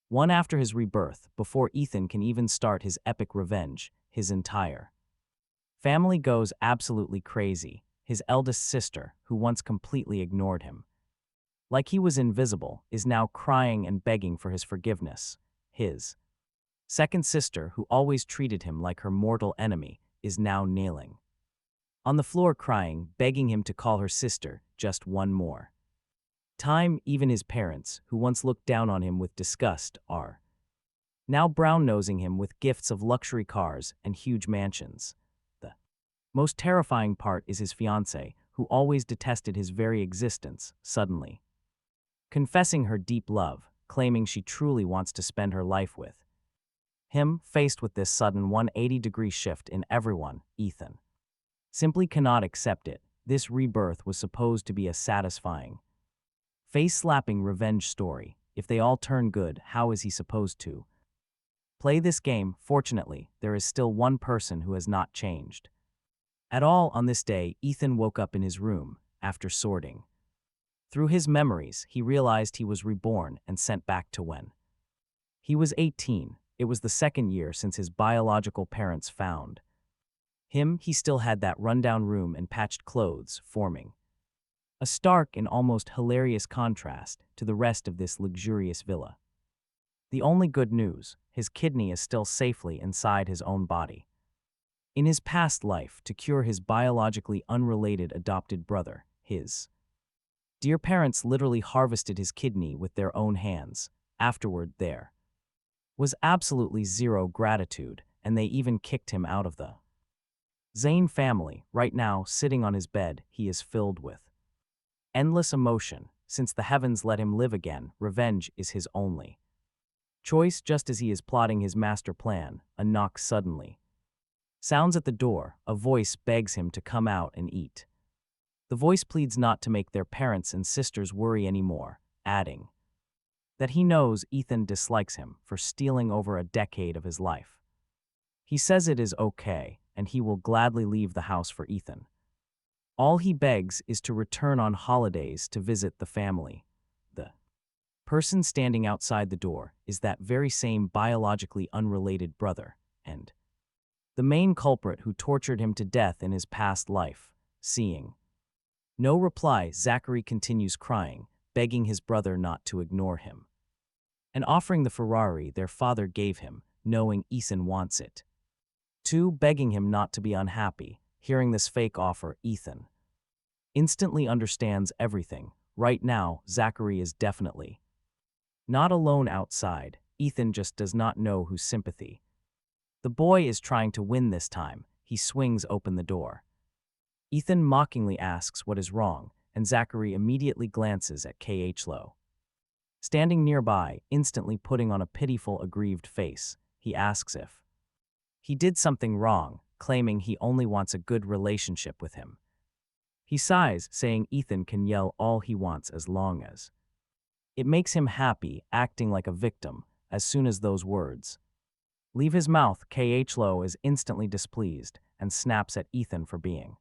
One after his rebirth, before Ethan can even start his epic revenge, his entire family goes absolutely crazy. His eldest sister, who once completely ignored him, like he was invisible, is now crying and begging for his forgiveness. His second sister, who always treated him like her mortal enemy, is now kneeling on the floor crying, begging him to call her sister just one more time. Even his parents, who once looked down on him with disgust, are now brown-nosing him with gifts of luxury cars and huge mansions. The most terrifying part is his fiancée, who always detested his very existence, suddenly confessing her deep love, claiming she truly wants to spend her life with him. Faced with this sudden 180-degree shift in everyone, Ethan simply cannot accept it. This rebirth was supposed to be a satisfying, face-slapping revenge story. If they all turn good, how is he supposed to play this game? Fortunately, there is still one person who has not changed at all. On this day, Ethan woke up in his room. After sorting through his memories, he realized he was reborn and sent back to when he was 18. It was the second year since his biological parents found him. He still had that rundown room and patched clothes, forming a stark and almost hilarious contrast to the rest of this luxurious villa. The only good news, his kidney is still safely inside his own body. In his past life, to cure his biologically unrelated adopted brother, his dear parents literally harvested his kidney with their own hands. Afterward, there was absolutely zero gratitude, and they even kicked him out of the Zayn family. Right now, sitting on his bed, he is filled with endless emotion. Since the heavens let him live again, revenge is his only choice. Just as he is plotting his master plan, a knock suddenly sounds at the door. A voice begs him to come out and eat. The voice pleads not to make their parents and sisters worry anymore, adding that he knows Ethan dislikes him for stealing over a decade of his life. He says it is okay, and he will gladly leave the house for Ethan. All he begs is to return on holidays to visit the family. The person standing outside the door is that very same biologically unrelated brother, and the main culprit who tortured him to death in his past life. Seeing no reply, Zachary continues crying, begging his brother not to ignore him, and offering the Ferrari their father gave him, knowing Ethan wants it too, begging him not to be unhappy. Hearing this fake offer, Ethan instantly understands everything. Right now, Zachary is definitely not alone outside. Ethan just does not know whose sympathy the boy is trying to win this time. He swings open the door. Ethan mockingly asks what is wrong, and Zachary immediately glances at Khlo standing nearby, instantly putting on a pitiful, aggrieved face. He asks if he did something wrong, claiming he only wants a good relationship with him. He sighs, saying Ethan can yell all he wants as long as it makes him happy, acting like a victim. As soon as those words leave his mouth, Khlo is instantly displeased and snaps at Ethan for being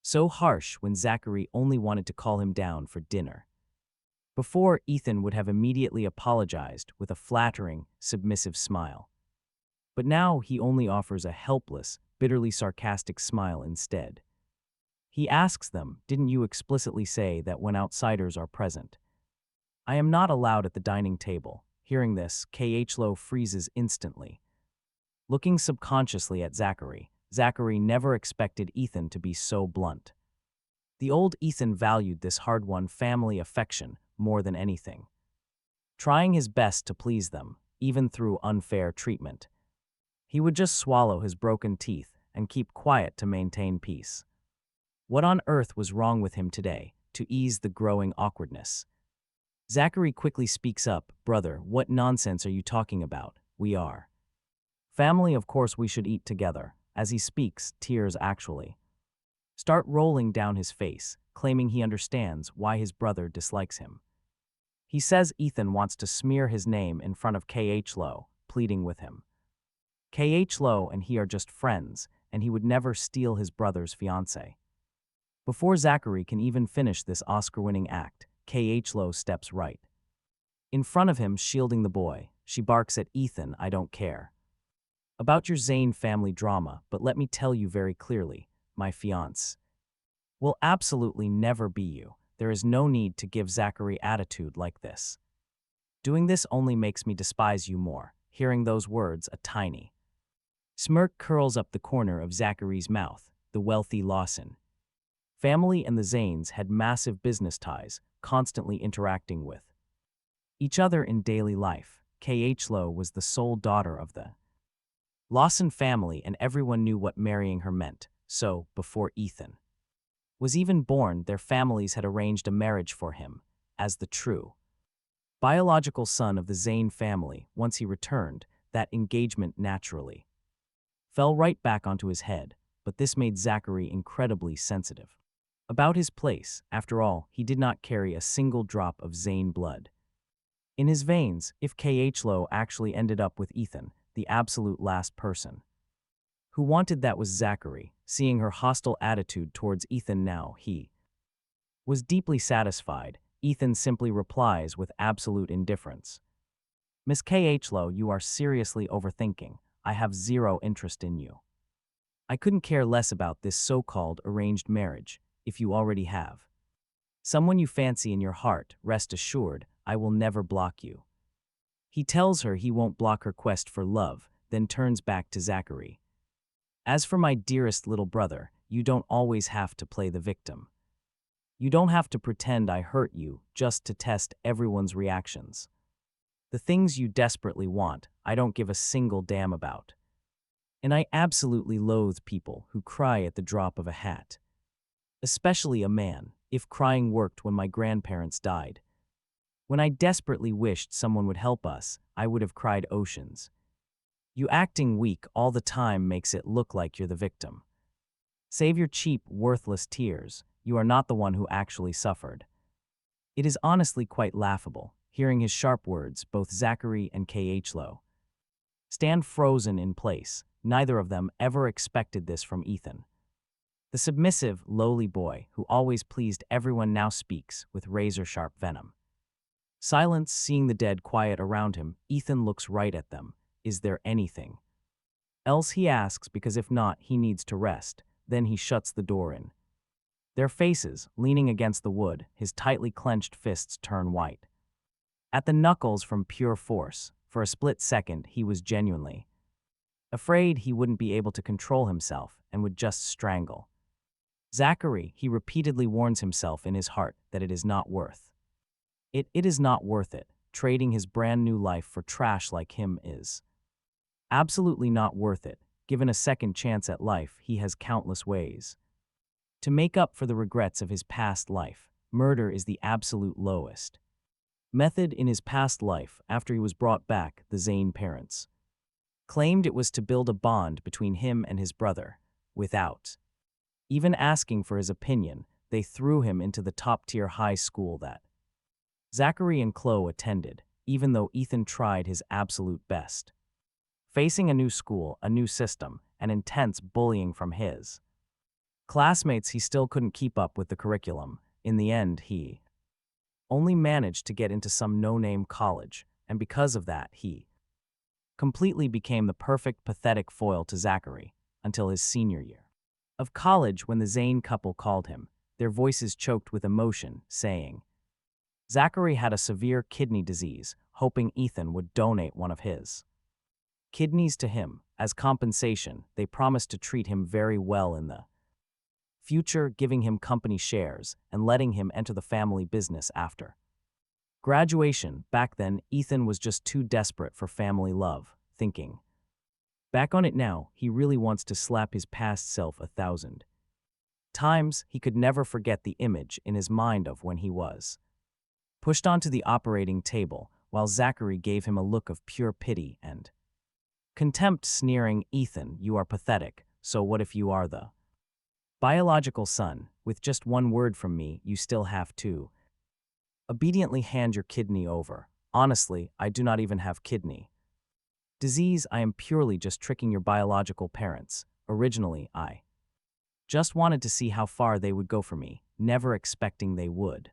so harsh when Zachary only wanted to call him down for dinner. Before, Ethan would have immediately apologized with a flattering, submissive smile. But now he only offers a helpless, bitterly sarcastic smile instead. He asks them, "Didn't you explicitly say that when outsiders are present, I am not allowed at the dining table?" Hearing this, Khlo freezes instantly, looking subconsciously at Zachary. Zachary never expected Ethan to be so blunt. The old Ethan valued this hard-won family affection more than anything, trying his best to please them, even through unfair treatment. He would just swallow his broken teeth and keep quiet to maintain peace. What on earth was wrong with him today, to ease the growing awkwardness? Zachary quickly speaks up, "Brother, what nonsense are you talking about? We are family, of course we should eat together." As he speaks, tears actually start rolling down his face, claiming he understands why his brother dislikes him. He says Ethan wants to smear his name in front of Khlo, pleading with him. Khlo and he are just friends, and he would never steal his brother's fiancée. Before Zachary can even finish this Oscar-winning act, Khlo steps right in front of him, shielding the boy. she barks at Ethan, I don't care about your Zayn family drama, but let me tell you very clearly, my fiancé will absolutely never be you. There is no need to give Zachary attitude like this. Doing this only makes me despise you more. Hearing those words, a tiny smirk curls up the corner of Zachary's mouth. The wealthy Lawson family and the Zayns had massive business ties, constantly interacting with each other in daily life. Khlo was the sole daughter of the Lawson family, and everyone knew what marrying her meant. So, before Ethan was even born, their families had arranged a marriage for him. As the true biological son of the Zayn family, once he returned, that engagement naturally fell right back onto his head, but this made Zachary incredibly sensitive about his place. After all, he did not carry a single drop of Zayn blood in his veins. If Khlo actually ended up with Ethan, the absolute last person who wanted that was Zachary. Seeing her hostile attitude towards Ethan now, he was deeply satisfied. Ethan simply replies with absolute indifference. Miss Khlo, you are seriously overthinking. I have zero interest in you. I couldn't care less about this so-called arranged marriage. If you already have someone you fancy in your heart, rest assured, I will never block you. He tells her he won't block her quest for love, then turns back to Zachary. As for my dearest little brother, you don't always have to play the victim. You don't have to pretend I hurt you just to test everyone's reactions. The things you desperately want, I don't give a single damn about. And I absolutely loathe people who cry at the drop of a hat. Especially a man. If crying worked when my grandparents died, when I desperately wished someone would help us, I would have cried oceans. You acting weak all the time makes it look like you're the victim. Save your cheap, worthless tears. You are not the one who actually suffered. It is honestly quite laughable, hearing his sharp words. Both Zachary and Khlo stand frozen in place. Neither of them ever expected this from Ethan. The submissive, lowly boy who always pleased everyone now speaks with razor-sharp venom. Silence. Seeing the dead quiet around him, Ethan looks right at them. Is there anything else, he asks, because if not, he needs to rest. Then he shuts the door in their faces. Leaning against the wood, his tightly clenched fists turn white at the knuckles from pure force. For a split second, he was genuinely afraid he wouldn't be able to control himself and would just strangle Zachary. He repeatedly warns himself in his heart that it is not worth it. It is not worth it. Trading his brand new life for trash like him is absolutely not worth it. Given a second chance at life, he has countless ways to make up for the regrets of his past life. Murder is the absolute lowest method in his past life. After he was brought back, the Zayn parents claimed it was to build a bond between him and his brother. Without even asking for his opinion, they threw him into the top-tier high school that Zachary and Khlo attended, even though Ethan tried his absolute best. Facing a new school, a new system, and intense bullying from his classmates, he still couldn't keep up with the curriculum. In the end, he only managed to get into some no-name college, and because of that, he completely became the perfect, pathetic foil to Zachary until his senior year of college, when the Zayn couple called him, their voices choked with emotion, saying Zachary had a severe kidney disease, hoping Ethan would donate one of his kidneys to him. As compensation, they promised to treat him very well in the future, giving him company shares and letting him enter the family business after graduation. Back then, Ethan was just too desperate for family love. Thinking back on it now, he really wants to slap his past self 1,000 times. He could never forget the image in his mind of when he was pushed onto the operating table, while Zachary gave him a look of pure pity and contempt, sneering, Ethan, you are pathetic, so what if you are the biological son? With just one word from me, you still have to obediently hand your kidney over. Honestly, I do not even have kidney disease. I am purely just tricking your biological parents. Originally, I just wanted to see how far they would go for me, never expecting they would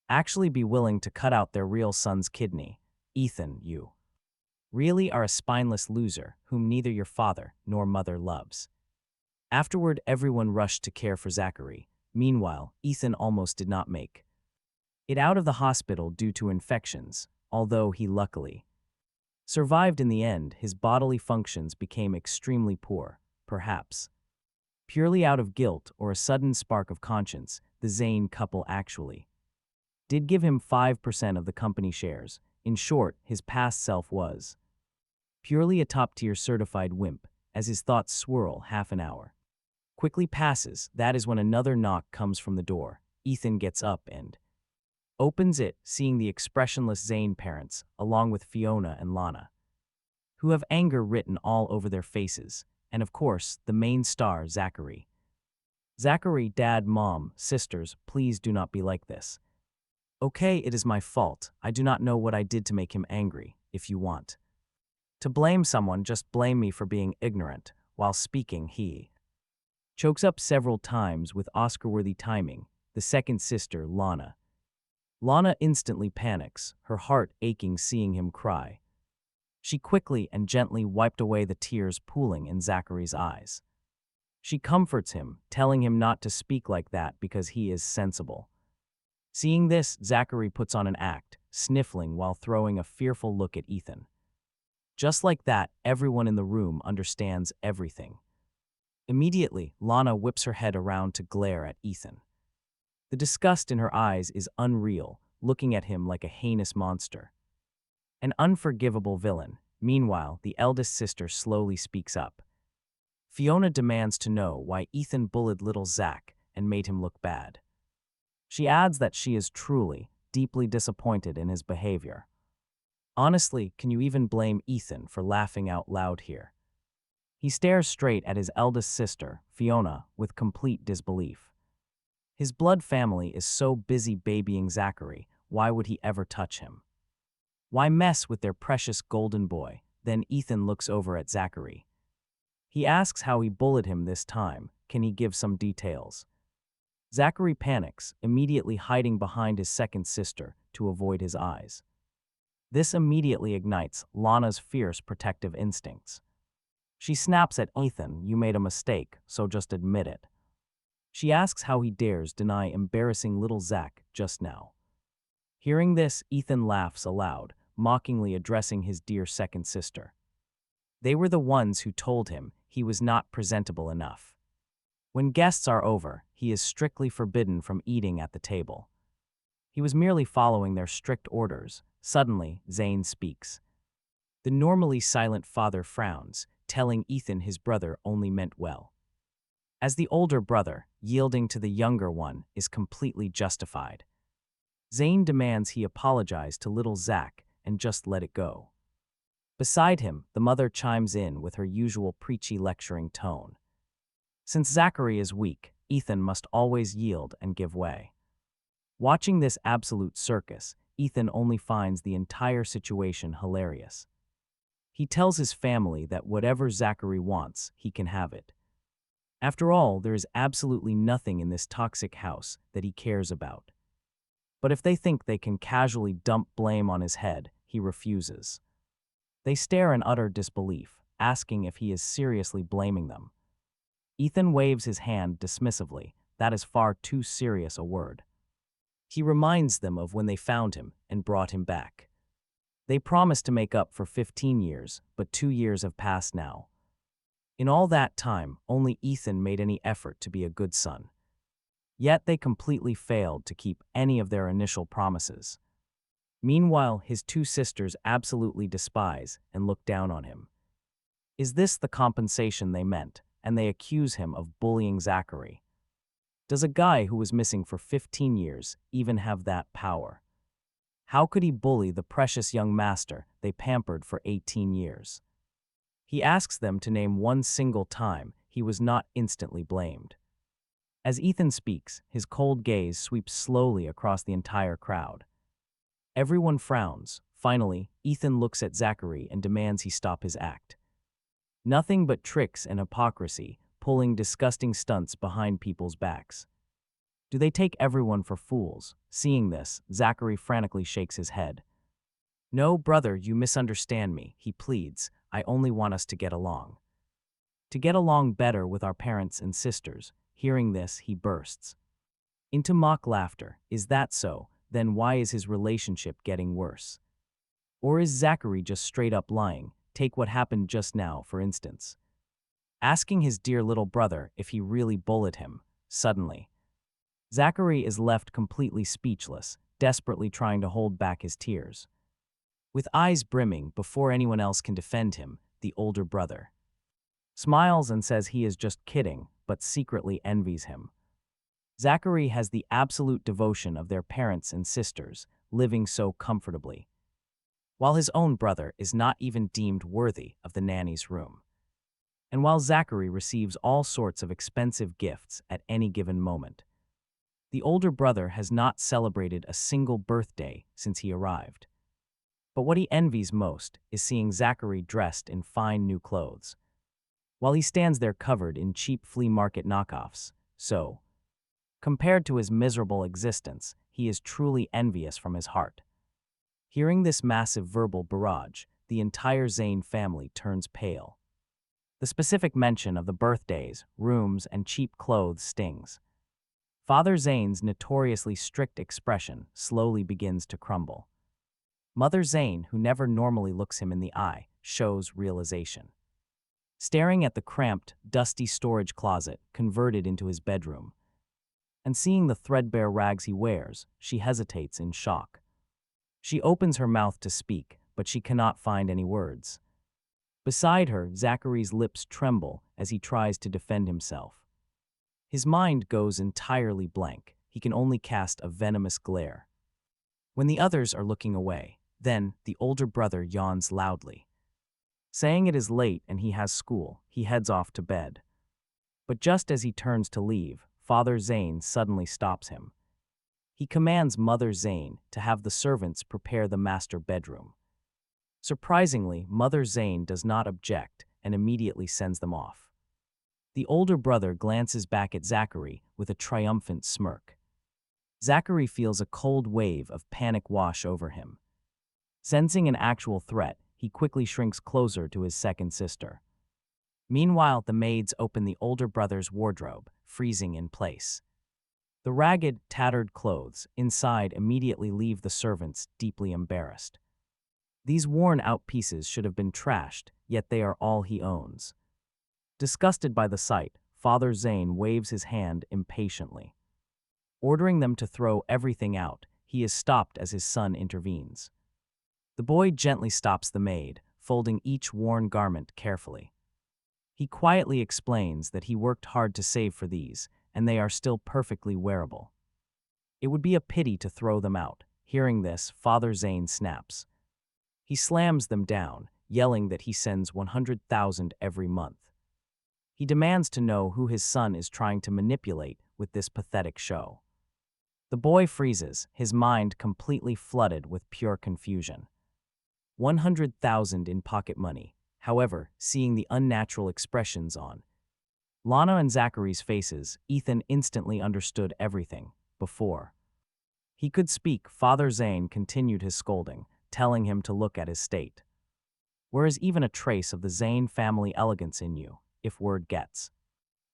actually be willing to cut out their real son's kidney. Ethan, you really are a spineless loser whom neither your father nor mother loves. Afterward, everyone rushed to care for Zachary. Meanwhile, Ethan almost did not make it out of the hospital due to infections, although he luckily survived in the end. His bodily functions became extremely poor, perhaps purely out of guilt or a sudden spark of conscience. The Zayn couple actually did give him 5% of the company shares. In short, his past self was purely a top-tier certified wimp. As his thoughts swirl, half an hour quickly passes. That is when another knock comes from the door. Ethan gets up and opens it, seeing the expressionless Zayn parents, along with Fiona and Lana, who have anger written all over their faces, and of course, the main star, Zachary. Zachary, dad, mom, sisters, please do not be like this. Okay, it is my fault. I do not know what I did to make him angry. If you want to blame someone, just blame me for being ignorant. While speaking, he chokes up several times with Oscar-worthy timing. The second sister, Lana. Lana instantly panics, her heart aching seeing him cry. She quickly and gently wiped away the tears pooling in Zachary's eyes. She comforts him, telling him not to speak like that because he is sensible. Seeing this, Zachary puts on an act, sniffling while throwing a fearful look at Ethan. Just like that, everyone in the room understands everything. Immediately, Lana whips her head around to glare at Ethan. The disgust in her eyes is unreal, looking at him like a heinous monster. An unforgivable villain. Meanwhile, the eldest sister slowly speaks up. Fiona demands to know why Ethan bullied little Zach and made him look bad. She adds that she is truly, deeply disappointed in his behavior. Honestly, can you even blame Ethan for laughing out loud here? He stares straight at his eldest sister, Fiona, with complete disbelief. His blood family is so busy babying Zachary, why would he ever touch him? Why mess with their precious golden boy? Then Ethan looks over at Zachary. He asks how he bullied him this time. Can he give some details? Zachary panics, immediately hiding behind his second sister to avoid his eyes. This immediately ignites Lana's fierce protective instincts. She snaps at Ethan, you made a mistake, so just admit it. She asks how he dares deny embarrassing little Zach just now. Hearing this, Ethan laughs aloud, mockingly addressing his dear second sister. They were the ones who told him he was not presentable enough. When guests are over, he is strictly forbidden from eating at the table. He was merely following their strict orders. Suddenly, Zayn speaks. The normally silent father frowns, telling Ethan his brother only meant well. As the older brother, yielding to the younger one is completely justified. Zayn demands he apologize to little Zach and just let it go. Beside him, the mother chimes in with her usual preachy lecturing tone. Since Zachary is weak, Ethan must always yield and give way. Watching this absolute circus, Ethan only finds the entire situation hilarious. He tells his family that whatever Zachary wants, he can have it. After all, there is absolutely nothing in this toxic house that he cares about. But if they think they can casually dump blame on his head, he refuses. They stare in utter disbelief, asking if he is seriously blaming them. Ethan waves his hand dismissively. That is far too serious a word. He reminds them of when they found him and brought him back. They promised to make up for 15 years, but 2 years have passed now. In all that time, only Ethan made any effort to be a good son. Yet they completely failed to keep any of their initial promises. Meanwhile, his two sisters absolutely despise and look down on him. Is this the compensation they meant? And they accuse him of bullying Zachary. Does a guy who was missing for 15 years even have that power? How could he bully the precious young master they pampered for 18 years? He asks them to name one single time he was not instantly blamed. As Ethan speaks, his cold gaze sweeps slowly across the entire crowd. Everyone frowns. Finally, Ethan looks at Zachary and demands he stop his act. Nothing but tricks and hypocrisy, pulling disgusting stunts behind people's backs. Do they take everyone for fools? Seeing this, Zachary frantically shakes his head. No, brother, you misunderstand me, he pleads. I only want us to get along. To get along better with our parents and sisters. Hearing this, he bursts into mock laughter. Is that so? Then why is his relationship getting worse? Or is Zachary just straight up lying? Take what happened just now, for instance. Asking his dear little brother if he really bullied him. Suddenly, Zachary is left completely speechless, desperately trying to hold back his tears. With eyes brimming before anyone else can defend him, the older brother smiles and says he is just kidding, but secretly envies him. Zachary has the absolute devotion of their parents and sisters, living so comfortably, while his own brother is not even deemed worthy of the nanny's room. And while Zachary receives all sorts of expensive gifts at any given moment, the older brother has not celebrated a single birthday since he arrived. But what he envies most is seeing Zachary dressed in fine new clothes, while he stands there covered in cheap flea market knockoffs. So, compared to his miserable existence, he is truly envious from his heart. Hearing this massive verbal barrage, the entire Zayn family turns pale. The specific mention of the birthdays, rooms, and cheap clothes stings. Father Zayn's notoriously strict expression slowly begins to crumble. Mother Zayn, who never normally looks him in the eye, shows realization. Staring at the cramped, dusty storage closet converted into his bedroom, and seeing the threadbare rags he wears, she hesitates in shock. She opens her mouth to speak, but she cannot find any words. Beside her, Zachary's lips tremble as he tries to defend himself. His mind goes entirely blank. He can only cast a venomous glare. When the others are looking away, then the older brother yawns loudly. Saying it is late and he has school, he heads off to bed. But just as he turns to leave, Father Zayn suddenly stops him. He commands Mother Zayn to have the servants prepare the master bedroom. Surprisingly, Mother Zayn does not object and immediately sends them off. The older brother glances back at Zachary with a triumphant smirk. Zachary feels a cold wave of panic wash over him. Sensing an actual threat, he quickly shrinks closer to his second sister. Meanwhile, the maids open the older brother's wardrobe, freezing in place. The ragged, tattered clothes inside immediately leave the servants deeply embarrassed. These worn-out pieces should have been trashed, yet they are all he owns. Disgusted by the sight, Father Zayn waves his hand impatiently. Ordering them to throw everything out, he is stopped as his son intervenes. The boy gently stops the maid, folding each worn garment carefully. He quietly explains that he worked hard to save for these, and they are still perfectly wearable. It would be a pity to throw them out. Hearing this, Father Zayn snaps. He slams them down, yelling that he sends 100,000 every month. He demands to know who his son is trying to manipulate with this pathetic show. The boy freezes, his mind completely flooded with pure confusion. 100,000 in pocket money. However, seeing the unnatural expressions on Lana and Zachary's faces, Ethan instantly understood everything. Before he could speak, Father Zayn continued his scolding, telling him to look at his state. Where is even a trace of the Zayn family elegance in you? If word gets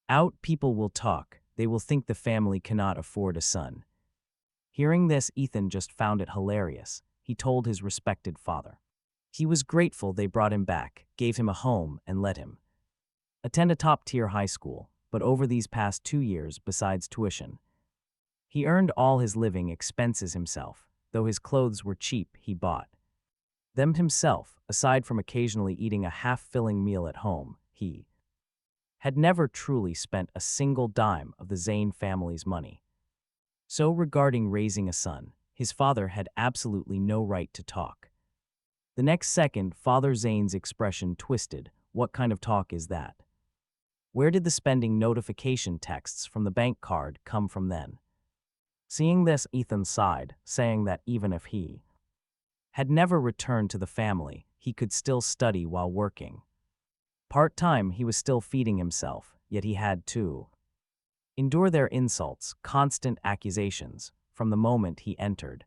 out, people will talk. They will think the family cannot afford a son. Hearing this, Ethan just found it hilarious. He told his respected father he was grateful they brought him back, gave him a home, and let him attend a top-tier high school. But over these past 2 years, besides tuition, he earned all his living expenses himself. Though his clothes were cheap, he bought them himself. Aside from occasionally eating a half-filling meal at home, he had never truly spent a single dime of the Zayn family's money. So regarding raising a son, his father had absolutely no right to talk. The next second, Father Zayn's expression twisted. What kind of talk is that? Where did the spending notification texts from the bank card come from then? Seeing this, Ethan sighed, saying that even if he had never returned to the family, he could still study while working. Part-time, he was still feeding himself, yet he had to endure their insults, constant accusations, from the moment he entered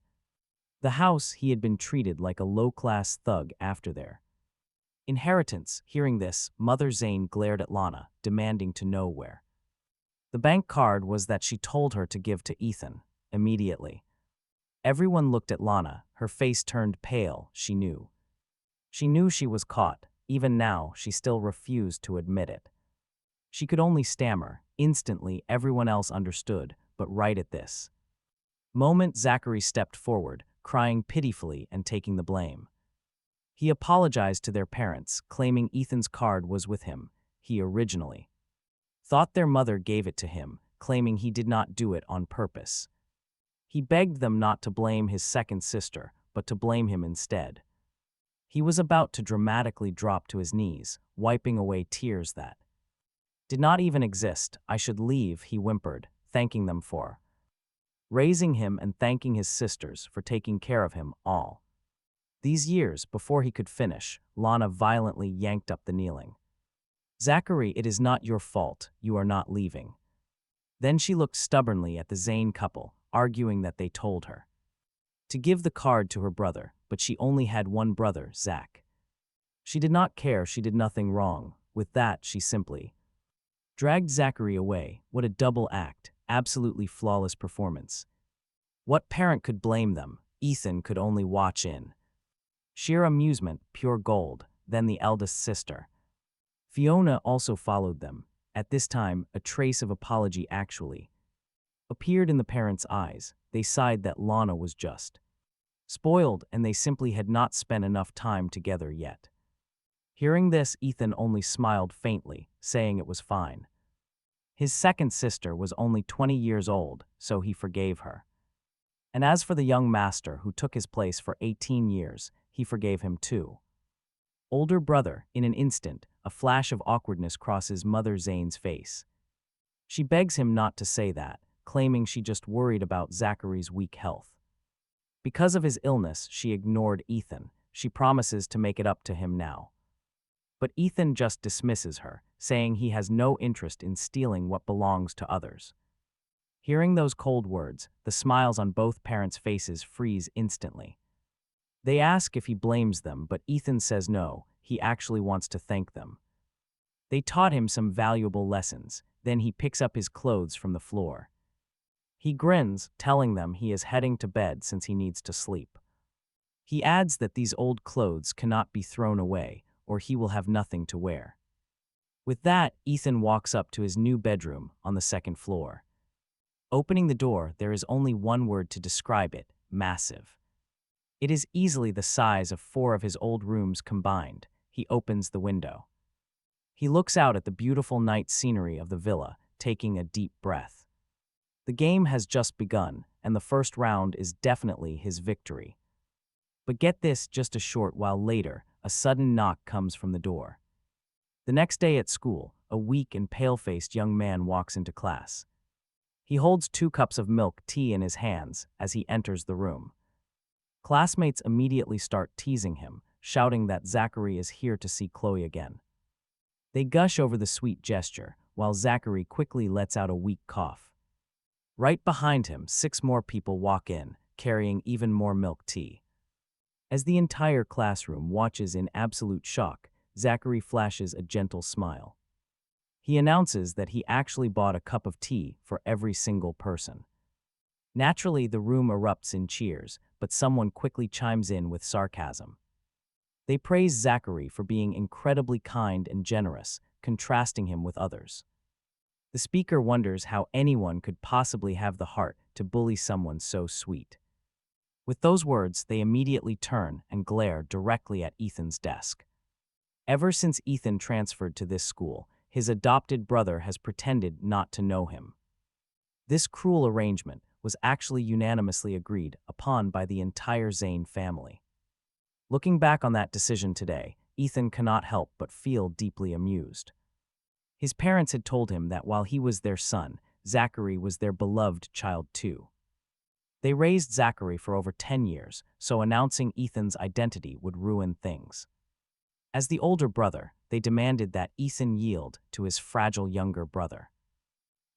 The house, he had been treated like a low-class thug after their inheritance. Hearing this, Mother Zayn glared at Lana, demanding to know where the bank card was that she told her to give to Ethan. Immediately, everyone looked at Lana, her face turned pale. She knew. She knew she was caught. Even now, she still refused to admit it. She could only stammer. Instantly, everyone else understood, but right at this moment, Zachary stepped forward, crying pitifully and taking the blame. He apologized to their parents, claiming Ethan's card was with him. He originally thought their mother gave it to him, claiming he did not do it on purpose. He begged them not to blame his second sister, but to blame him instead. He was about to dramatically drop to his knees, wiping away tears that did not even exist. I should leave, he whimpered, thanking them for raising him and thanking his sisters for taking care of him all these years. Before he could finish, Lana violently yanked up the kneeling. Zachary, it is not your fault, you are not leaving. Then she looked stubbornly at the Zayn couple, arguing that they told her to give the card to her brother, but she only had one brother, Zach. She did not care, she did nothing wrong. With that, she simply dragged Zachary away. What a double act, absolutely flawless performance. What parent could blame them? Ethan could only watch in sheer amusement, pure gold. Then the eldest sister, Fiona, also followed them. At this time, a trace of apology actually appeared in the parents' eyes. They sighed that Lana was just spoiled and they simply had not spent enough time together yet. Hearing this, Ethan only smiled faintly, saying it was fine. His second sister was only 20 years old, so he forgave her. And as for the young master who took his place for 18 years, he forgave him too. Older brother, in an instant, a flash of awkwardness crosses Mother Zayn's face. She begs him not to say that, claiming she just worried about Zachary's weak health. Because of his illness, she ignored Ethan. She promises to make it up to him now. But Ethan just dismisses her, saying he has no interest in stealing what belongs to others. Hearing those cold words, the smiles on both parents' faces freeze instantly. They ask if he blames them, but Ethan says no, he actually wants to thank them. They taught him some valuable lessons. Then he picks up his clothes from the floor. He grins, telling them he is heading to bed since he needs to sleep. He adds that these old clothes cannot be thrown away, or he will have nothing to wear. With that, Ethan walks up to his new bedroom on the second floor. Opening the door, there is only one word to describe it: massive. It is easily the size of 4 of his old rooms combined. He opens the window. He looks out at the beautiful night scenery of the villa, taking a deep breath. The game has just begun, and the first round is definitely his victory. But get this, just a short while later, a sudden knock comes from the door. The next day at school, a weak and pale-faced young man walks into class. He holds 2 cups of milk tea in his hands as he enters the room. Classmates immediately start teasing him, shouting that Zachary is here to see Chloe again. They gush over the sweet gesture, while Zachary quickly lets out a weak cough. Right behind him, 6 more people walk in, carrying even more milk tea. As the entire classroom watches in absolute shock, Zachary flashes a gentle smile. He announces that he actually bought a cup of tea for every single person. Naturally, the room erupts in cheers, but someone quickly chimes in with sarcasm. They praise Zachary for being incredibly kind and generous, contrasting him with others. The speaker wonders how anyone could possibly have the heart to bully someone so sweet. With those words, they immediately turn and glare directly at Ethan's desk. Ever since Ethan transferred to this school, his adopted brother has pretended not to know him. This cruel arrangement was actually unanimously agreed upon by the entire Zayn family. Looking back on that decision today, Ethan cannot help but feel deeply amused. His parents had told him that while he was their son, Zachary was their beloved child too. They raised Zachary for over 10 years, so announcing Ethan's identity would ruin things. As the older brother, they demanded that Ethan yield to his fragile younger brother.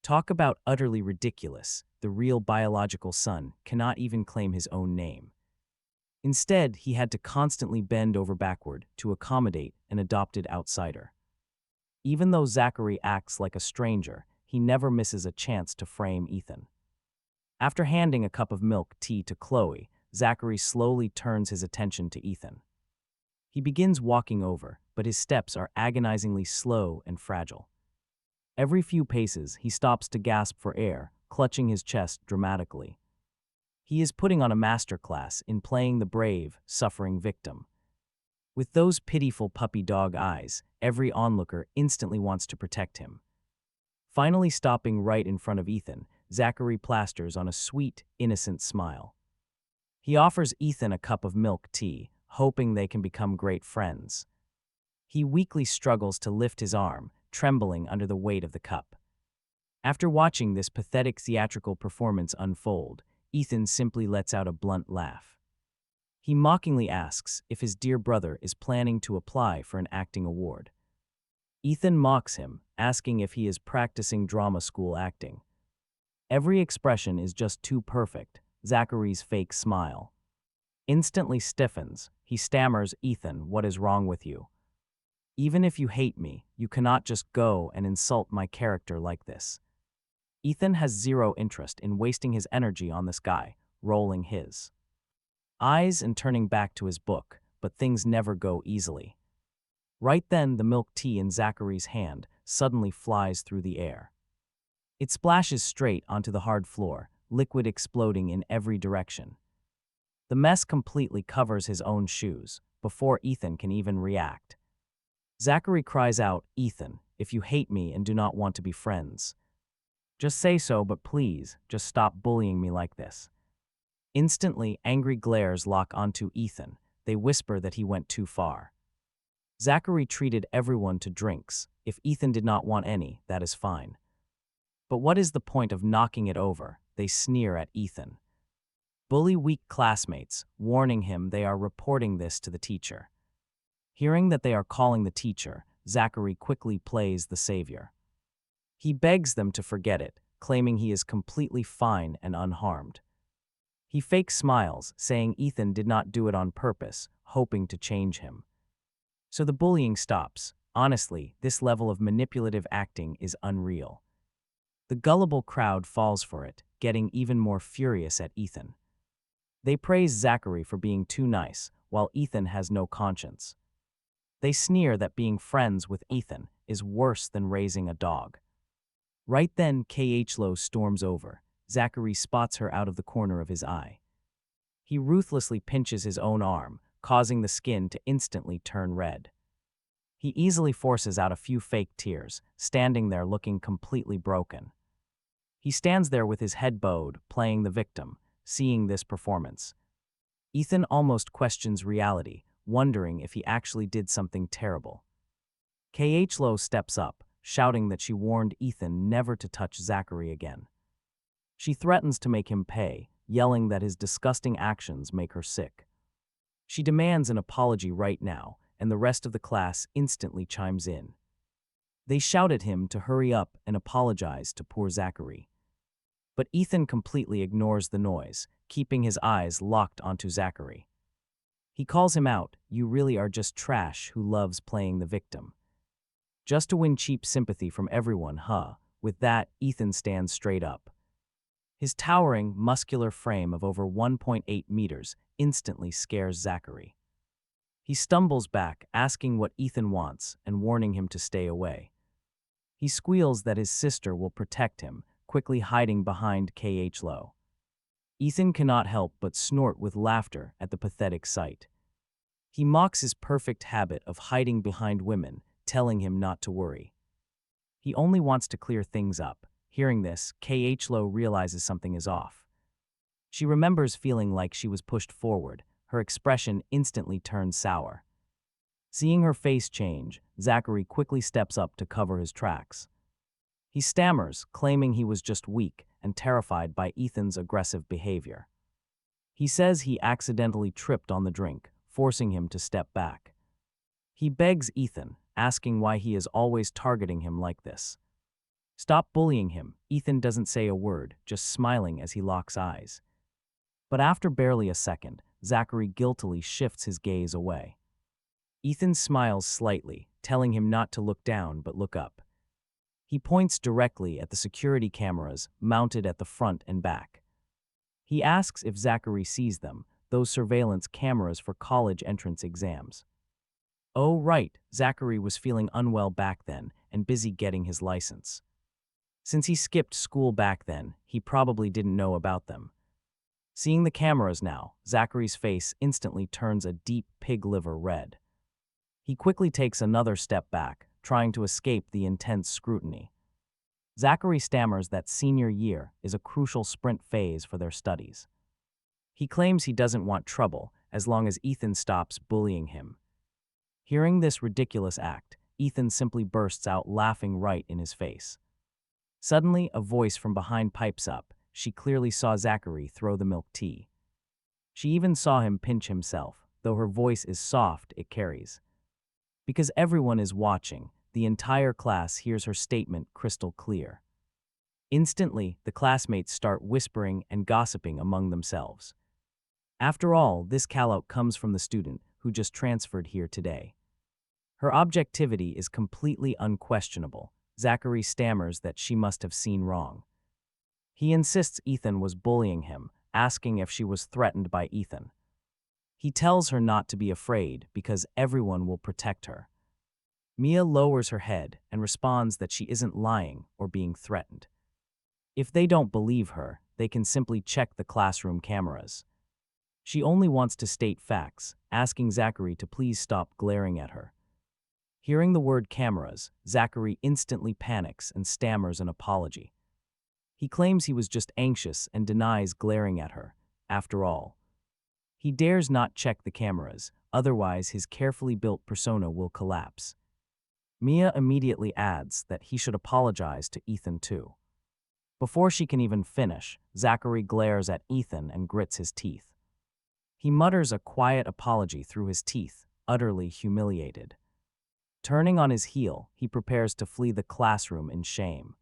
Talk about utterly ridiculous. The real biological son cannot even claim his own name. Instead, he had to constantly bend over backward to accommodate an adopted outsider. Even though Zachary acts like a stranger, he never misses a chance to frame Ethan. After handing a cup of milk tea to Chloe, Zachary slowly turns his attention to Ethan. He begins walking over, but his steps are agonizingly slow and fragile. Every few paces, he stops to gasp for air, clutching his chest dramatically. He is putting on a masterclass in playing the brave, suffering victim. With those pitiful puppy dog eyes, every onlooker instantly wants to protect him. Finally stopping right in front of Ethan, Zachary plasters on a sweet, innocent smile. He offers Ethan a cup of milk tea, hoping they can become great friends. He weakly struggles to lift his arm, trembling under the weight of the cup. After watching this pathetic theatrical performance unfold, Ethan simply lets out a blunt laugh. He mockingly asks if his dear brother is planning to apply for an acting award. Ethan mocks him, asking if he is practicing drama school acting. Every expression is just too perfect. Zachary's fake smile instantly stiffens. He stammers, "Ethan, what is wrong with you? Even if you hate me, you cannot just go and insult my character like this." Ethan has zero interest in wasting his energy on this guy, rolling his eyes and turning back to his book, but things never go easily. Right then, the milk tea in Zachary's hand suddenly flies through the air. It splashes straight onto the hard floor, liquid exploding in every direction. The mess completely covers his own shoes, before Ethan can even react. Zachary cries out, "Ethan, if you hate me and do not want to be friends, just say so, but please, just stop bullying me like this." Instantly, angry glares lock onto Ethan. They whisper that he went too far. Zachary treated everyone to drinks. If Ethan did not want any, that is fine. But what is the point of knocking it over? They sneer at Ethan. Bully weak classmates, warning him they are reporting this to the teacher. Hearing that they are calling the teacher, Zachary quickly plays the savior. He begs them to forget it, claiming he is completely fine and unharmed. He fakes smiles, saying Ethan did not do it on purpose, hoping to change him. So the bullying stops. Honestly, this level of manipulative acting is unreal. The gullible crowd falls for it, getting even more furious at Ethan. They praise Zachary for being too nice, while Ethan has no conscience. They sneer that being friends with Ethan is worse than raising a dog. Right then, Khlo storms over. Zachary spots her out of the corner of his eye. He ruthlessly pinches his own arm, causing the skin to instantly turn red. He easily forces out a few fake tears, standing there looking completely broken. He stands there with his head bowed, playing the victim, seeing this performance. Ethan almost questions reality, wondering if he actually did something terrible. Khlo steps up, shouting that she warned Ethan never to touch Zachary again. She threatens to make him pay, yelling that his disgusting actions make her sick. She demands an apology right now, and the rest of the class instantly chimes in. They shout at him to hurry up and apologize to poor Zachary. But Ethan completely ignores the noise, keeping his eyes locked onto Zachary. He calls him out, "You really are just trash who loves playing the victim." Just to win cheap sympathy from everyone, huh? With that, Ethan stands straight up. His towering, muscular frame of over 1.8 meters instantly scares Zachary. He stumbles back, asking what Ethan wants and warning him to stay away. He squeals that his sister will protect him, quickly hiding behind Khlo. Ethan cannot help but snort with laughter at the pathetic sight. He mocks his perfect habit of hiding behind women, telling him not to worry. He only wants to clear things up. Hearing this, Khlo realizes something is off. She remembers feeling like she was pushed forward. Her expression instantly turns sour. Seeing her face change, Zachary quickly steps up to cover his tracks. He stammers, claiming he was just weak and terrified by Ethan's aggressive behavior. He says he accidentally tripped on the drink, forcing him to step back. He begs Ethan, asking why he is always targeting him like this. Stop bullying him. Ethan doesn't say a word, just smiling as he locks eyes. But after barely a second, Zachary guiltily shifts his gaze away. Ethan smiles slightly, telling him not to look down but look up. He points directly at the security cameras mounted at the front and back. He asks if Zachary sees them, those surveillance cameras for college entrance exams. Oh, right, Zachary was feeling unwell back then and busy getting his license. Since he skipped school back then, he probably didn't know about them. Seeing the cameras now, Zachary's face instantly turns a deep pig liver red. He quickly takes another step back, trying to escape the intense scrutiny. Zachary stammers that senior year is a crucial sprint phase for their studies. He claims he doesn't want trouble as long as Ethan stops bullying him. Hearing this ridiculous act, Ethan simply bursts out laughing right in his face. Suddenly, a voice from behind pipes up. She clearly saw Zachary throw the milk tea. She even saw him pinch himself, though her voice is soft, it carries. Because everyone is watching, the entire class hears her statement crystal clear. Instantly, the classmates start whispering and gossiping among themselves. After all, this callout comes from the student who just transferred here today. Her objectivity is completely unquestionable. Zachary stammers that she must have seen wrong. He insists Ethan was bullying him, asking if she was threatened by Ethan. He tells her not to be afraid because everyone will protect her. Mia lowers her head and responds that she isn't lying or being threatened. If they don't believe her, they can simply check the classroom cameras. She only wants to state facts, asking Zachary to please stop glaring at her. Hearing the word cameras, Zachary instantly panics and stammers an apology. He claims he was just anxious and denies glaring at her. After all, he dares not check the cameras, otherwise his carefully built persona will collapse. Mia immediately adds that he should apologize to Ethan too. Before she can even finish, Zachary glares at Ethan and grits his teeth. He mutters a quiet apology through his teeth, utterly humiliated. Turning on his heel, he prepares to flee the classroom in shame.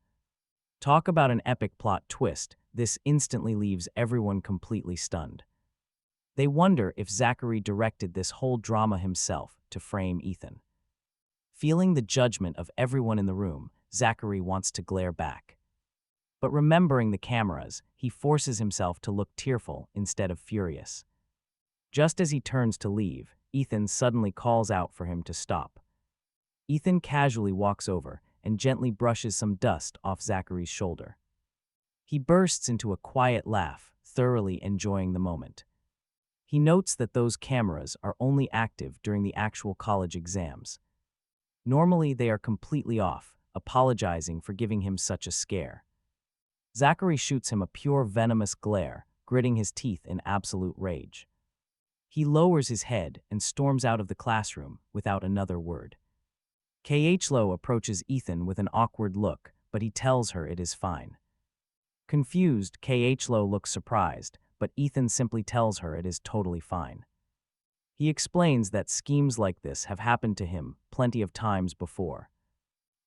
Talk about an epic plot twist, this instantly leaves everyone completely stunned. They wonder if Zachary directed this whole drama himself to frame Ethan. Feeling the judgment of everyone in the room, Zachary wants to glare back. But remembering the cameras, he forces himself to look tearful instead of furious. Just as he turns to leave, Ethan suddenly calls out for him to stop. Ethan casually walks over and gently brushes some dust off Zachary's shoulder. He bursts into a quiet laugh, thoroughly enjoying the moment. He notes that those cameras are only active during the actual college exams. Normally, they are completely off, apologizing for giving him such a scare. Zachary shoots him a pure venomous glare, gritting his teeth in absolute rage. He lowers his head and storms out of the classroom without another word. Khlo approaches Ethan with an awkward look, but he tells her it is fine. Confused, Khlo looks surprised, but Ethan simply tells her it is totally fine. He explains that schemes like this have happened to him plenty of times before.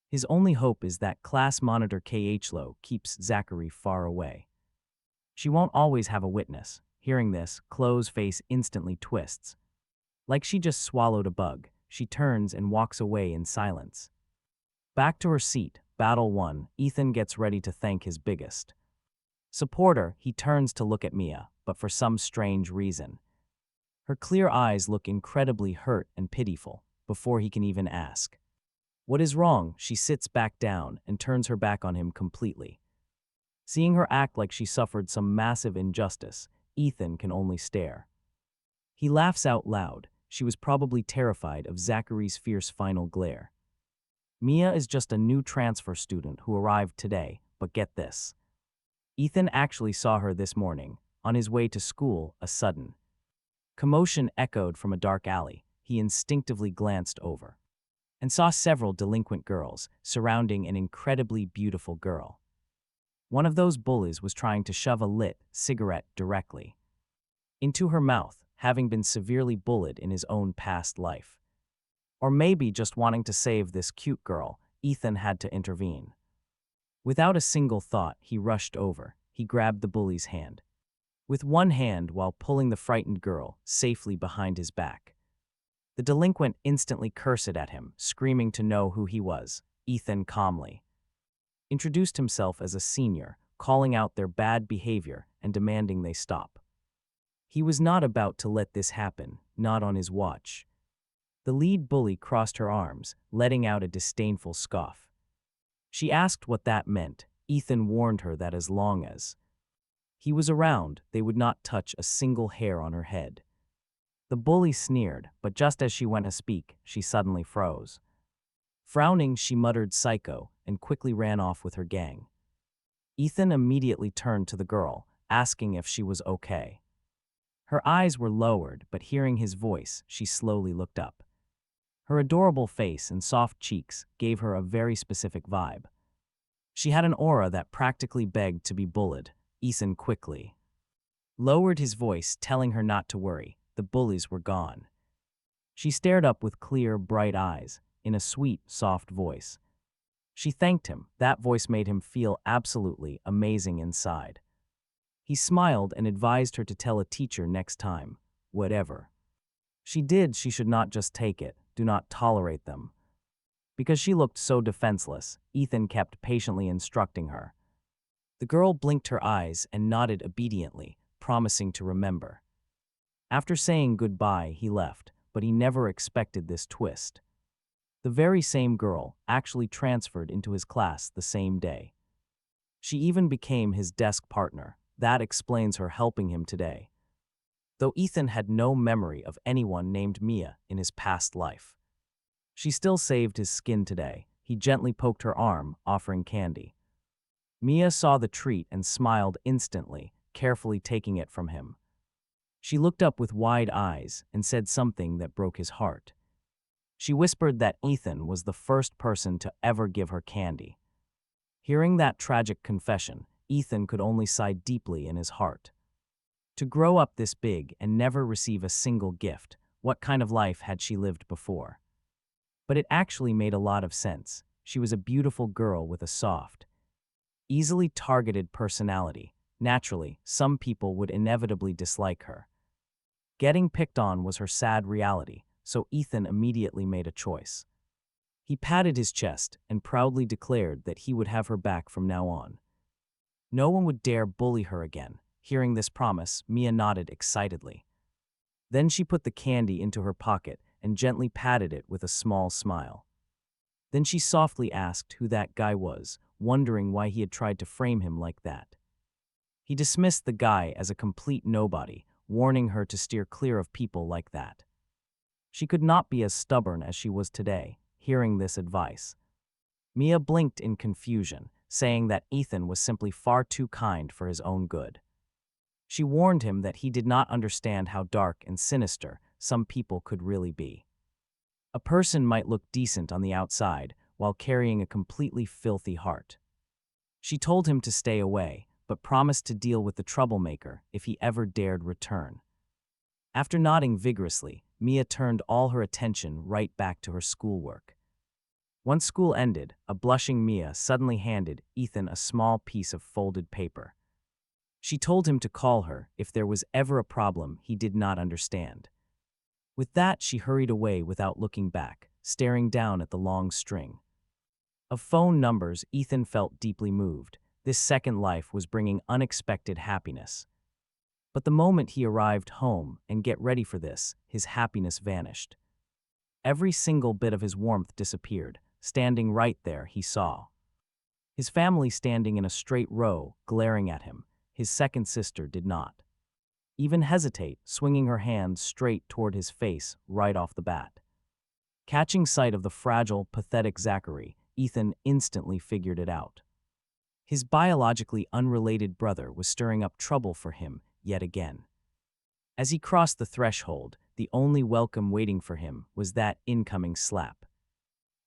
His only hope is that class monitor Khlo keeps Zachary far away. She won't always have a witness. Hearing this, Khlo's face instantly twists. Like she just swallowed a bug, she turns and walks away in silence. Back to her seat, battle won, Ethan gets ready to thank his biggest supporter. He turns to look at Mia, but for some strange reason. Her clear eyes look incredibly hurt and pitiful, before he can even ask. What is wrong? She sits back down and turns her back on him completely. Seeing her act like she suffered some massive injustice, Ethan can only stare. He laughs out loud. She was probably terrified of Zachary's fierce final glare. Mia is just a new transfer student who arrived today, but get this. Ethan actually saw her this morning, on his way to school. A sudden commotion echoed from a dark alley. He instinctively glanced over and saw several delinquent girls surrounding an incredibly beautiful girl. One of those bullies was trying to shove a lit cigarette directly into her mouth, having been severely bullied in his own past life. Or maybe just wanting to save this cute girl, Ethan had to intervene. Without a single thought, he rushed over. He grabbed the bully's hand. with one hand while pulling the frightened girl safely behind his back. The delinquent instantly cursed at him, screaming to know who he was. Ethan calmly introduced himself as a senior, calling out their bad behavior and demanding they stop. He was not about to let this happen, not on his watch. The lead bully crossed her arms, letting out a disdainful scoff. She asked what that meant. Ethan warned her that as long as he was around, they would not touch a single hair on her head. The bully sneered, but just as she went to speak, she suddenly froze. Frowning, she muttered "psycho" and quickly ran off with her gang. Ethan immediately turned to the girl, asking if she was okay. Her eyes were lowered, but hearing his voice, she slowly looked up. Her adorable face and soft cheeks gave her a very specific vibe. She had an aura that practically begged to be bullied. Ethan quickly lowered his voice, telling her not to worry. The bullies were gone. She stared up with clear, bright eyes, in a sweet, soft voice. She thanked him. That voice made him feel absolutely amazing inside. He smiled and advised her to tell a teacher next time. Whatever she did, she should not just take it. Do not tolerate them. Because she looked so defenseless, Ethan kept patiently instructing her. The girl blinked her eyes and nodded obediently, promising to remember. After saying goodbye, he left, but he never expected this twist. The very same girl actually transferred into his class the same day. She even became his desk partner. That explains her helping him today. Though Ethan had no memory of anyone named Mia in his past life, she still saved his skin today. He gently poked her arm, offering candy. Mia saw the treat and smiled instantly, carefully taking it from him. She looked up with wide eyes and said something that broke his heart. She whispered that Ethan was the first person to ever give her candy. Hearing that tragic confession, Ethan could only sigh deeply in his heart. To grow up this big and never receive a single gift, what kind of life had she lived before? But it actually made a lot of sense. She was a beautiful girl with a soft, easily targeted personality. Naturally, some people would inevitably dislike her. Getting picked on was her sad reality, so Ethan immediately made a choice. He patted his chest and proudly declared that he would have her back from now on. No one would dare bully her again. Hearing this promise, Mia nodded excitedly. Then she put the candy into her pocket and gently patted it with a small smile. Then she softly asked who that guy was, wondering why he had tried to frame him like that. He dismissed the guy as a complete nobody, warning her to steer clear of people like that. She could not be as stubborn as she was today. Hearing this advice, Mia blinked in confusion, saying that Ethan was simply far too kind for his own good. She warned him that he did not understand how dark and sinister some people could really be. A person might look decent on the outside while carrying a completely filthy heart. She told him to stay away, but promised to deal with the troublemaker if he ever dared return. After nodding vigorously, Mia turned all her attention right back to her schoolwork. Once school ended, a blushing Mia suddenly handed Ethan a small piece of folded paper. She told him to call her if there was ever a problem he did not understand. With that, she hurried away without looking back, staring down at the long string of phone numbers. Ethan felt deeply moved. This second life was bringing unexpected happiness. But the moment he arrived home, and get ready for this, his happiness vanished. Every single bit of his warmth disappeared. Standing right there, he saw his family standing in a straight row, glaring at him. His second sister did not even hesitate, swinging her hand straight toward his face right off the bat. Catching sight of the fragile, pathetic Zachary, Ethan instantly figured it out. His biologically unrelated brother was stirring up trouble for him yet again. As he crossed the threshold, the only welcome waiting for him was that incoming slap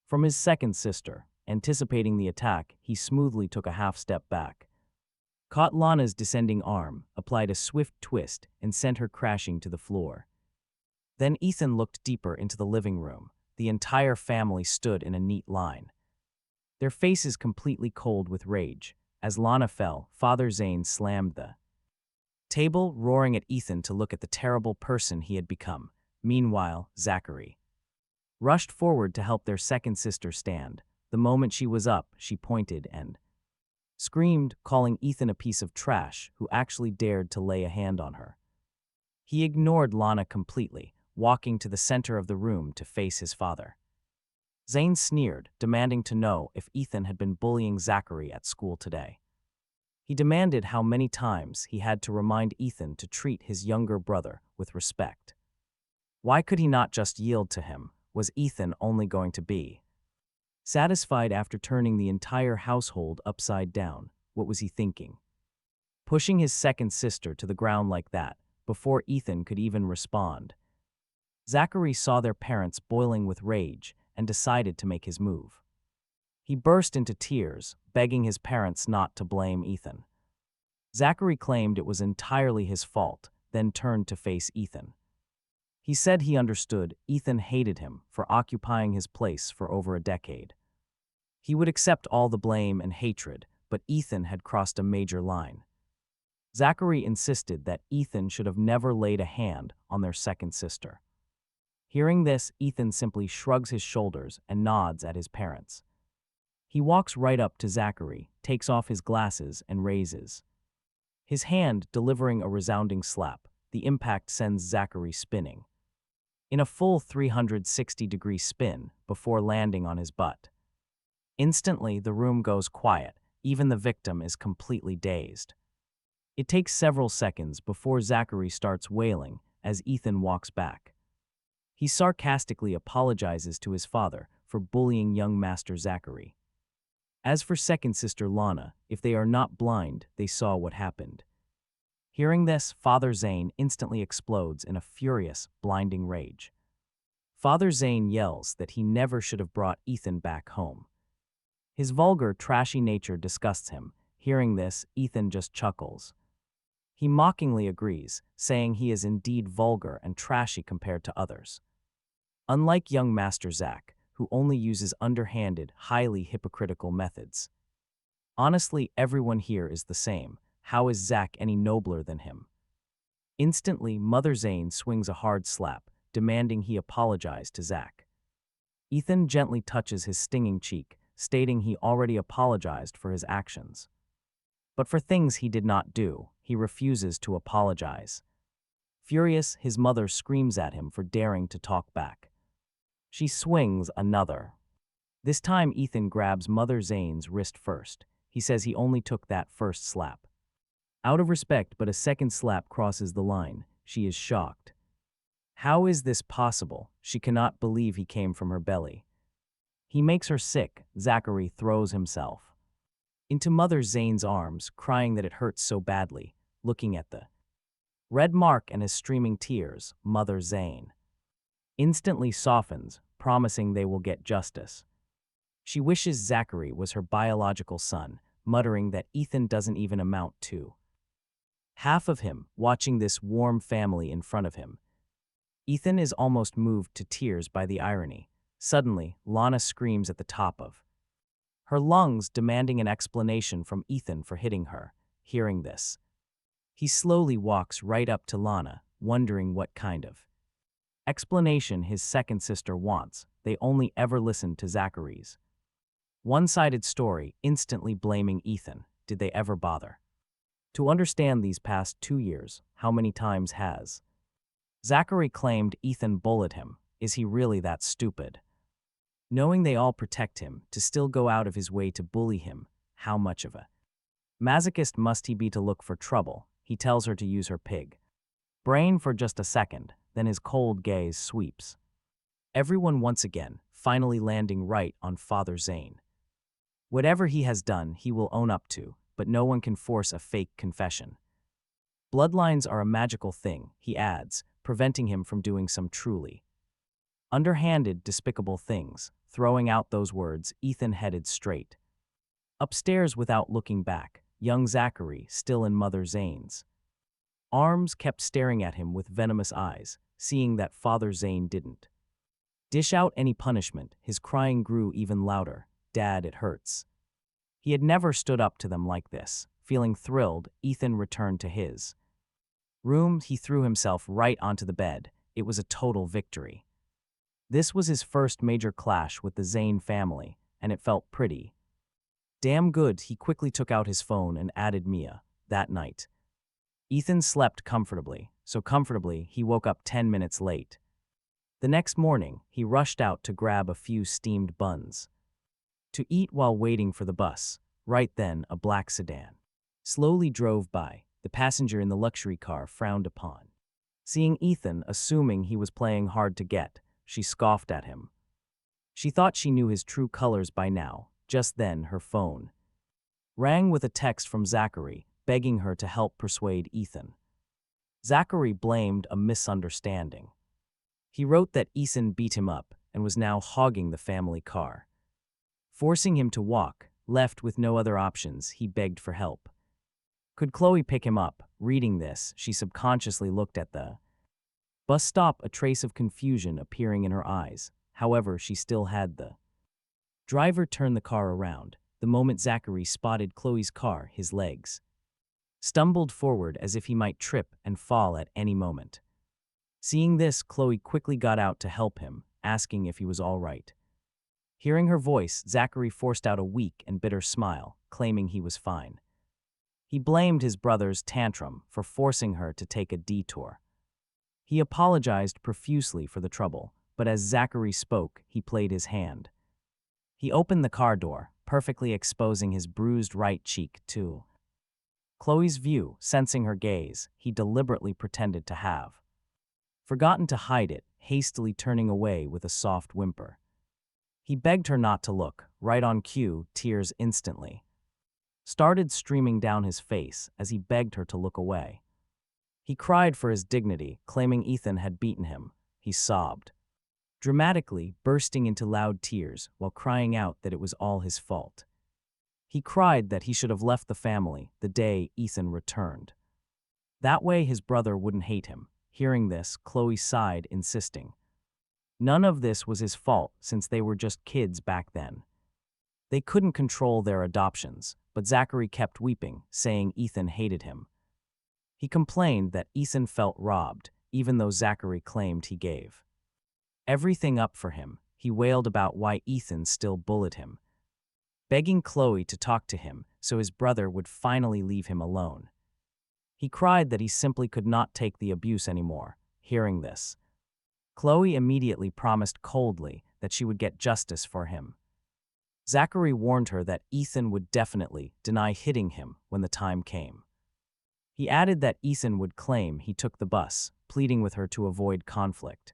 from his second sister. Anticipating the attack, he smoothly took a half step back, caught Lana's descending arm, applied a swift twist, and sent her crashing to the floor. Then Ethan looked deeper into the living room. The entire family stood in a neat line, their faces completely cold with rage. As Lana fell, Father Zayn slammed the table, roaring at Ethan to look at the terrible person he had become. Meanwhile, Zachary rushed forward to help their second sister stand. The moment she was up, she pointed and screamed, calling Ethan a piece of trash who actually dared to lay a hand on her. He ignored Lana completely, walking to the center of the room to face his father. Zayn sneered, demanding to know if Ethan had been bullying Zachary at school today. He demanded how many times he had to remind Ethan to treat his younger brother with respect. Why could he not just yield to him? Was Ethan only going to be satisfied after turning the entire household upside down? What was he thinking? Pushing his second sister to the ground like that, before Ethan could even respond. Zachary saw their parents boiling with rage and decided to make his move. He burst into tears, begging his parents not to blame Ethan. Zachary claimed it was entirely his fault, then turned to face Ethan. He said he understood Ethan hated him for occupying his place for over a decade. He would accept all the blame and hatred, but Ethan had crossed a major line. Zachary insisted that Ethan should have never laid a hand on their second sister. Hearing this, Ethan simply shrugs his shoulders and nods at his parents. He walks right up to Zachary, takes off his glasses, and raises his hand, delivering a resounding slap. The impact sends Zachary spinning in a full 360-degree spin before landing on his butt. Instantly, the room goes quiet. Even the victim is completely dazed. It takes several seconds before Zachary starts wailing as Ethan walks back. He sarcastically apologizes to his father for bullying young Master Zachary. As for second sister Lana, if they are not blind, they saw what happened. Hearing this, Father Zayn instantly explodes in a furious, blinding rage. Father Zayn yells that he never should have brought Ethan back home. His vulgar, trashy nature disgusts him. Hearing this, Ethan just chuckles. He mockingly agrees, saying he is indeed vulgar and trashy compared to others. Unlike young Master Zach, who only uses underhanded, highly hypocritical methods. Honestly, everyone here is the same. How is Zach any nobler than him? Instantly, Mother Zayn swings a hard slap, demanding he apologize to Zach. Ethan gently touches his stinging cheek, stating he already apologized for his actions. But for things he did not do, he refuses to apologize. Furious, his mother screams at him for daring to talk back. She swings another. This time Ethan grabs Mother Zayn's wrist first. He says he only took that first slap out of respect, but a second slap crosses the line. She is shocked. How is this possible? She cannot believe he came from her belly. He makes her sick. Zachary throws himself into Mother Zayn's arms, crying that it hurts so badly. Looking at the red mark and his streaming tears, Mother Zayn instantly softens, promising they will get justice. She wishes Zachary was her biological son, muttering that Ethan doesn't even amount to half of him. Watching this warm family in front of him, Ethan is almost moved to tears by the irony. Suddenly, Lana screams at the top of her lungs, demanding an explanation from Ethan for hitting her. Hearing this, he slowly walks right up to Lana, wondering what kind of explanation his second sister wants. They only ever listen to Zachary's one-sided story, instantly blaming Ethan. Did they ever bother to understand these past 2 years? How many times has Zachary claimed Ethan bullied him? Is he really that stupid? Knowing they all protect him, to still go out of his way to bully him, how much of a masochist must he be to look for trouble? He tells her to use her pig brain for just a second, then his cold gaze sweeps everyone once again, finally landing right on Father Zayn. Whatever he has done, he will own up to, but no one can force a fake confession. Bloodlines are a magical thing, he adds, preventing him from doing some truly underhanded, despicable things. Throwing out those words, Ethan headed straight upstairs without looking back. Young Zachary, still in Mother Zayn's arms, kept staring at him with venomous eyes. Seeing that Father Zayn didn't dish out any punishment, his crying grew even louder. Dad, it hurts. He had never stood up to them like this. Feeling thrilled, Ethan returned to his room, he threw himself right onto the bed. It was a total victory. This was his first major clash with the Zayn family, and it felt pretty damn good. He quickly took out his phone and added Mia. That night, Ethan slept comfortably, so comfortably he woke up 10 minutes late. The next morning, he rushed out to grab a few steamed buns to eat while waiting for the bus. Right then, a black sedan slowly drove by. The passenger in the luxury car frowned upon seeing Ethan, assuming he was playing hard to get. She scoffed at him. She thought she knew his true colors by now. Just then, her phone rang with a text from Zachary, begging her to help persuade Ethan. Zachary blamed a misunderstanding. He wrote that Ethan beat him up and was now hogging the family car, forcing him to walk. Left with no other options, he begged for help. Could Chloe pick him up? Reading this, she subconsciously looked at the bus stop, a trace of confusion appearing in her eyes. However, she still had the driver turn the car around. The moment Zachary spotted Chloe's car, his legs stumbled forward as if he might trip and fall at any moment. Seeing this, Chloe quickly got out to help him, asking if he was all right. Hearing her voice, Zachary forced out a weak and bitter smile, claiming he was fine. He blamed his brother's tantrum for forcing her to take a detour. He apologized profusely for the trouble, but as Zachary spoke, he played his hand. He opened the car door, perfectly exposing his bruised right cheek to Chloe's view. Sensing her gaze, he deliberately pretended to have forgotten to hide it, hastily turning away with a soft whimper. He begged her not to look. Right on cue, tears instantly started streaming down his face as he begged her to look away. He cried for his dignity, claiming Ethan had beaten him. He sobbed, dramatically bursting into loud tears while crying out that it was all his fault. He cried that he should have left the family the day Ethan returned. That way his brother wouldn't hate him. Hearing this, Chloe sighed, insisting none of this was his fault since they were just kids back then. They couldn't control their adoptions, but Zachary kept weeping, saying Ethan hated him. He complained that Ethan felt robbed, even though Zachary claimed he gave everything up for him. He wailed about why Ethan still bullied him, begging Chloe to talk to him so his brother would finally leave him alone. He cried that he simply could not take the abuse anymore. Hearing this, Chloe immediately promised coldly that she would get justice for him. Zachary warned her that Ethan would definitely deny hitting him when the time came. He added that Ethan would claim he took the bus, pleading with her to avoid conflict.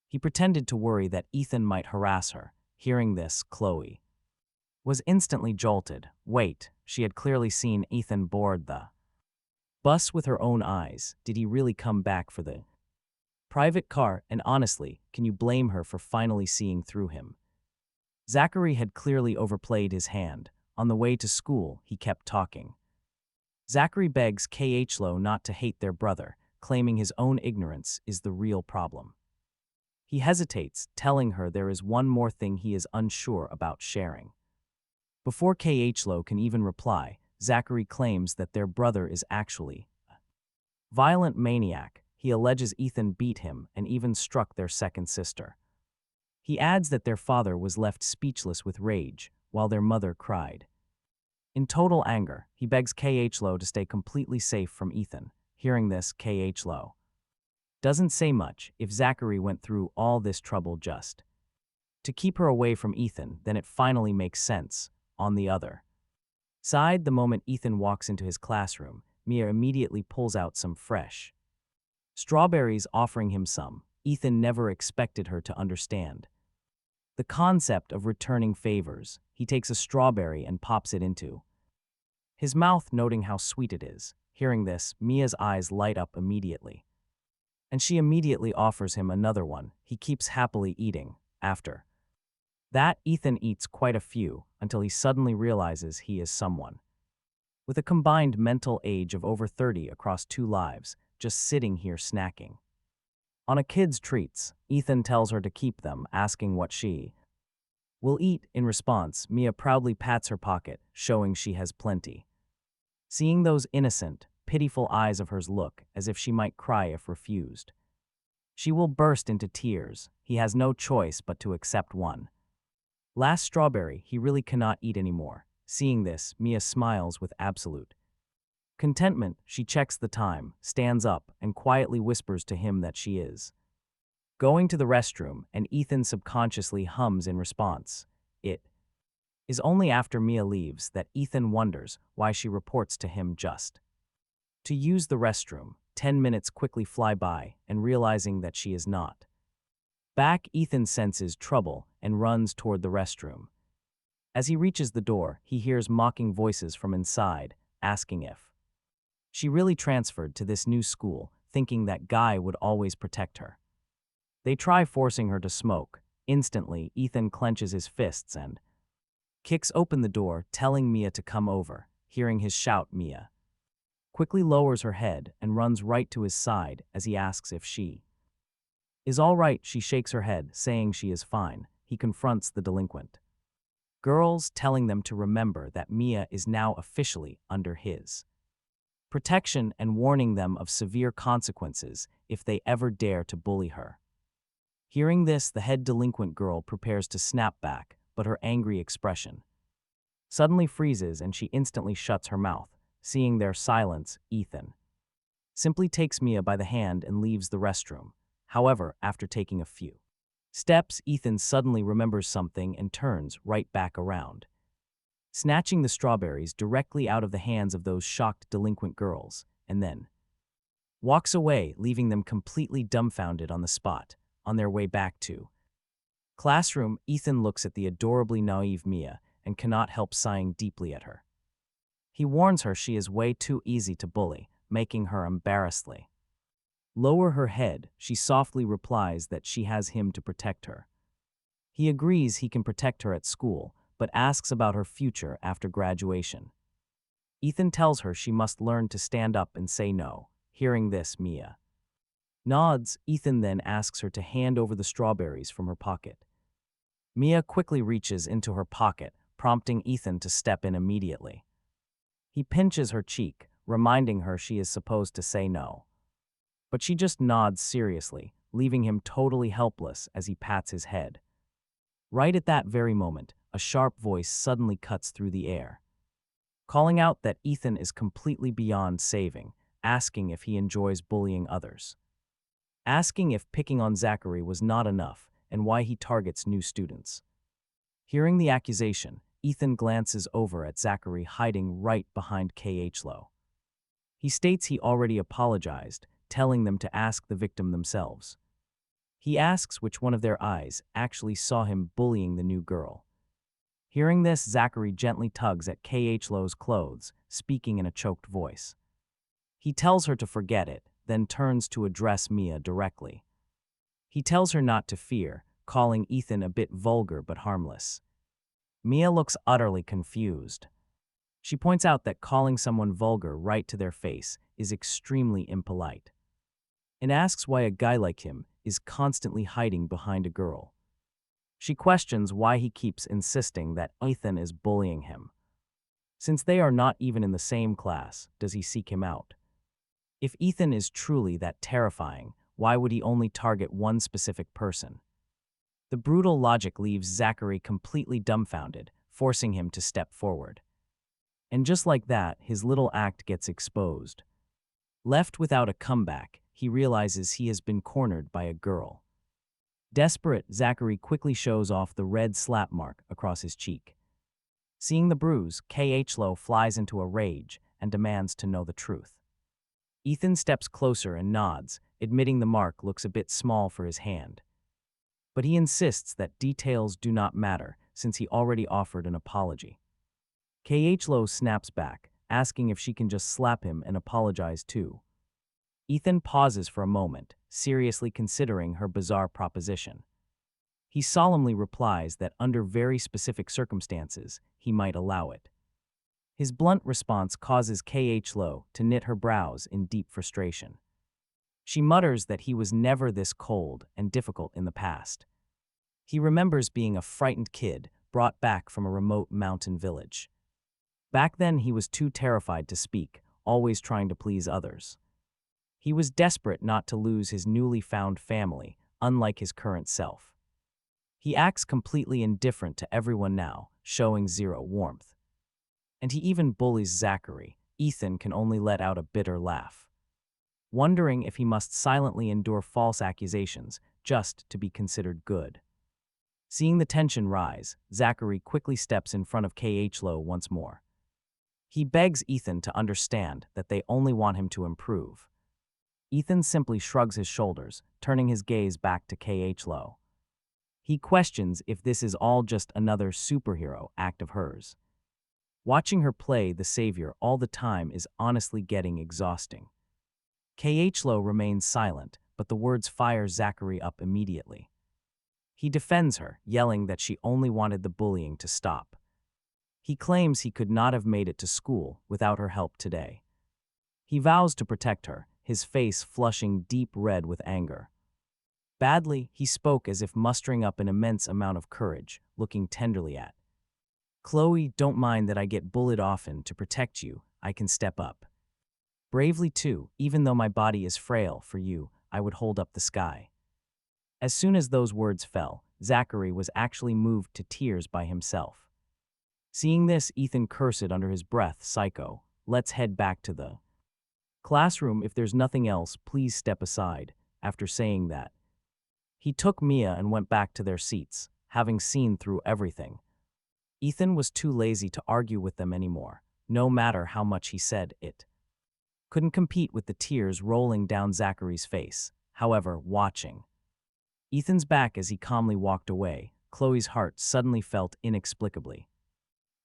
He pretended to worry that Ethan might harass her. Hearing this, Chloe was instantly jolted. Wait, she had clearly seen Ethan board the bus with her own eyes. Did he really come back for the private car? And honestly, can you blame her for finally seeing through him? Zachary had clearly overplayed his hand. On the way to school, he kept talking. Zachary begs Khlo not to hate their brother, claiming his own ignorance is the real problem. He hesitates, telling her there is one more thing he is unsure about sharing. Before Khlo can even reply, Zachary claims that their brother is actually a violent maniac. He alleges Ethan beat him and even struck their second sister. He adds that their father was left speechless with rage, while their mother cried. In total anger, he begs Khlo to stay completely safe from Ethan. Hearing this, Khlo doesn't say much. If Zachary went through all this trouble just to keep her away from Ethan, then it finally makes sense. On the other side, the moment Ethan walks into his classroom, Mia immediately pulls out some fresh strawberries, offering him some. Ethan never expected her to understand the concept of returning favors. He takes a strawberry and pops it into his mouth, noting how sweet it is. Hearing this, Mia's eyes light up immediately, and she immediately offers him another one. He keeps happily eating. After that, Ethan eats quite a few until he suddenly realizes he is someone with a combined mental age of over 30 across 2 lives, just sitting here snacking on a kid's treats. Ethan tells her to keep them, asking what she will eat. In response, Mia proudly pats her pocket, showing she has plenty. Seeing those innocent, pitiful eyes of hers look as if she might cry if refused. She will burst into tears. He has no choice but to accept one. Last strawberry, he really cannot eat anymore. Seeing this, Mia smiles with absolute contentment. She checks the time, stands up, and quietly whispers to him that she is going to the restroom, and Ethan subconsciously hums in response. It is only after Mia leaves that Ethan wonders why she reports to him just to use the restroom. 10 minutes quickly fly by, and realizing that she is not back, Ethan senses trouble and runs toward the restroom. As he reaches the door, he hears mocking voices from inside, asking if she really transferred to this new school, thinking that Guy would always protect her. They try forcing her to smoke. Instantly, Ethan clenches his fists and kicks open the door, telling Mia to come over. Hearing his shout, Mia quickly lowers her head and runs right to his side as he asks if she is all right. She shakes her head, saying she is fine. He confronts the delinquent girls, telling them to remember that Mia is now officially under his protection and warning them of severe consequences if they ever dare to bully her. Hearing this, the head delinquent girl prepares to snap back, but her angry expression suddenly freezes and she instantly shuts her mouth. Seeing their silence, Ethan simply takes Mia by the hand and leaves the restroom. However, after taking a few steps, Ethan suddenly remembers something and turns right back around, snatching the strawberries directly out of the hands of those shocked delinquent girls, and then walks away, leaving them completely dumbfounded on the spot. On their way back to classroom, Ethan looks at the adorably naive Mia and cannot help sighing deeply at her. He warns her she is way too easy to bully, making her embarrassedly lower her head. She softly replies that she has him to protect her. He agrees he can protect her at school, but asks about her future after graduation. Ethan tells her she must learn to stand up and say no. Hearing this, Mia nods. Ethan then asks her to hand over the strawberries from her pocket. Mia quickly reaches into her pocket, prompting Ethan to step in immediately. He pinches her cheek, reminding her she is supposed to say no. But she just nods seriously, leaving him totally helpless as he pats his head. Right at that very moment, a sharp voice suddenly cuts through the air, calling out that Ethan is completely beyond saving, asking if he enjoys bullying others, asking if picking on Zachary was not enough and why he targets new students. Hearing the accusation, Ethan glances over at Zachary hiding right behind Khlo. He states he already apologized, telling them to ask the victim themselves. He asks which one of their eyes actually saw him bullying the new girl. Hearing this, Zachary gently tugs at Khlo's clothes, speaking in a choked voice. He tells her to forget it, then turns to address Mia directly. He tells her not to fear, calling Ethan a bit vulgar but harmless. Mia looks utterly confused. She points out that calling someone vulgar right to their face is extremely impolite, and asks why a guy like him is constantly hiding behind a girl. She questions why he keeps insisting that Ethan is bullying him. Since they are not even in the same class, does he seek him out? If Ethan is truly that terrifying, why would he only target one specific person? The brutal logic leaves Zachary completely dumbfounded, forcing him to step forward. And just like that, his little act gets exposed. Left without a comeback, he realizes he has been cornered by a girl. Desperate, Zachary quickly shows off the red slap mark across his cheek. Seeing the bruise, Khlo flies into a rage and demands to know the truth. Ethan steps closer and nods, admitting the mark looks a bit small for his hand. But he insists that details do not matter since he already offered an apology. Khlo snaps back, asking if she can just slap him and apologize too. Ethan pauses for a moment, seriously considering her bizarre proposition. He solemnly replies that under very specific circumstances, he might allow it. His blunt response causes Khlo to knit her brows in deep frustration. She mutters that he was never this cold and difficult in the past. He remembers being a frightened kid brought back from a remote mountain village. Back then he was too terrified to speak, always trying to please others. He was desperate not to lose his newly found family, unlike his current self. He acts completely indifferent to everyone now, showing zero warmth. And he even bullies Zachary. Ethan can only let out a bitter laugh, wondering if he must silently endure false accusations just to be considered good. Seeing the tension rise, Zachary quickly steps in front of Khlo once more. He begs Ethan to understand that they only want him to improve. Ethan simply shrugs his shoulders, turning his gaze back to Khlo. He questions if this is all just another superhero act of hers. Watching her play the savior all the time is honestly getting exhausting. Khlo remains silent, but the words fire Zachary up immediately. He defends her, yelling that she only wanted the bullying to stop. He claims he could not have made it to school without her help today. He vows to protect her, his face flushing deep red with anger. Badly, he spoke as if mustering up an immense amount of courage, looking tenderly at Chloe. Don't mind that I get bullied often. To protect you, I can step up. Bravely too, even though my body is frail. For you, I would hold up the sky. As soon as those words fell, Zachary was actually moved to tears by himself. Seeing this, Ethan cursed under his breath, "Psycho, let's head back to the classroom. If there's nothing else, please step aside." After saying that, he took Mia and went back to their seats, having seen through everything. Ethan was too lazy to argue with them anymore, no matter how much he said it. Couldn't compete with the tears rolling down Zachary's face. However, watching Ethan's back as he calmly walked away, Chloe's heart suddenly felt inexplicably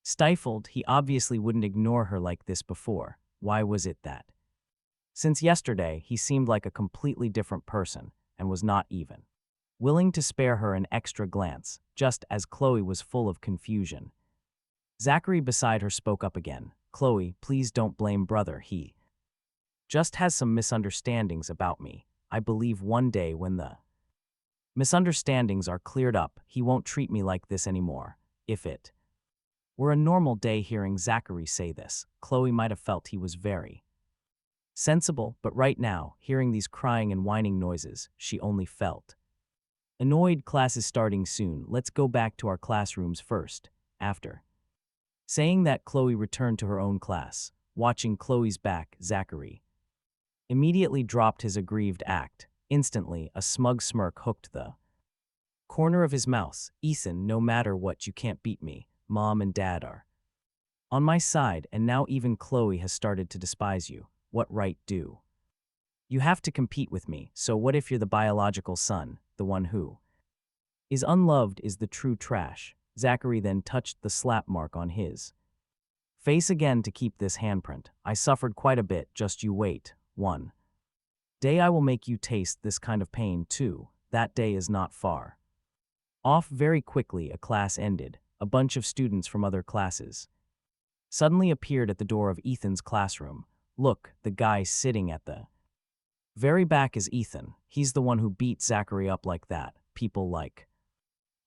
stifled. He obviously wouldn't ignore her like this before. Why was it that? Since yesterday, he seemed like a completely different person and was not even willing to spare her an extra glance, just as Chloe was full of confusion. Zachary beside her spoke up again. "Chloe, please don't blame brother. He just has some misunderstandings about me. I believe one day when the misunderstandings are cleared up, he won't treat me like this anymore. If it were a normal day." Hearing Zachary say this, Chloe might have felt he was very sensible, but right now, hearing these crying and whining noises, she only felt annoyed. "Class is starting soon. Let's go back to our classrooms first." After saying that, Chloe returned to her own class. Watching Chloe's back, Zachary immediately dropped his aggrieved act. Instantly, a smug smirk hooked the corner of his mouth. "Ethan, no matter what, you can't beat me. Mom and Dad are on my side, and now even Chloe has started to despise you. What right do you have to compete with me? So what if you're the biological son, the one who is unloved, is the true trash?" Zachary then touched the slap mark on his face again to keep this handprint. "I suffered quite a bit, just you wait. One day I will make you taste this kind of pain too. That day is not far off." Very quickly, a class ended. A bunch of students from other classes suddenly appeared at the door of Ethan's classroom. Look, the guy sitting at the very back is Ethan. He's the one who beat Zachary up like that. People like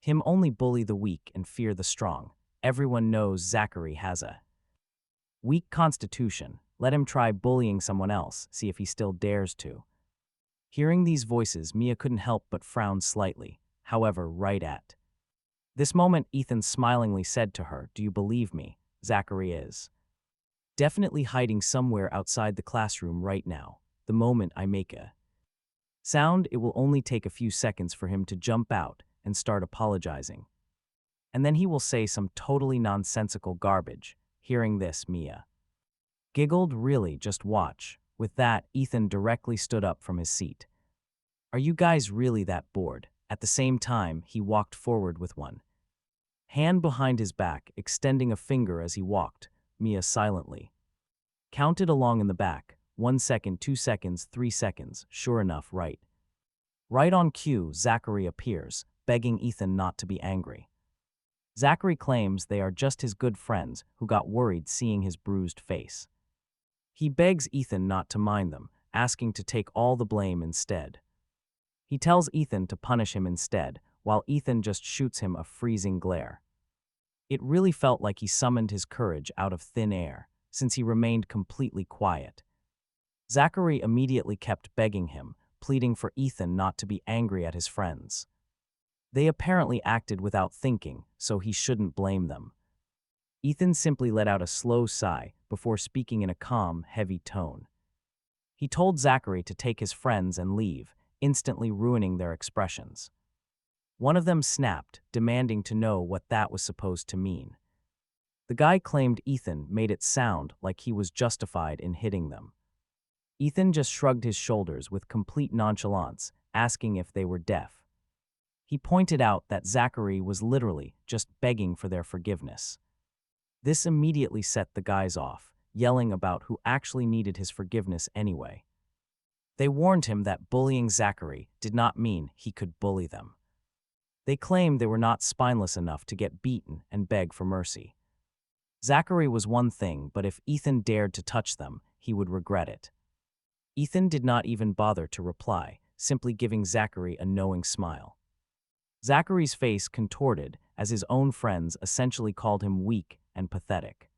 him only bully the weak and fear the strong. Everyone knows Zachary has a weak constitution. Let him try bullying someone else, see if he still dares to. Hearing these voices, Mia couldn't help but frown slightly. However, right at this moment, Ethan smilingly said to her, "Do you believe me? Zachary is definitely hiding somewhere outside the classroom right now. The moment I make a sound, it will only take a few seconds for him to jump out and start apologizing. And then he will say some totally nonsensical garbage." Hearing this, Mia giggled. "Really, just watch." With that, Ethan directly stood up from his seat. "Are you guys really that bored?" At the same time, he walked forward with one hand behind his back, extending a finger as he walked. Mia silently counted along in the back. 1 second, 2 seconds, 3 seconds. Sure enough, right on cue, Zachary appears, begging Ethan not to be angry. Zachary claims they are just his good friends who got worried seeing his bruised face. He begs Ethan not to mind them, asking to take all the blame instead. He tells Ethan to punish him instead, while Ethan just shoots him a freezing glare. It really felt like he summoned his courage out of thin air. since he remained completely quiet. Zachary immediately kept begging him, pleading for Ethan not to be angry at his friends. They apparently acted without thinking, so he shouldn't blame them. Ethan simply let out a slow sigh before speaking in a calm, heavy tone. He told Zachary to take his friends and leave, instantly ruining their expressions. One of them snapped, demanding to know what that was supposed to mean. The guy claimed Ethan made it sound like he was justified in hitting them. Ethan just shrugged his shoulders with complete nonchalance, asking if they were deaf. He pointed out that Zachary was literally just begging for their forgiveness. This immediately set the guys off, yelling about who actually needed his forgiveness anyway. They warned him that bullying Zachary did not mean he could bully them. They claimed they were not spineless enough to get beaten and beg for mercy. Zachary was one thing, but if Ethan dared to touch them, he would regret it. Ethan did not even bother to reply, simply giving Zachary a knowing smile. Zachary's face contorted as his own friends essentially called him weak and pathetic.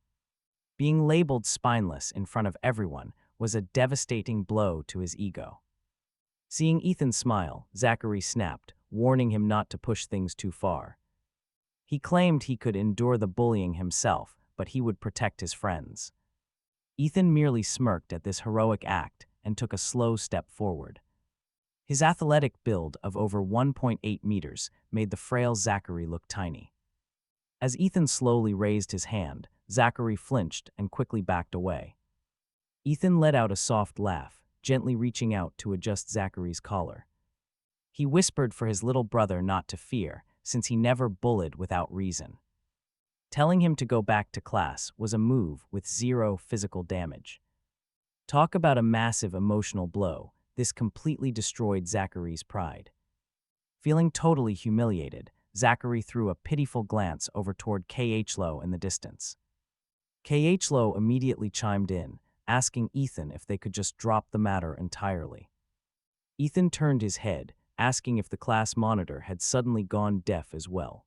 Being labeled spineless in front of everyone was a devastating blow to his ego. Seeing Ethan smile, Zachary snapped, warning him not to push things too far. He claimed he could endure the bullying himself, but he would protect his friends. Ethan merely smirked at this heroic act and took a slow step forward. His athletic build of over 1.8 meters made the frail Zachary look tiny. As Ethan slowly raised his hand, Zachary flinched and quickly backed away. Ethan let out a soft laugh, gently reaching out to adjust Zachary's collar. He whispered for his little brother not to fear, since he never bullied without reason. Telling him to go back to class was a move with zero physical damage. Talk about a massive emotional blow, this completely destroyed Zachary's pride. Feeling totally humiliated, Zachary threw a pitiful glance over toward Khlo in the distance. Khlo immediately chimed in, asking Ethan if they could just drop the matter entirely. Ethan turned his head, asking if the class monitor had suddenly gone deaf as well.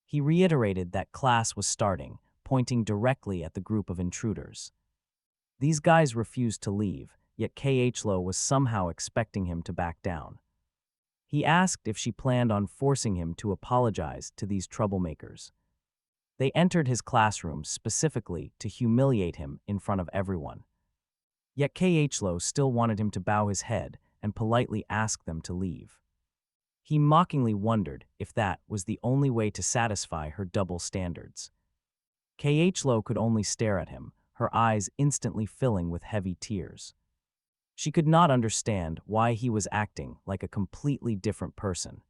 He reiterated that class was starting, pointing directly at the group of intruders. These guys refused to leave, yet Khlo was somehow expecting him to back down. He asked if she planned on forcing him to apologize to these troublemakers. They entered his classroom specifically to humiliate him in front of everyone. Yet Khlo still wanted him to bow his head and politely ask them to leave. He mockingly wondered if that was the only way to satisfy her double standards. Khlo could only stare at him, her eyes instantly filling with heavy tears. She could not understand why he was acting like a completely different person.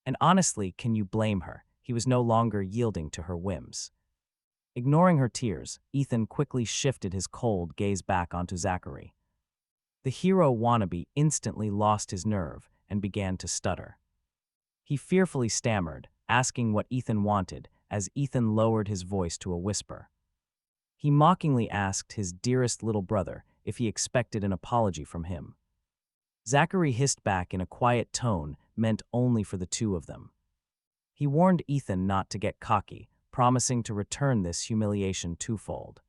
And honestly, can you blame her? He was no longer yielding to her whims. Ignoring her tears, Ethan quickly shifted his cold gaze back onto Zachary. The hero wannabe instantly lost his nerve and began to stutter. He fearfully stammered, asking what Ethan wanted as Ethan lowered his voice to a whisper. He mockingly asked his dearest little brother if he expected an apology from him. Zachary hissed back in a quiet tone meant only for the two of them. He warned Ethan not to get cocky, promising to return this humiliation twofold.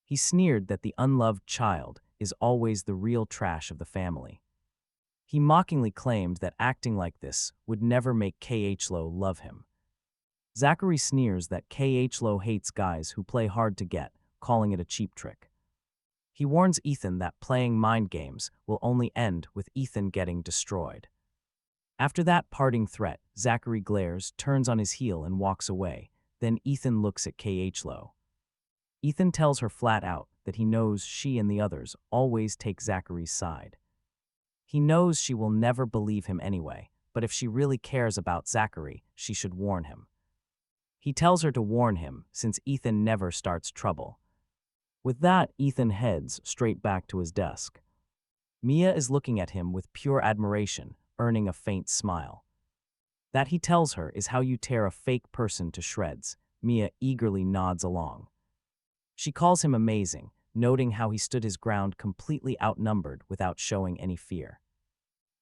He sneered that the unloved child is always the real trash of the family. He mockingly claimed that acting like this would never make Khlo love him. Zachary sneers that Khlo hates guys who play hard to get, calling it a cheap trick. He warns Ethan that playing mind games will only end with Ethan getting destroyed. After that parting threat, Zachary glares, turns on his heel and walks away. Then Ethan looks at Khlo. Ethan tells her flat out that he knows she and the others always take Zachary's side. He knows she will never believe him anyway, but if she really cares about Zachary, she should warn him. He tells her to warn him since Ethan never starts trouble. With that, Ethan heads straight back to his desk. Mia is looking at him with pure admiration, earning a faint smile. That, he tells her, is how you tear a fake person to shreds. Mia eagerly nods along. She calls him amazing, noting how he stood his ground completely outnumbered without showing any fear.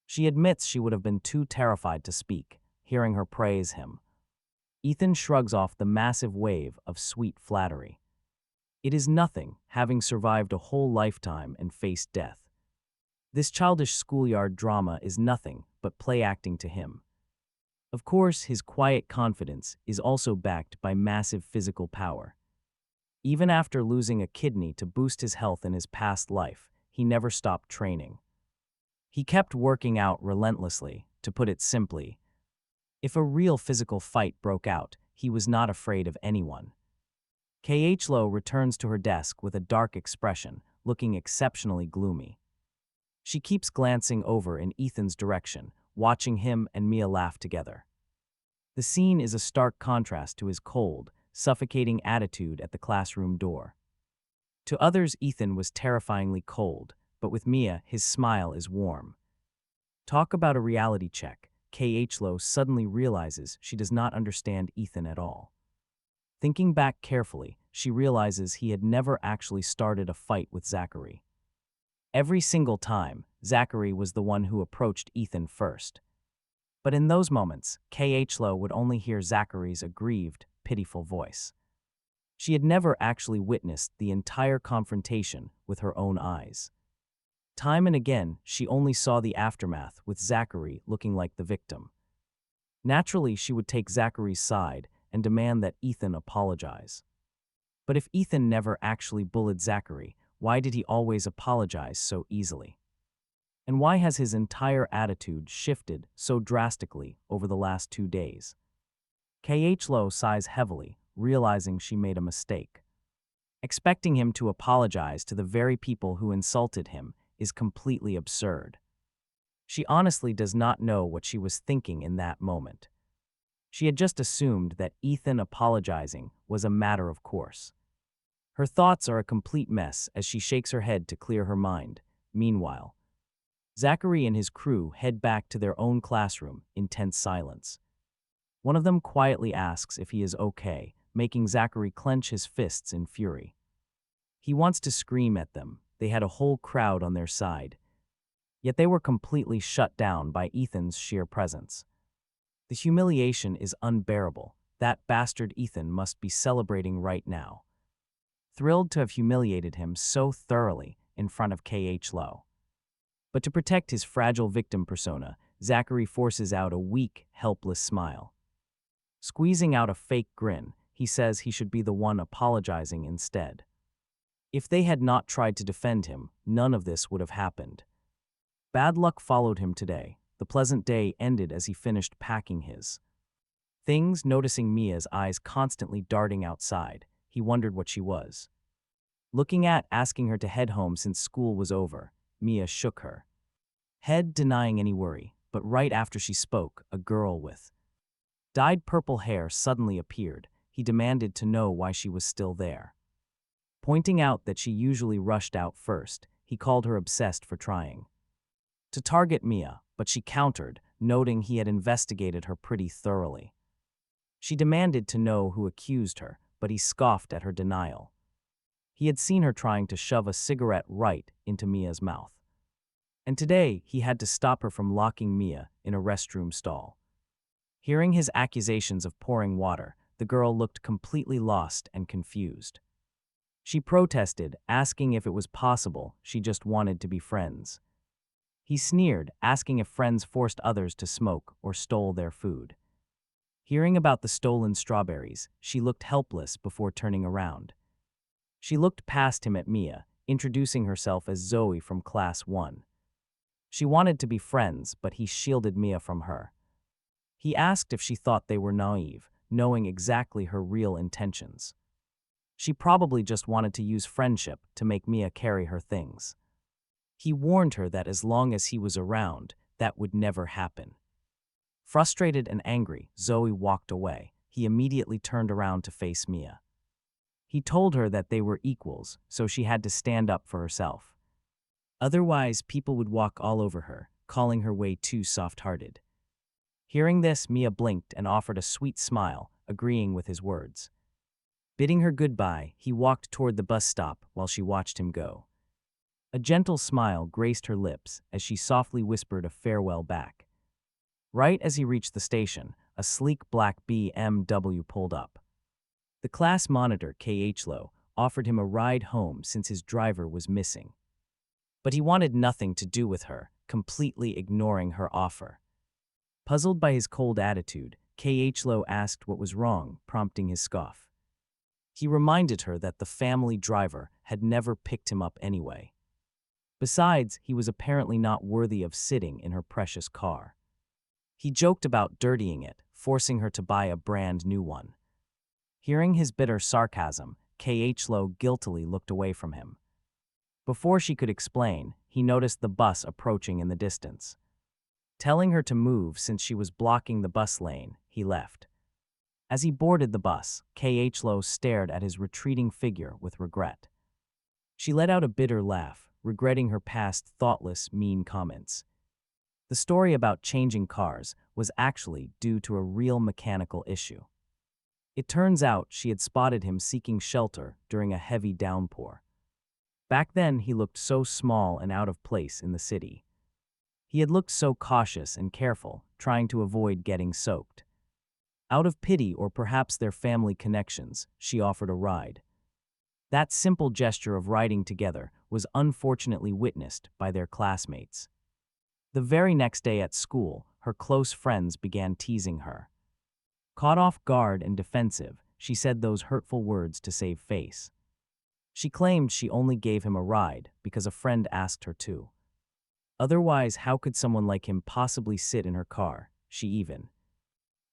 She admits she would have been too terrified to speak, hearing her praise him. Ethan shrugs off the massive wave of sweet flattery. It is nothing, having survived a whole lifetime and faced death. This childish schoolyard drama is nothing but play acting to him. Of course, his quiet confidence is also backed by massive physical power. Even after losing a kidney to boost his health in his past life, he never stopped training. He kept working out relentlessly, to put it simply. If a real physical fight broke out, he was not afraid of anyone. Khlo returns to her desk with a dark expression, looking exceptionally gloomy. She keeps glancing over in Ethan's direction, watching him and Mia laugh together. The scene is a stark contrast to his cold, suffocating attitude at the classroom door. To others, Ethan was terrifyingly cold, but with Mia, his smile is warm. Talk about a reality check. Khlo suddenly realizes she does not understand Ethan at all. Thinking back carefully, she realizes he had never actually started a fight with Zachary. Every single time, Zachary was the one who approached Ethan first. But in those moments, Khlo would only hear Zachary's aggrieved, pitiful voice. She had never actually witnessed the entire confrontation with her own eyes. Time and again, she only saw the aftermath, with Zachary looking like the victim. Naturally, she would take Zachary's side and demand that Ethan apologize. But if Ethan never actually bullied Zachary, why did he always apologize so easily? And why has his entire attitude shifted so drastically over the last 2 days? Khlo sighs heavily, realizing she made a mistake. Expecting him to apologize to the very people who insulted him is completely absurd. She honestly does not know what she was thinking in that moment. She had just assumed that Ethan apologizing was a matter of course. Her thoughts are a complete mess as she shakes her head to clear her mind. Meanwhile, Zachary and his crew head back to their own classroom in tense silence. One of them quietly asks if he is okay, making Zachary clench his fists in fury. He wants to scream at them. They had a whole crowd on their side. Yet they were completely shut down by Ethan's sheer presence. The humiliation is unbearable. That bastard Ethan must be celebrating right now. Thrilled to have humiliated him so thoroughly in front of Khlo. But to protect his fragile victim persona, Zachary forces out a weak, helpless smile. Squeezing out a fake grin, he says he should be the one apologizing instead. If they had not tried to defend him, none of this would have happened. Bad luck followed him today. The pleasant day ended as he finished packing his things. Noticing Mia's eyes constantly darting outside, he wondered what she was looking at, asking her to head home since school was over. Mia shook her head, denying any worry, but right after she spoke, a girl with dyed purple hair suddenly appeared. He demanded to know why she was still there. Pointing out that she usually rushed out first, he called her obsessed for trying to target Mia, but she countered, noting he had investigated her pretty thoroughly. She demanded to know who accused her, but he scoffed at her denial. He had seen her trying to shove a cigarette right into Mia's mouth. And today, he had to stop her from locking Mia in a restroom stall. Hearing his accusations of pouring water, the girl looked completely lost and confused. She protested, asking if it was possible she just wanted to be friends. He sneered, asking if friends forced others to smoke or stole their food. Hearing about the stolen strawberries, she looked helpless before turning around. She looked past him at Mia, introducing herself as Zoe from Class 1. She wanted to be friends, but he shielded Mia from her. He asked if she thought they were naive, knowing exactly her real intentions. She probably just wanted to use friendship to make Mia carry her things. He warned her that as long as he was around, that would never happen. Frustrated and angry, Zoe walked away. He immediately turned around to face Mia. He told her that they were equals, so she had to stand up for herself. Otherwise, people would walk all over her, calling her way too soft-hearted. Hearing this, Mia blinked and offered a sweet smile, agreeing with his words. Bidding her goodbye, he walked toward the bus stop while she watched him go. A gentle smile graced her lips as she softly whispered a farewell back. Right as he reached the station, a sleek black BMW pulled up. The class monitor, Khlo, offered him a ride home since his driver was missing. But he wanted nothing to do with her, completely ignoring her offer. Puzzled by his cold attitude, Khlo asked what was wrong, prompting his scoff. He reminded her that the family driver had never picked him up anyway. Besides, he was apparently not worthy of sitting in her precious car. He joked about dirtying it, forcing her to buy a brand new one. Hearing his bitter sarcasm, Khlo guiltily looked away from him. Before she could explain, he noticed the bus approaching in the distance. Telling her to move since she was blocking the bus lane, he left. As he boarded the bus, Khlo stared at his retreating figure with regret. She let out a bitter laugh, regretting her past thoughtless, mean comments. The story about changing cars was actually due to a real mechanical issue. It turns out she had spotted him seeking shelter during a heavy downpour. Back then, he looked so small and out of place in the city. He had looked so cautious and careful, trying to avoid getting soaked. Out of pity or perhaps their family connections, she offered a ride. That simple gesture of riding together was unfortunately witnessed by their classmates. The very next day at school, her close friends began teasing her. Caught off guard and defensive, she said those hurtful words to save face. She claimed she only gave him a ride because a friend asked her to. Otherwise, how could someone like him possibly sit in her car? She even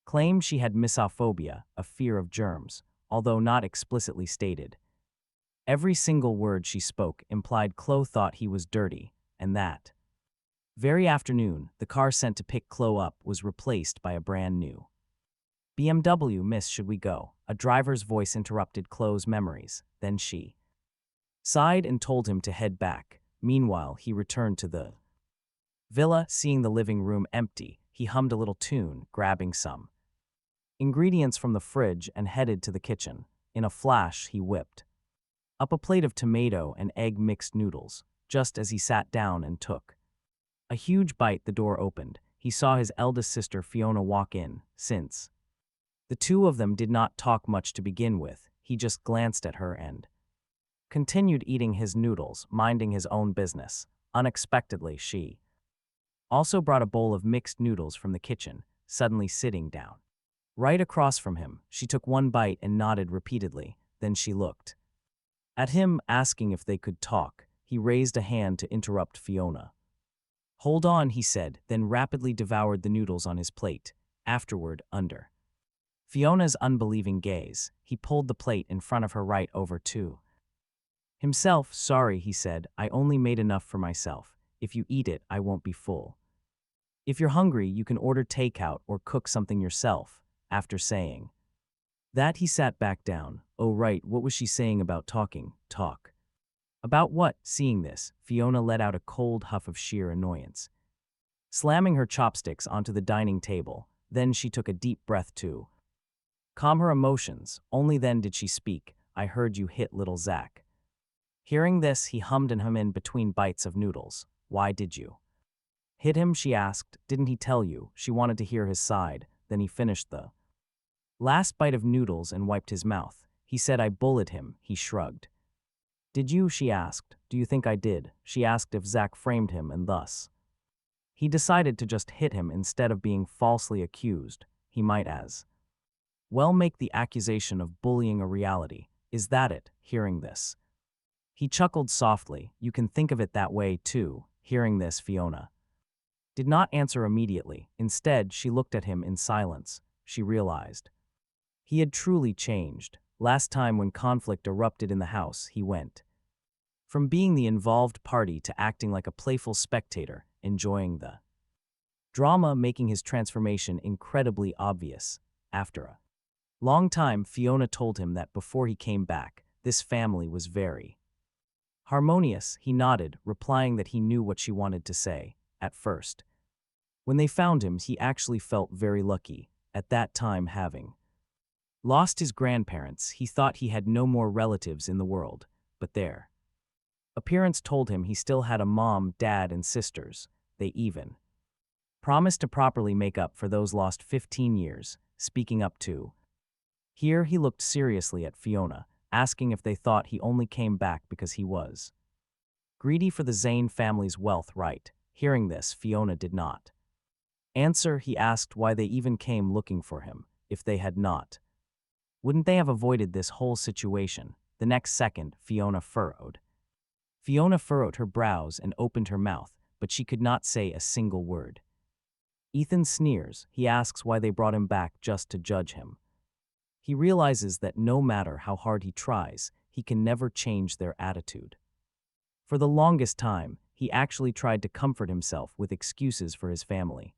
claimed she had misophobia, a fear of germs, although not explicitly stated. Every single word she spoke implied Chloe thought he was dirty, and that very afternoon, the car sent to pick Chloe up was replaced by a brand new BMW. Miss, should we go? A driver's voice interrupted Chloe's memories. Then she sighed and told him to head back. Meanwhile, he returned to the villa. Seeing the living room empty, he hummed a little tune, grabbing some ingredients from the fridge and headed to the kitchen. In a flash, he whipped up a plate of tomato and egg mixed noodles. Just as he sat down and took a huge bite, the door opened. He saw his eldest sister Fiona walk in. Since the two of them did not talk much to begin with, he just glanced at her and continued eating his noodles, minding his own business. Unexpectedly, she also brought a bowl of mixed noodles from the kitchen, suddenly sitting down right across from him. She took one bite and nodded repeatedly. Then she looked at him, asking if they could talk. He raised a hand to interrupt Fiona. Hold on, he said, then rapidly devoured the noodles on his plate. Afterward, under Fiona's unbelieving gaze, he pulled the plate in front of her right over to himself. Sorry, he said, I only made enough for myself. If you eat it, I won't be full. If you're hungry, you can order takeout or cook something yourself. After saying that, he sat back down. Oh right, what was she saying about talking? Talk about what? Seeing this, Fiona let out a cold huff of sheer annoyance, slamming her chopsticks onto the dining table. Then she took a deep breath to calm her emotions. Only then did she speak. I heard you hit little Zach. Hearing this, he hummed and hummed in between bites of noodles. Why did you hit him? She asked. Didn't he tell you? She wanted to hear his side. Then he finished the last bite of noodles and wiped his mouth. He said I bullied him. He shrugged. Did you? She asked. Do you think I did? She asked if Zach framed him and thus he decided to just hit him instead of being falsely accused. He might as well make the accusation of bullying a reality. Is that it? Hearing this, he chuckled softly. You can think of it that way too. Hearing this, Fiona did not answer immediately. Instead, she looked at him in silence. She realized he had truly changed. Last time when conflict erupted in the house, he went from being the involved party to acting like a playful spectator, enjoying the drama, making his transformation incredibly obvious. After a long time, Fiona told him that before he came back, this family was very harmonious. He nodded, replying that he knew what she wanted to say. At first, when they found him, he actually felt very lucky. At that time, having lost his grandparents, he thought he had no more relatives in the world, but their appearance told him he still had a mom, dad, and sisters. They even promised to properly make up for those lost 15 years, speaking up to. Here he looked seriously at Fiona, asking if they thought he only came back because he was greedy for the Zayn family's wealth, right? Hearing this, Fiona did not answer. He asked why they even came looking for him. If they had not, wouldn't they have avoided this whole situation? The next second, Fiona furrowed her brows and opened her mouth, but she could not say a single word. Ethan sneers. He asks why they brought him back just to judge him. He realizes that no matter how hard he tries, he can never change their attitude. For the longest time, he actually tried to comfort himself with excuses for his family.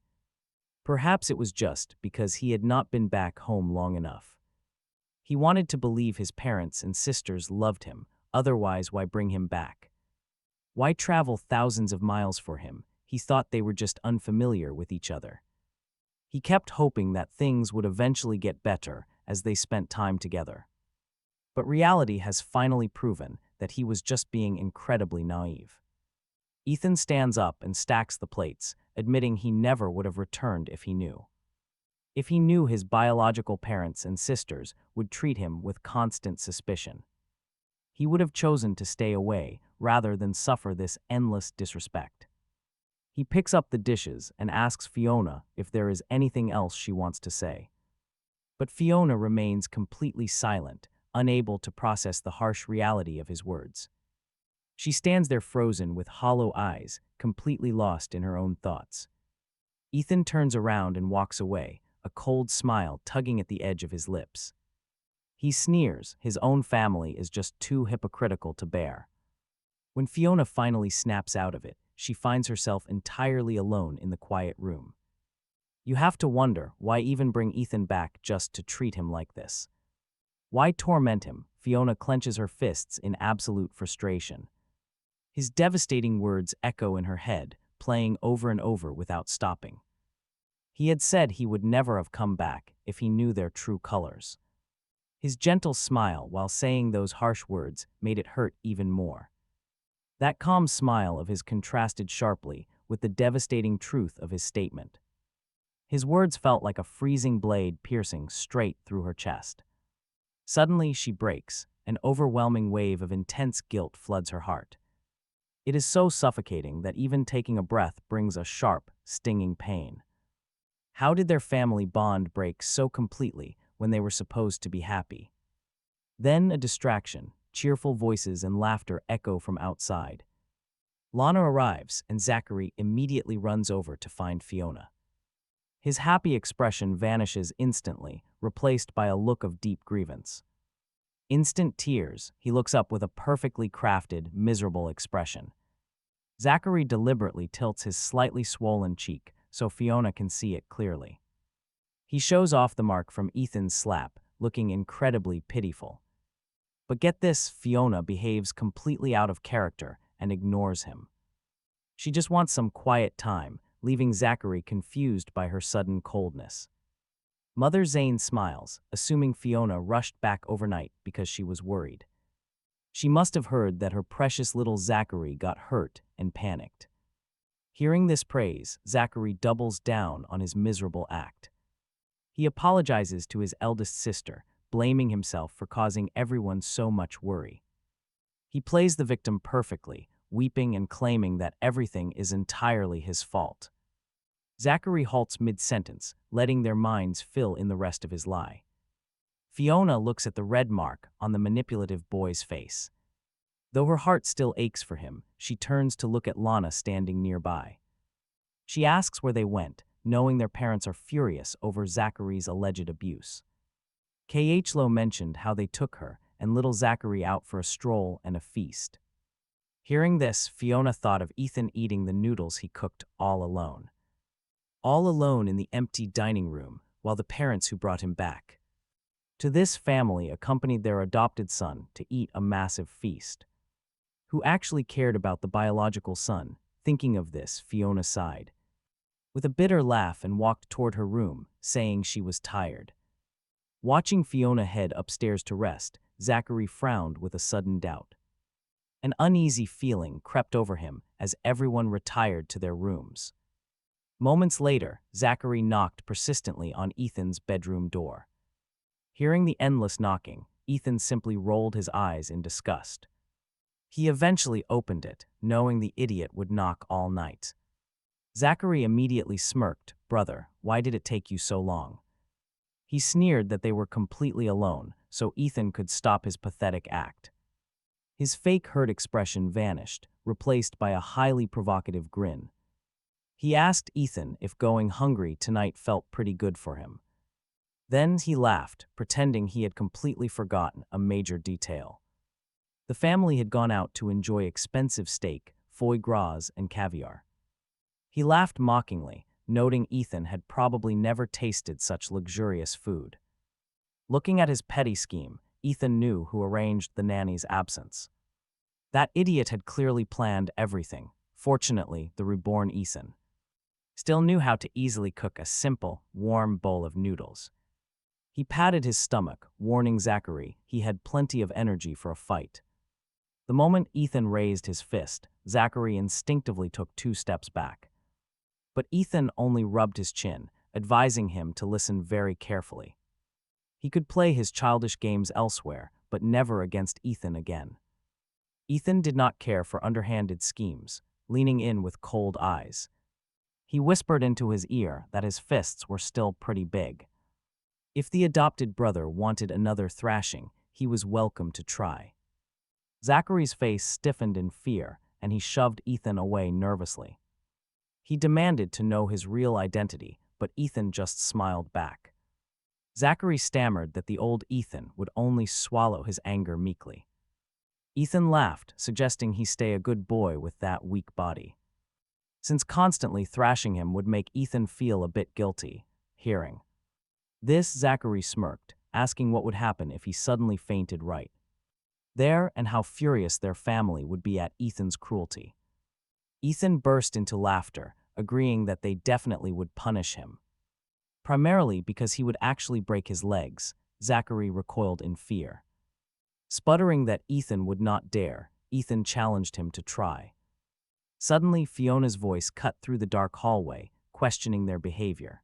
Perhaps it was just because he had not been back home long enough. He wanted to believe his parents and sisters loved him, otherwise why bring him back? Why travel thousands of miles for him? He thought they were just unfamiliar with each other. He kept hoping that things would eventually get better as they spent time together. But reality has finally proven that he was just being incredibly naive. Ethan stands up and stacks the plates, admitting he never would have returned if he knew. If he knew his biological parents and sisters would treat him with constant suspicion, he would have chosen to stay away rather than suffer this endless disrespect. He picks up the dishes and asks Fiona if there is anything else she wants to say. But Fiona remains completely silent, unable to process the harsh reality of his words. She stands there frozen with hollow eyes, completely lost in her own thoughts. Ethan turns around and walks away, a cold smile tugging at the edge of his lips. He sneers. His own family is just too hypocritical to bear. When Fiona finally snaps out of it, she finds herself entirely alone in the quiet room. You have to wonder why even bring Ethan back just to treat him like this. Why torment him? Fiona clenches her fists in absolute frustration. His devastating words echo in her head, playing over and over without stopping. He had said he would never have come back if he knew their true colors. His gentle smile while saying those harsh words made it hurt even more. That calm smile of his contrasted sharply with the devastating truth of his statement. His words felt like a freezing blade piercing straight through her chest. Suddenly, she breaks. An overwhelming wave of intense guilt floods her heart. It is so suffocating that even taking a breath brings a sharp, stinging pain. How did their family bond break so completely when they were supposed to be happy? Then a distraction. Cheerful voices and laughter echo from outside. Lana arrives, and Zachary immediately runs over to find Fiona. His happy expression vanishes instantly, replaced by a look of deep grievance. Instant tears. He looks up with a perfectly crafted, miserable expression. Zachary deliberately tilts his slightly swollen cheek so Fiona can see it clearly. He shows off the mark from Ethan's slap, looking incredibly pitiful. But get this, Fiona behaves completely out of character and ignores him. She just wants some quiet time, leaving Zachary confused by her sudden coldness. Mother Zayn smiles, assuming Fiona rushed back overnight because she was worried. She must have heard that her precious little Zachary got hurt and panicked. Hearing this praise, Zachary doubles down on his miserable act. He apologizes to his eldest sister, blaming himself for causing everyone so much worry. He plays the victim perfectly, weeping and claiming that everything is entirely his fault. Zachary halts mid-sentence, letting their minds fill in the rest of his lie. Fiona looks at the red mark on the manipulative boy's face. Though her heart still aches for him, she turns to look at Lana standing nearby. She asks where they went, knowing their parents are furious over Zachary's alleged abuse. Khlo mentioned how they took her and little Zachary out for a stroll and a feast. Hearing this, Fiona thought of Ethan eating the noodles he cooked all alone. All alone in the empty dining room, while the parents who brought him back to this family accompanied their adopted son to eat a massive feast. Who actually cared about the biological son? Thinking of this, Fiona sighed with a bitter laugh and walked toward her room, saying she was tired. Watching Fiona head upstairs to rest, Zachary frowned with a sudden doubt. An uneasy feeling crept over him as everyone retired to their rooms. Moments later, Zachary knocked persistently on Ethan's bedroom door. Hearing the endless knocking, Ethan simply rolled his eyes in disgust. He eventually opened it, knowing the idiot would knock all night. Zachary immediately smirked. "Brother, why did it take you so long?" He sneered that they were completely alone, so Ethan could stop his pathetic act. His fake hurt expression vanished, replaced by a highly provocative grin. He asked Ethan if going hungry tonight felt pretty good for him. Then he laughed, pretending he had completely forgotten a major detail. The family had gone out to enjoy expensive steak, foie gras, and caviar. He laughed mockingly, noting Ethan had probably never tasted such luxurious food. Looking at his petty scheme, Ethan knew who arranged the nanny's absence. That idiot had clearly planned everything. Fortunately, the reborn Ethan still knew how to easily cook a simple, warm bowl of noodles. He patted his stomach, warning Zachary he had plenty of energy for a fight. The moment Ethan raised his fist, Zachary instinctively took 2 steps back. But Ethan only rubbed his chin, advising him to listen very carefully. He could play his childish games elsewhere, but never against Ethan again. Ethan did not care for underhanded schemes, leaning in with cold eyes. He whispered into his ear that his fists were still pretty big. If the adopted brother wanted another thrashing, he was welcome to try. Zachary's face stiffened in fear, and he shoved Ethan away nervously. He demanded to know his real identity, but Ethan just smiled back. Zachary stammered that the old Ethan would only swallow his anger meekly. Ethan laughed, suggesting he stay a good boy with that weak body, since constantly thrashing him would make Ethan feel a bit guilty. Hearing this, Zachary smirked, asking what would happen if he suddenly fainted right there and how furious their family would be at Ethan's cruelty. Ethan burst into laughter, agreeing that they definitely would punish him. Primarily because he would actually break his legs, Zachary recoiled in fear. Sputtering that Ethan would not dare, Ethan challenged him to try. Suddenly, Fiona's voice cut through the dark hallway, questioning their behavior.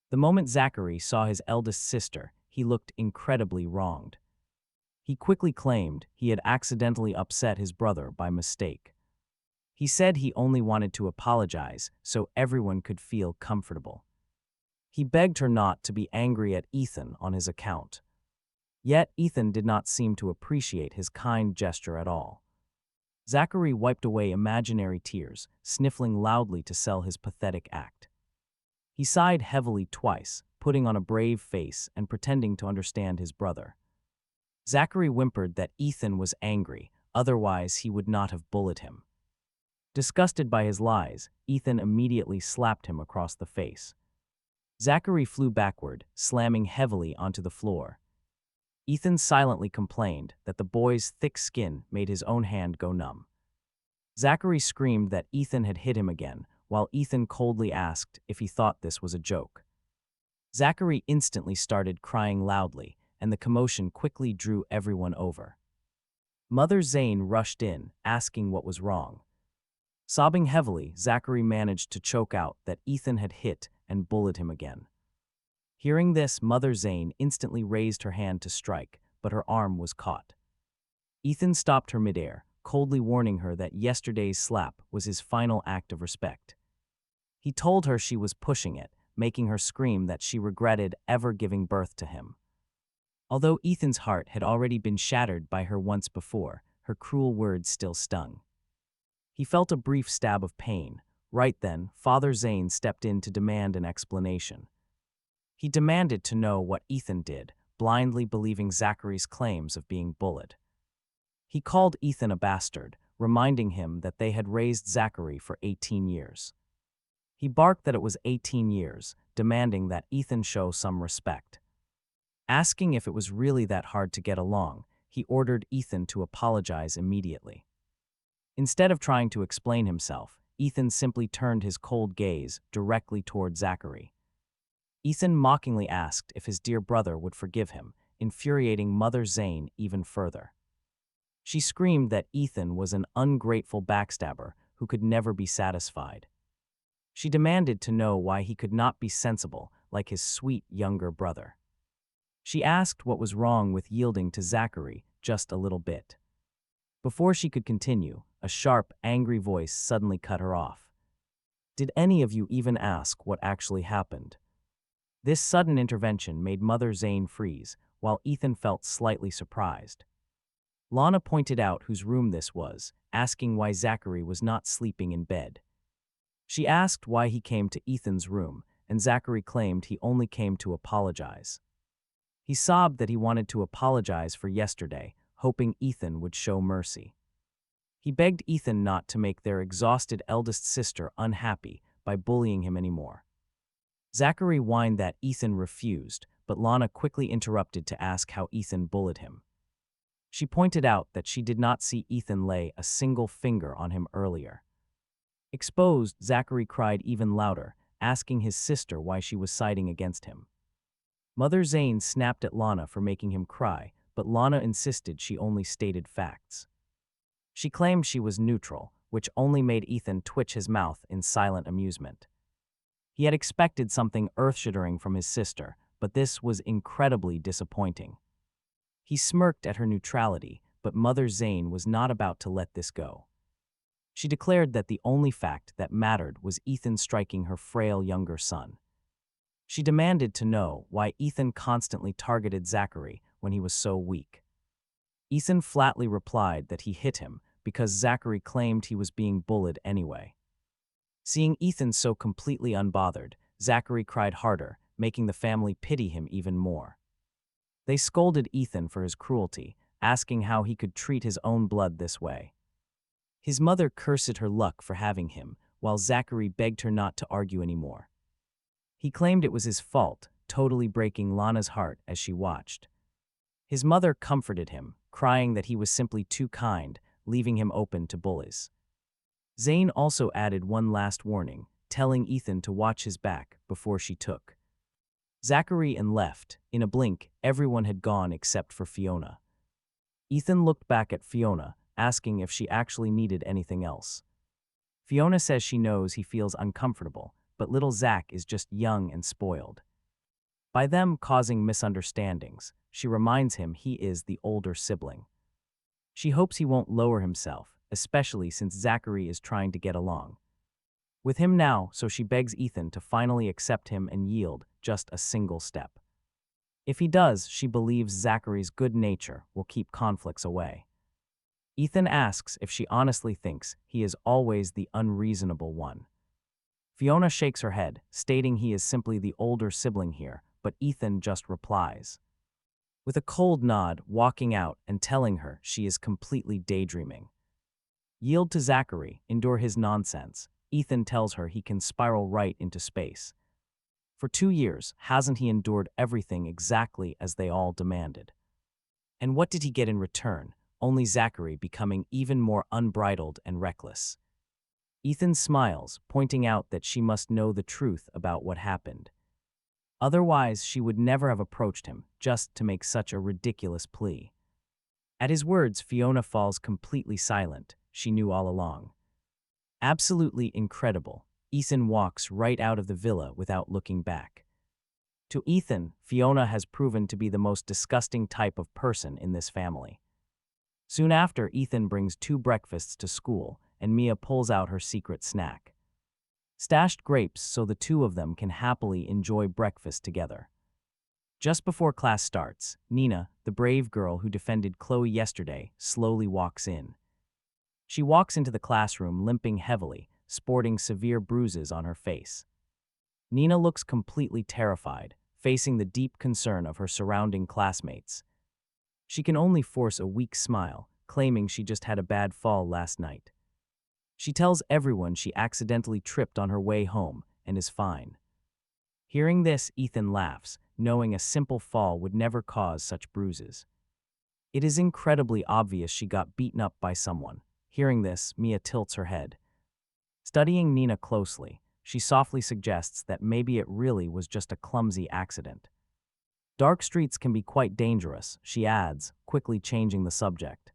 The moment Zachary saw his eldest sister, he looked incredibly wronged. He quickly claimed he had accidentally upset his brother by mistake. He said he only wanted to apologize so everyone could feel comfortable. He begged her not to be angry at Ethan on his account. Yet Ethan did not seem to appreciate his kind gesture at all. Zachary wiped away imaginary tears, sniffling loudly to sell his pathetic act. He sighed heavily twice, putting on a brave face and pretending to understand his brother. Zachary whimpered that Ethan was angry, otherwise he would not have bullied him. Disgusted by his lies, Ethan immediately slapped him across the face. Zachary flew backward, slamming heavily onto the floor. Ethan silently complained that the boy's thick skin made his own hand go numb. Zachary screamed that Ethan had hit him again, while Ethan coldly asked if he thought this was a joke. Zachary instantly started crying loudly, and the commotion quickly drew everyone over. Mother Zayn rushed in, asking what was wrong. Sobbing heavily, Zachary managed to choke out that Ethan had hit and bullied him again. Hearing this, Mother Zayn instantly raised her hand to strike, but her arm was caught. Ethan stopped her midair, coldly warning her that yesterday's slap was his final act of respect. He told her she was pushing it, making her scream that she regretted ever giving birth to him. Although Ethan's heart had already been shattered by her once before, her cruel words still stung. He felt a brief stab of pain. Right then, Father Zayn stepped in to demand an explanation. He demanded to know what Ethan did, blindly believing Zachary's claims of being bullied. He called Ethan a bastard, reminding him that they had raised Zachary for 18 years. He barked that it was 18 years, demanding that Ethan show some respect. Asking if it was really that hard to get along, he ordered Ethan to apologize immediately. Instead of trying to explain himself, Ethan simply turned his cold gaze directly toward Zachary. Ethan mockingly asked if his dear brother would forgive him, infuriating Mother Zayn even further. She screamed that Ethan was an ungrateful backstabber who could never be satisfied. She demanded to know why he could not be sensible like his sweet younger brother. She asked what was wrong with yielding to Zachary just a little bit. Before she could continue, a sharp, angry voice suddenly cut her off. Did any of you even ask what actually happened? This sudden intervention made Mother Zayn freeze, while Ethan felt slightly surprised. Lana pointed out whose room this was, asking why Zachary was not sleeping in bed. She asked why he came to Ethan's room, and Zachary claimed he only came to apologize. He sobbed that he wanted to apologize for yesterday, hoping Ethan would show mercy. He begged Ethan not to make their exhausted eldest sister unhappy by bullying him anymore. Zachary whined that Ethan refused, but Lana quickly interrupted to ask how Ethan bullied him. She pointed out that she did not see Ethan lay a single finger on him earlier. Exposed, Zachary cried even louder, asking his sister why she was siding against him. Mother Zayn snapped at Lana for making him cry, but Lana insisted she only stated facts. She claimed she was neutral, which only made Ethan twitch his mouth in silent amusement. He had expected something earth-shattering from his sister, but this was incredibly disappointing. He smirked at her neutrality, but Mother Zayn was not about to let this go. She declared that the only fact that mattered was Ethan striking her frail younger son. She demanded to know why Ethan constantly targeted Zachary when he was so weak. Ethan flatly replied that he hit him because Zachary claimed he was being bullied anyway. Seeing Ethan so completely unbothered, Zachary cried harder, making the family pity him even more. They scolded Ethan for his cruelty, asking how he could treat his own blood this way. His mother cursed her luck for having him, while Zachary begged her not to argue anymore. He claimed it was his fault, totally breaking Lana's heart as she watched. His mother comforted him, crying that he was simply too kind, leaving him open to bullies. Zayn also added one last warning, telling Ethan to watch his back before she took. Zachary and left. In a blink, everyone had gone except for Fiona. Ethan looked back at Fiona, asking if she actually needed anything else. Fiona says she knows he feels uncomfortable, but little Zach is just young and spoiled. By them causing misunderstandings, she reminds him he is the older sibling. She hopes he won't lower himself, especially since Zachary is trying to get along with him now, so she begs Ethan to finally accept him and yield just a single step. If he does, she believes Zachary's good nature will keep conflicts away. Ethan asks if she honestly thinks he is always the unreasonable one. Fiona shakes her head, stating he is simply the older sibling here, but Ethan just replies with a cold nod, walking out and telling her she is completely daydreaming. Yield to Zachary, endure his nonsense. Ethan tells her he can spiral right into space. For 2 years, hasn't he endured everything exactly as they all demanded? And what did he get in return? Only Zachary becoming even more unbridled and reckless. Ethan smiles, pointing out that she must know the truth about what happened. Otherwise, she would never have approached him, just to make such a ridiculous plea. At his words, Fiona falls completely silent. She knew all along. Absolutely incredible. Ethan walks right out of the villa without looking back. To Ethan, Fiona has proven to be the most disgusting type of person in this family. Soon after, Ethan brings 2 breakfasts to school, and Mia pulls out her secret snack. Stashed grapes so the 2 of them can happily enjoy breakfast together. Just before class starts, Nina, the brave girl who defended Chloe yesterday, slowly walks in. She walks into the classroom limping heavily, sporting severe bruises on her face. Nina looks completely terrified, facing the deep concern of her surrounding classmates. She can only force a weak smile, claiming she just had a bad fall last night. She tells everyone she accidentally tripped on her way home and is fine. Hearing this, Ethan laughs, knowing a simple fall would never cause such bruises. It is incredibly obvious she got beaten up by someone. Hearing this, Mia tilts her head. Studying Nina closely, she softly suggests that maybe it really was just a clumsy accident. Dark streets can be quite dangerous, she adds, quickly changing the subject.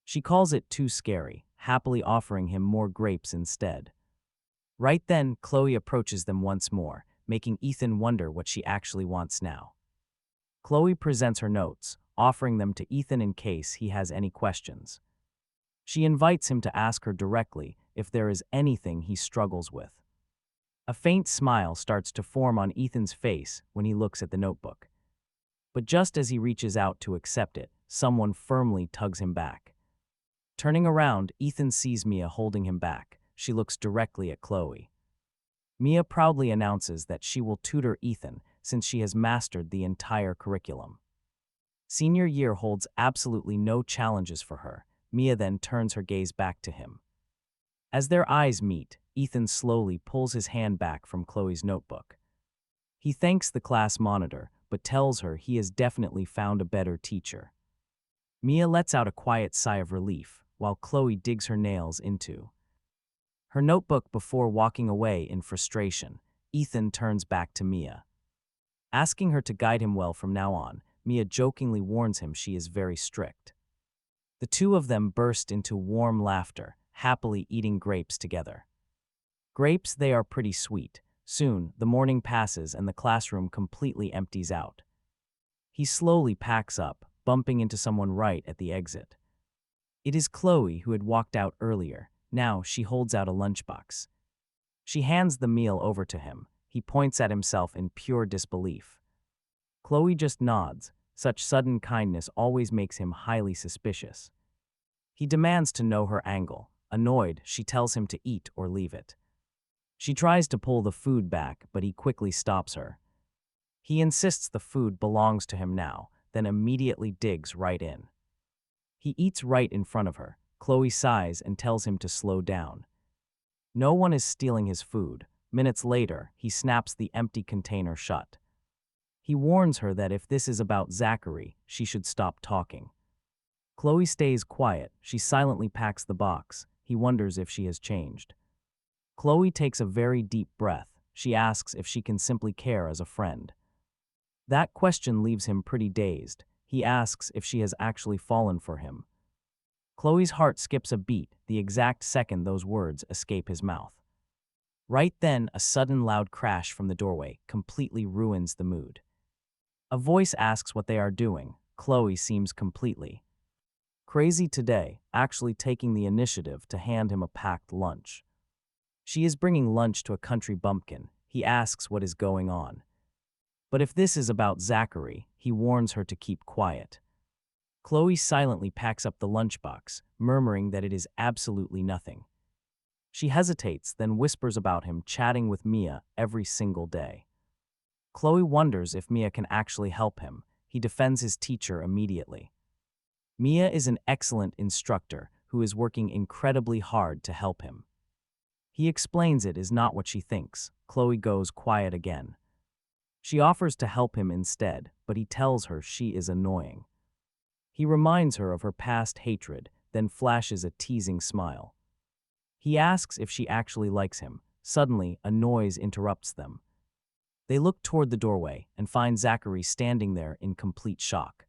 She calls it too scary, happily offering him more grapes instead. Right then, Chloe approaches them once more, making Ethan wonder what she actually wants now. Chloe presents her notes, offering them to Ethan in case he has any questions. She invites him to ask her directly if there is anything he struggles with. A faint smile starts to form on Ethan's face when he looks at the notebook. But just as he reaches out to accept it, someone firmly tugs him back. Turning around, Ethan sees Mia holding him back. She looks directly at Chloe. Mia proudly announces that she will tutor Ethan since she has mastered the entire curriculum. Senior year holds absolutely no challenges for her. Mia then turns her gaze back to him. As their eyes meet, Ethan slowly pulls his hand back from Chloe's notebook. He thanks the class monitor, but tells her he has definitely found a better teacher. Mia lets out a quiet sigh of relief, while Chloe digs her nails into her notebook before walking away in frustration. Ethan turns back to Mia. Asking her to guide him well from now on, Mia jokingly warns him she is very strict. The two of them burst into warm laughter, happily eating grapes together. Grapes, they are pretty sweet. Soon, the morning passes and the classroom completely empties out. He slowly packs up, bumping into someone right at the exit. It is Chloe, who had walked out earlier. Now she holds out a lunchbox. She hands the meal over to him. He points at himself in pure disbelief. Chloe just nods. Such sudden kindness always makes him highly suspicious. He demands to know her angle. Annoyed, she tells him to eat or leave it. She tries to pull the food back, but he quickly stops her. He insists the food belongs to him now, then immediately digs right in. He eats right in front of her. Chloe sighs and tells him to slow down. No one is stealing his food. Minutes later, he snaps the empty container shut. He warns her that if this is about Zachary, she should stop talking. Chloe stays quiet. She silently packs the box. He wonders if she has changed. Chloe takes a very deep breath. She asks if she can simply care as a friend. That question leaves him pretty dazed. He asks if she has actually fallen for him. Chloe's heart skips a beat the exact second those words escape his mouth. Right then, a sudden loud crash from the doorway completely ruins the mood. A voice asks what they are doing. Chloe seems completely crazy today, actually taking the initiative to hand him a packed lunch. She is bringing lunch to a country bumpkin. He asks what is going on. But if this is about Zachary, he warns her to keep quiet. Chloe silently packs up the lunchbox, murmuring that it is absolutely nothing. She hesitates, then whispers about him chatting with Mia every single day. Chloe wonders if Mia can actually help him. He defends his teacher immediately. Mia is an excellent instructor who is working incredibly hard to help him. He explains it is not what she thinks. Chloe goes quiet again. She offers to help him instead, but he tells her she is annoying. He reminds her of her past hatred, then flashes a teasing smile. He asks if she actually likes him. Suddenly, a noise interrupts them. They look toward the doorway and find Zachary standing there in complete shock.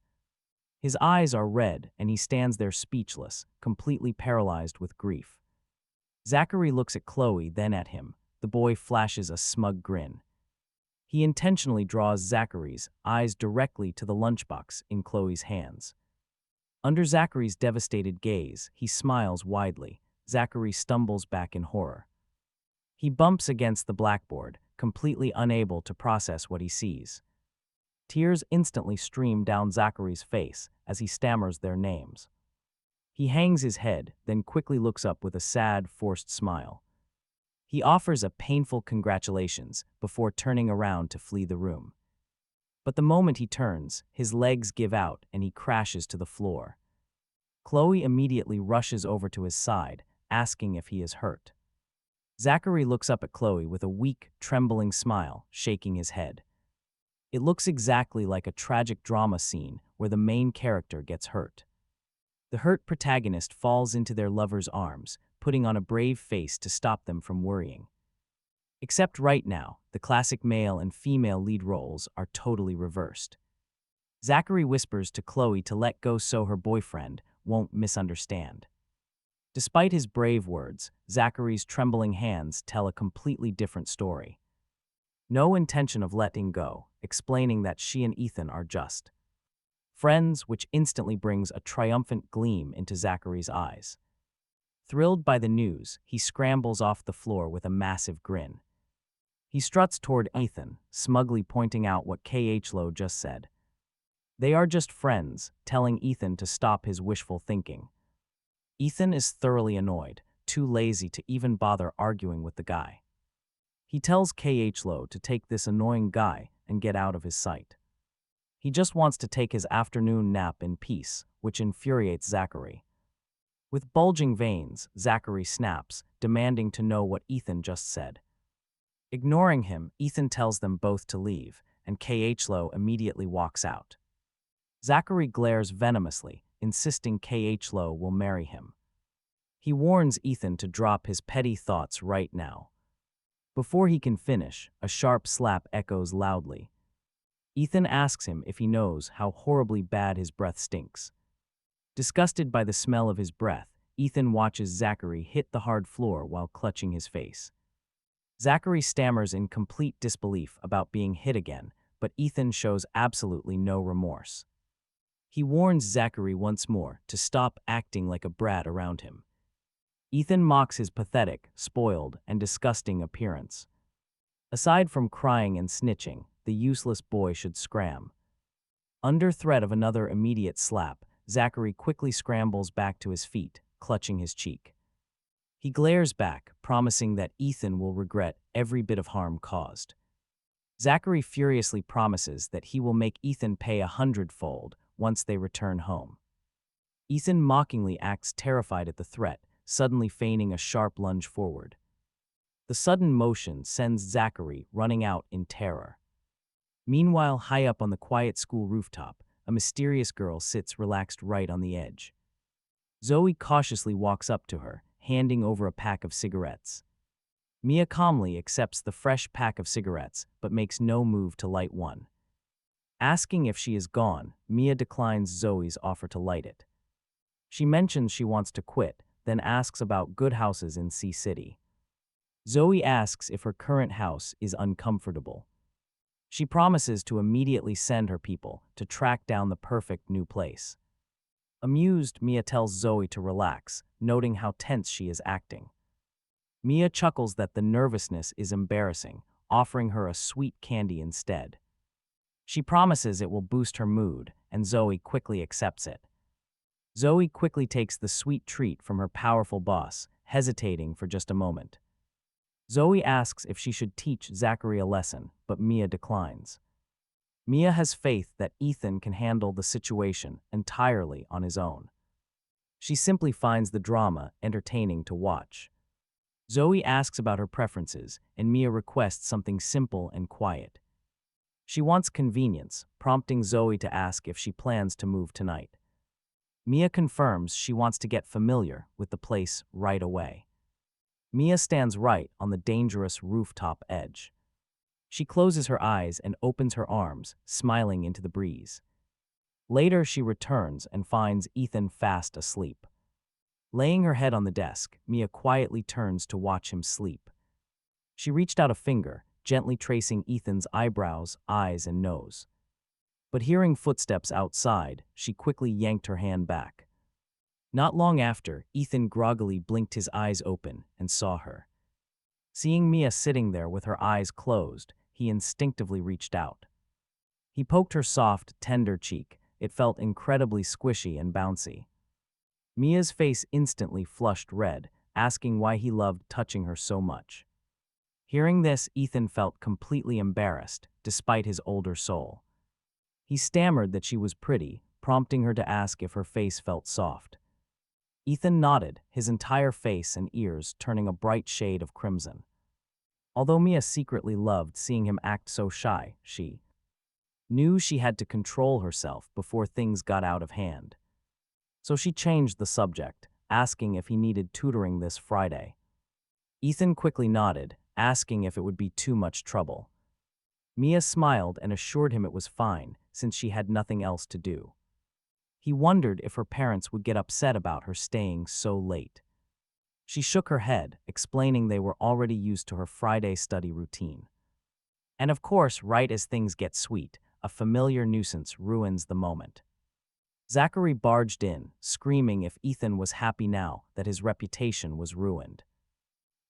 His eyes are red and he stands there speechless, completely paralyzed with grief. Zachary looks at Chloe, then at him. The boy flashes a smug grin. He intentionally draws Zachary's eyes directly to the lunchbox in Chloe's hands. Under Zachary's devastated gaze, he smiles widely. Zachary stumbles back in horror. He bumps against the blackboard, completely unable to process what he sees. Tears instantly stream down Zachary's face as he stammers their names. He hangs his head, then quickly looks up with a sad, forced smile. He offers a painful congratulations before turning around to flee the room. But the moment he turns, his legs give out and he crashes to the floor. Chloe immediately rushes over to his side, asking if he is hurt. Zachary looks up at Chloe with a weak, trembling smile, shaking his head. It looks exactly like a tragic drama scene where the main character gets hurt. The hurt protagonist falls into their lover's arms, putting on a brave face to stop them from worrying. Except right now, the classic male and female lead roles are totally reversed. Zachary whispers to Chloe to let go so her boyfriend won't misunderstand. Despite his brave words, Zachary's trembling hands tell a completely different story. no intention of letting go, explaining that she and Ethan are just friends, which instantly brings a triumphant gleam into Zachary's eyes. Thrilled by the news, he scrambles off the floor with a massive grin. He struts toward Ethan, smugly pointing out what Khlo just said. They are just friends, telling Ethan to stop his wishful thinking. Ethan is thoroughly annoyed, too lazy to even bother arguing with the guy. He tells Khlo to take this annoying guy and get out of his sight. He just wants to take his afternoon nap in peace, which infuriates Zachary. With bulging veins, Zachary snaps, demanding to know what Ethan just said. Ignoring him, Ethan tells them both to leave, and Khlo immediately walks out. Zachary glares venomously, insisting Khlo will marry him. He warns Ethan to drop his petty thoughts right now. Before he can finish, a sharp slap echoes loudly. Ethan asks him if he knows how horribly bad his breath stinks. Disgusted by the smell of his breath, Ethan watches Zachary hit the hard floor while clutching his face. Zachary stammers in complete disbelief about being hit again, but Ethan shows absolutely no remorse. He warns Zachary once more to stop acting like a brat around him. Ethan mocks his pathetic, spoiled, and disgusting appearance. Aside from crying and snitching, the useless boy should scram. Under threat of another immediate slap, Zachary quickly scrambles back to his feet, clutching his cheek. He glares back, promising that Ethan will regret every bit of harm caused. Zachary furiously promises that he will make Ethan pay 100-fold once they return home. Ethan mockingly acts terrified at the threat, suddenly feigning a sharp lunge forward. The sudden motion sends Zachary running out in terror. Meanwhile, high up on the quiet school rooftop, a mysterious girl sits relaxed right on the edge. Zoe cautiously walks up to her, handing over a pack of cigarettes. Mia calmly accepts the fresh pack of cigarettes, but makes no move to light one. Asking if she is gone, Mia declines Zoe's offer to light it. She mentions she wants to quit, then asks about good houses in C-City. Zoe asks if her current house is uncomfortable. She promises to immediately send her people to track down the perfect new place. Amused, Mia tells Zoe to relax, noting how tense she is acting. Mia chuckles that the nervousness is embarrassing, offering her a sweet candy instead. She promises it will boost her mood, and Zoe quickly accepts it. Zoe quickly takes the sweet treat from her powerful boss, hesitating for just a moment. Zoe asks if she should teach Zachary a lesson, but Mia declines. Mia has faith that Ethan can handle the situation entirely on his own. She simply finds the drama entertaining to watch. Zoe asks about her preferences, and Mia requests something simple and quiet. She wants convenience, prompting Zoe to ask if she plans to move tonight. Mia confirms she wants to get familiar with the place right away. Mia stands right on the dangerous rooftop edge. She closes her eyes and opens her arms, smiling into the breeze. Later, she returns and finds Ethan fast asleep. Laying her head on the desk, Mia quietly turns to watch him sleep. She reached out a finger, gently tracing Ethan's eyebrows, eyes, and nose. But hearing footsteps outside, she quickly yanked her hand back. Not long after, Ethan groggily blinked his eyes open and saw her. Seeing Mia sitting there with her eyes closed, he instinctively reached out. He poked her soft, tender cheek. It felt incredibly squishy and bouncy. Mia's face instantly flushed red, asking why he loved touching her so much. Hearing this, Ethan felt completely embarrassed, despite his older soul. He stammered that she was pretty, prompting her to ask if her face felt soft. Ethan nodded, his entire face and ears turning a bright shade of crimson. Although Mia secretly loved seeing him act so shy, she knew she had to control herself before things got out of hand. So she changed the subject, asking if he needed tutoring this Friday. Ethan quickly nodded, asking if it would be too much trouble. Mia smiled and assured him it was fine, since she had nothing else to do. He wondered if her parents would get upset about her staying so late. She shook her head, explaining they were already used to her Friday study routine. And of course, right as things get sweet, a familiar nuisance ruins the moment. Zachary barged in, screaming if Ethan was happy now that his reputation was ruined.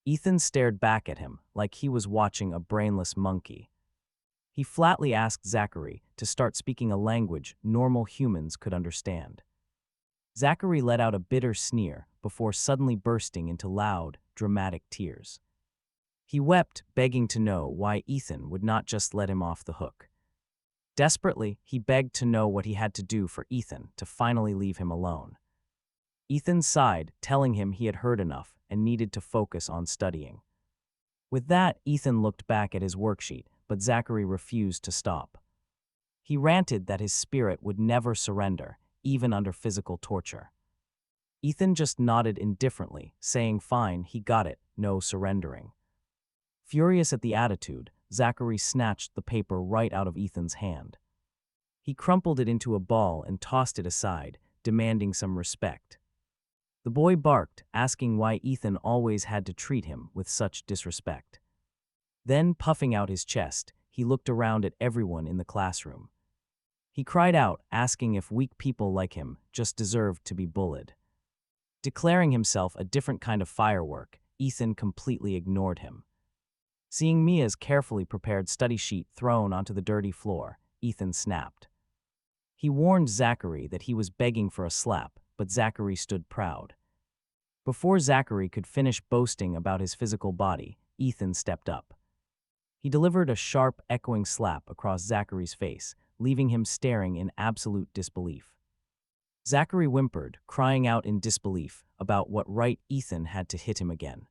Ethan stared back at him like he was watching a brainless monkey. He flatly asked Zachary to start speaking a language normal humans could understand. Zachary let out a bitter sneer before suddenly bursting into loud, dramatic tears. He wept, begging to know why Ethan would not just let him off the hook. Desperately, he begged to know what he had to do for Ethan to finally leave him alone. Ethan sighed, telling him he had heard enough and needed to focus on studying. With that, Ethan looked back at his worksheet, but Zachary refused to stop. He ranted that his spirit would never surrender, even under physical torture. Ethan just nodded indifferently, saying fine, he got it, no surrendering. Furious at the attitude, Zachary snatched the paper right out of Ethan's hand. He crumpled it into a ball and tossed it aside, demanding some respect. The boy barked, asking why Ethan always had to treat him with such disrespect. Then, puffing out his chest, he looked around at everyone in the classroom. He cried out, asking if weak people like him just deserved to be bullied. Declaring himself a different kind of firework, Ethan completely ignored him. Seeing Mia's carefully prepared study sheet thrown onto the dirty floor, Ethan snapped. He warned Zachary that he was begging for a slap, but Zachary stood proud. Before Zachary could finish boasting about his physical body, Ethan stepped up. He delivered a sharp, echoing slap across Zachary's face, leaving him staring in absolute disbelief. Zachary whimpered, crying out in disbelief about what right Ethan had to hit him again.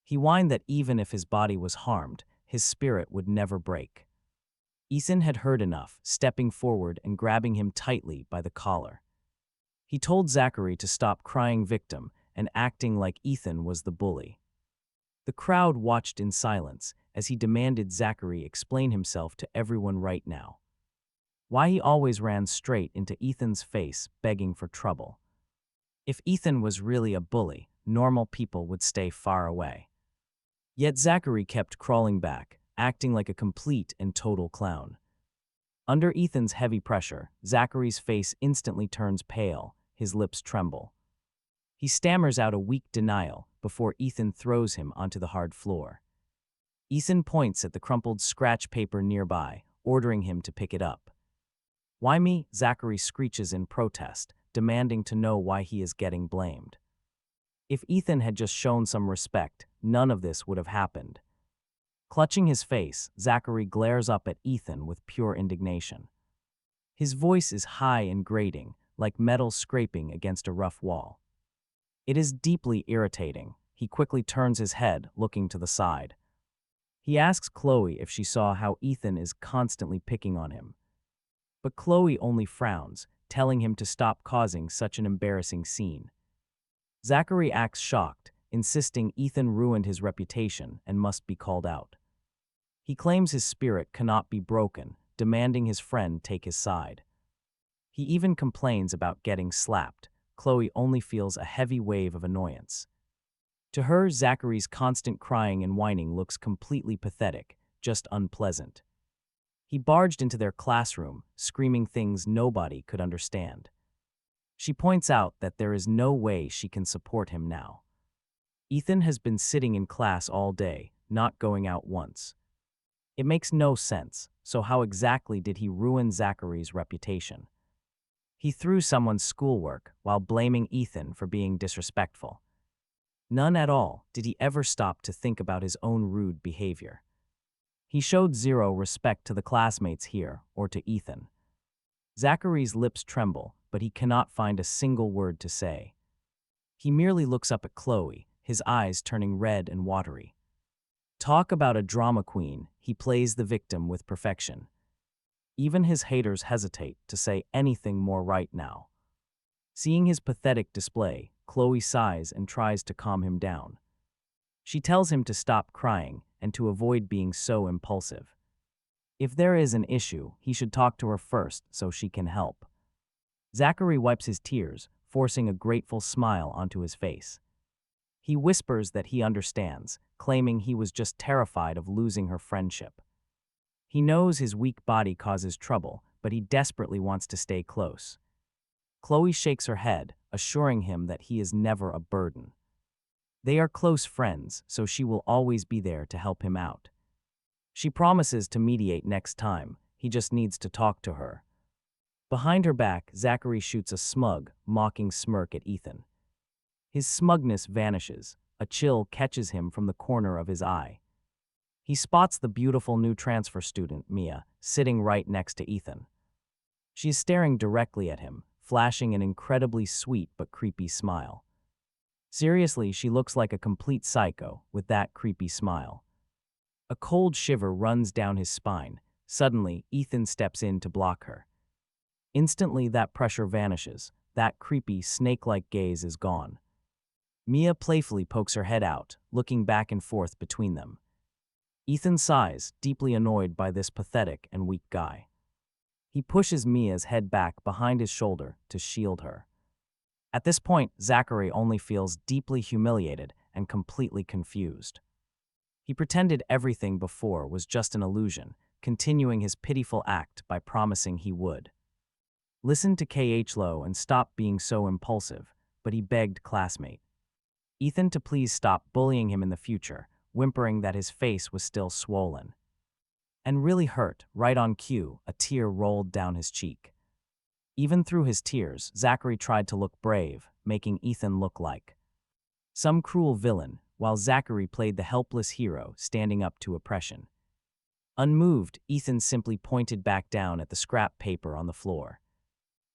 He whined that even if his body was harmed, his spirit would never break. Ethan had heard enough, stepping forward and grabbing him tightly by the collar. He told Zachary to stop crying victim and acting like Ethan was the bully. The crowd watched in silence as he demanded Zachary explain himself to everyone right now. Why he always ran straight into Ethan's face, begging for trouble. If Ethan was really a bully, normal people would stay far away. Yet Zachary kept crawling back, acting like a complete and total clown. Under Ethan's heavy pressure, Zachary's face instantly turns pale, his lips tremble. He stammers out a weak denial before Ethan throws him onto the hard floor. Ethan points at the crumpled scratch paper nearby, ordering him to pick it up. "Why me?" Zachary screeches in protest, demanding to know why he is getting blamed. If Ethan had just shown some respect, none of this would have happened. Clutching his face, Zachary glares up at Ethan with pure indignation. His voice is high and grating, like metal scraping against a rough wall. It is deeply irritating. He quickly turns his head, looking to the side. He asks Chloe if she saw how Ethan is constantly picking on him. But Chloe only frowns, telling him to stop causing such an embarrassing scene. Zachary acts shocked, insisting Ethan ruined his reputation and must be called out. He claims his spirit cannot be broken, demanding his friend take his side. He even complains about getting slapped. Chloe only feels a heavy wave of annoyance. To her, Zachary's constant crying and whining looks completely pathetic, just unpleasant. He barged into their classroom, screaming things nobody could understand. She points out that there is no way she can support him now. Ethan has been sitting in class all day, not going out once. It makes no sense, so how exactly did he ruin Zachary's reputation? He threw someone's schoolwork while blaming Ethan for being disrespectful. None at all did he ever stop to think about his own rude behavior. He showed zero respect to the classmates here or to Ethan. Zachary's lips tremble, but he cannot find a single word to say. He merely looks up at Chloe, his eyes turning red and watery. Talk about a drama queen, he plays the victim with perfection. Even his haters hesitate to say anything more right now. Seeing his pathetic display, Chloe sighs and tries to calm him down. She tells him to stop crying and to avoid being so impulsive. If there is an issue, he should talk to her first so she can help. Zachary wipes his tears, forcing a grateful smile onto his face. He whispers that he understands, claiming he was just terrified of losing her friendship. He knows his weak body causes trouble, but he desperately wants to stay close. Chloe shakes her head, assuring him that he is never a burden. They are close friends, so she will always be there to help him out. She promises to mediate next time, he just needs to talk to her. Behind her back, Zachary shoots a smug, mocking smirk at Ethan. His smugness vanishes, a chill catches him from the corner of his eye. He spots the beautiful new transfer student, Mia, sitting right next to Ethan. She is staring directly at him, flashing an incredibly sweet but creepy smile. Seriously, she looks like a complete psycho with that creepy smile. A cold shiver runs down his spine. Suddenly, Ethan steps in to block her. Instantly, that pressure vanishes. That creepy, snake-like gaze is gone. Mia playfully pokes her head out, looking back and forth between them. Ethan sighs, deeply annoyed by this pathetic and weak guy. He pushes Mia's head back behind his shoulder to shield her. At this point, Zachary only feels deeply humiliated and completely confused. He pretended everything before was just an illusion, continuing his pitiful act by promising he would. Listen to K.H. Lowe and stop being so impulsive, but he begged classmate Ethan to please stop bullying him in the future, whimpering that his face was still swollen. And really hurt, right on cue, a tear rolled down his cheek. Even through his tears, Zachary tried to look brave, making Ethan look like some cruel villain, while Zachary played the helpless hero standing up to oppression. Unmoved, Ethan simply pointed back down at the scrap paper on the floor.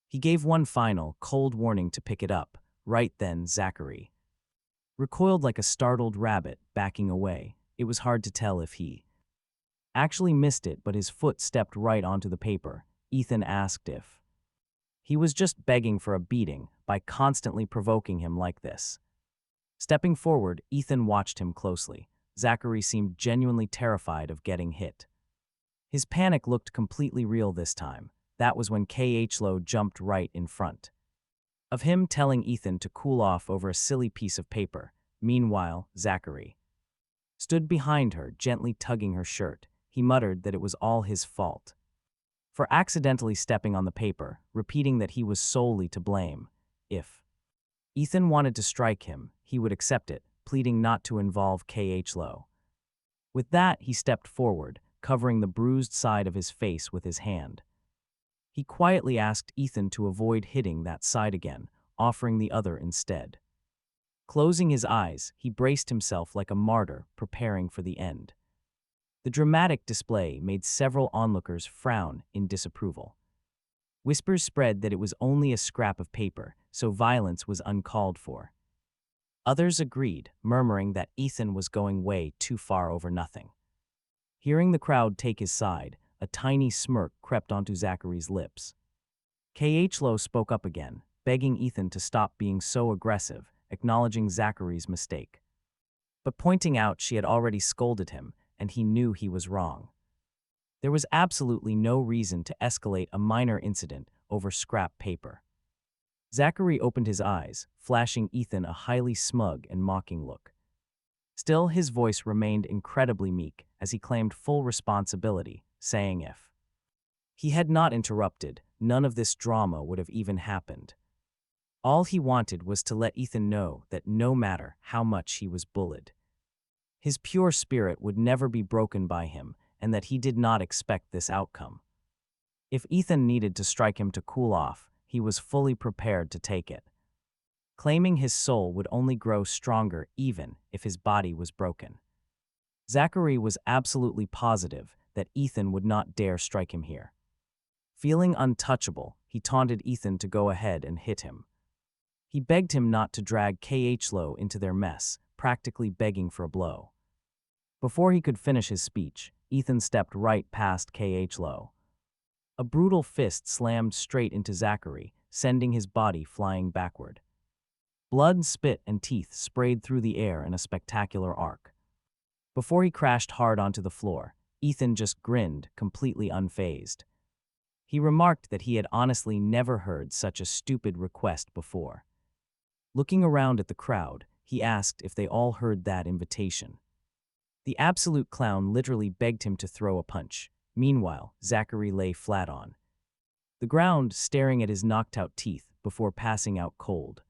He gave one final, cold warning to pick it up. Right then, Zachary recoiled like a startled rabbit, backing away. It was hard to tell if he actually missed it, but his foot stepped right onto the paper. Ethan asked if he was just begging for a beating by constantly provoking him like this. Stepping forward, Ethan watched him closely. Zachary seemed genuinely terrified of getting hit. His panic looked completely real this time. That was when K.H. Lowe jumped right in front of him, telling Ethan to cool off over a silly piece of paper. Meanwhile, Zachary stood behind her, gently tugging her shirt. He muttered that it was all his fault for accidentally stepping on the paper, repeating that he was solely to blame. If Ethan wanted to strike him, he would accept it, pleading not to involve K.H. Lowe. With that, he stepped forward, covering the bruised side of his face with his hand. He quietly asked Ethan to avoid hitting that side again, offering the other instead. Closing his eyes, he braced himself like a martyr, preparing for the end. The dramatic display made several onlookers frown in disapproval. Whispers spread that it was only a scrap of paper, so violence was uncalled for. Others agreed, murmuring that Ethan was going way too far over nothing. Hearing the crowd take his side, a tiny smirk crept onto Zachary's lips. K.H. Lowe spoke up again, begging Ethan to stop being so aggressive, acknowledging Zachary's mistake, but pointing out she had already scolded him, and he knew he was wrong. There was absolutely no reason to escalate a minor incident over scrap paper. Zachary opened his eyes, flashing Ethan a highly smug and mocking look. Still, his voice remained incredibly meek as he claimed full responsibility, saying if he had not interrupted, none of this drama would have even happened. All he wanted was to let Ethan know that no matter how much he was bullied, his pure spirit would never be broken by him, and that he did not expect this outcome. If Ethan needed to strike him to cool off, he was fully prepared to take it, claiming his soul would only grow stronger even if his body was broken. Zachary was absolutely positive that Ethan would not dare strike him here. Feeling untouchable, he taunted Ethan to go ahead and hit him. He begged him not to drag K.H. Lowe into their mess, practically begging for a blow. Before he could finish his speech, Ethan stepped right past K.H. Lowe. A brutal fist slammed straight into Zachary, sending his body flying backward. Blood, spit, and teeth sprayed through the air in a spectacular arc. Before he crashed hard onto the floor, Ethan just grinned, completely unfazed. He remarked that he had honestly never heard such a stupid request before. Looking around at the crowd, he asked if they all heard that invitation. The absolute clown literally begged him to throw a punch. Meanwhile, Zachary lay flat on the ground, staring at his knocked-out teeth before passing out cold.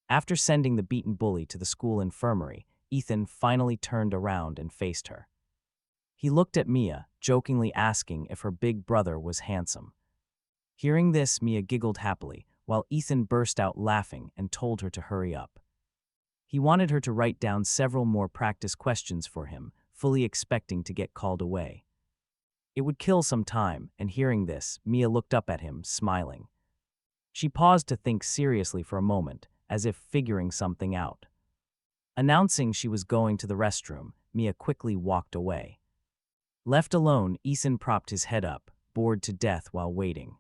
After sending the beaten bully to the school infirmary, Ethan finally turned around and faced her. He looked at Mia, jokingly asking if her big brother was handsome. Hearing this, Mia giggled happily, while Ethan burst out laughing and told her to hurry up. He wanted her to write down several more practice questions for him, fully expecting to get called away. It would kill some time, and hearing this, Mia looked up at him, smiling. She paused to think seriously for a moment, as if figuring something out. Announcing she was going to the restroom, Mia quickly walked away. Left alone, Ethan propped his head up, bored to death while waiting.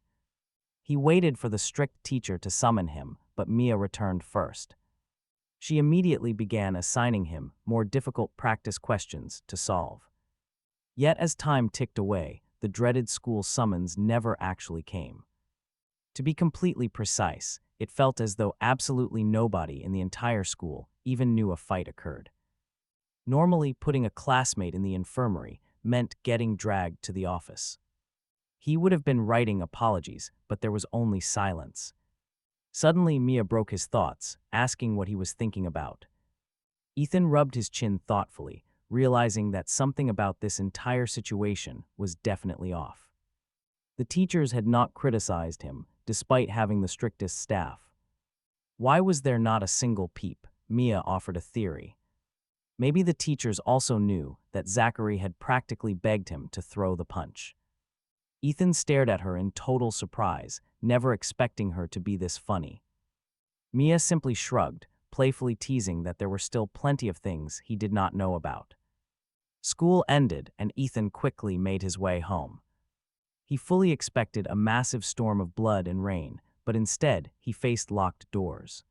He waited for the strict teacher to summon him, but Mia returned first. She immediately began assigning him more difficult practice questions to solve. Yet as time ticked away, the dreaded school summons never actually came. To be completely precise, it felt as though absolutely nobody in the entire school even knew a fight occurred. Normally, putting a classmate in the infirmary meant getting dragged to the office. He would have been writing apologies, but there was only silence. Suddenly, Mia broke his thoughts, asking what he was thinking about. Ethan rubbed his chin thoughtfully, realizing that something about this entire situation was definitely off. The teachers had not criticized him, despite having the strictest staff. Why was there not a single peep? Mia offered a theory. Maybe the teachers also knew that Zachary had practically begged him to throw the punch. Ethan stared at her in total surprise, never expecting her to be this funny. Mia simply shrugged, playfully teasing that there were still plenty of things he did not know about. School ended, and Ethan quickly made his way home. He fully expected a massive storm of blood and rain, but instead he faced locked doors.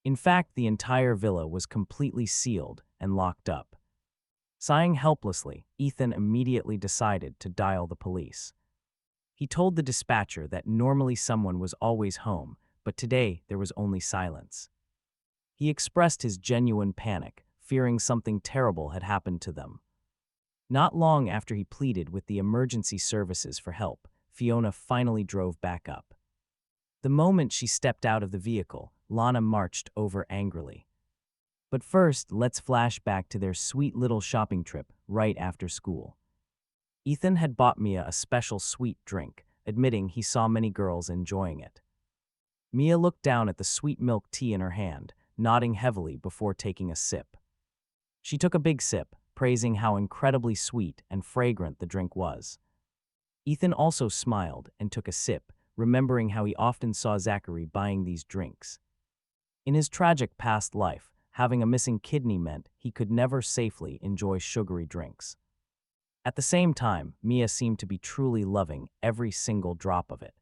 In fact, the entire villa was completely sealed and locked up. Sighing helplessly, Ethan immediately decided to dial the police. He told the dispatcher that normally someone was always home, but today there was only silence. He expressed his genuine panic, fearing something terrible had happened to them. Not long after he pleaded with the emergency services for help, Fiona finally drove back up. The moment she stepped out of the vehicle, Lana marched over angrily. But first, let's flash back to their sweet little shopping trip right after school. Ethan had bought Mia a special sweet drink, admitting he saw many girls enjoying it. Mia looked down at the sweet milk tea in her hand, nodding heavily before taking a sip. She took a big sip, praising how incredibly sweet and fragrant the drink was. Ethan also smiled and took a sip, remembering how he often saw Zachary buying these drinks. In his tragic past life, having a missing kidney meant he could never safely enjoy sugary drinks. At the same time, Mia seemed to be truly loving every single drop of it.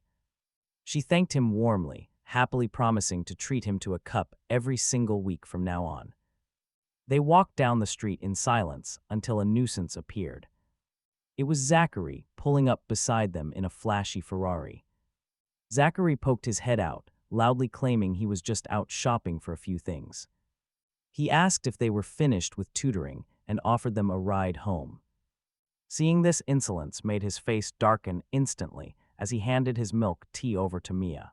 She thanked him warmly, happily promising to treat him to a cup every single week from now on. They walked down the street in silence until a nuisance appeared. It was Zachary, pulling up beside them in a flashy Ferrari. Zachary poked his head out, loudly claiming he was just out shopping for a few things. He asked if they were finished with tutoring and offered them a ride home. Seeing this insolence made his face darken instantly as he handed his milk tea over to Mia.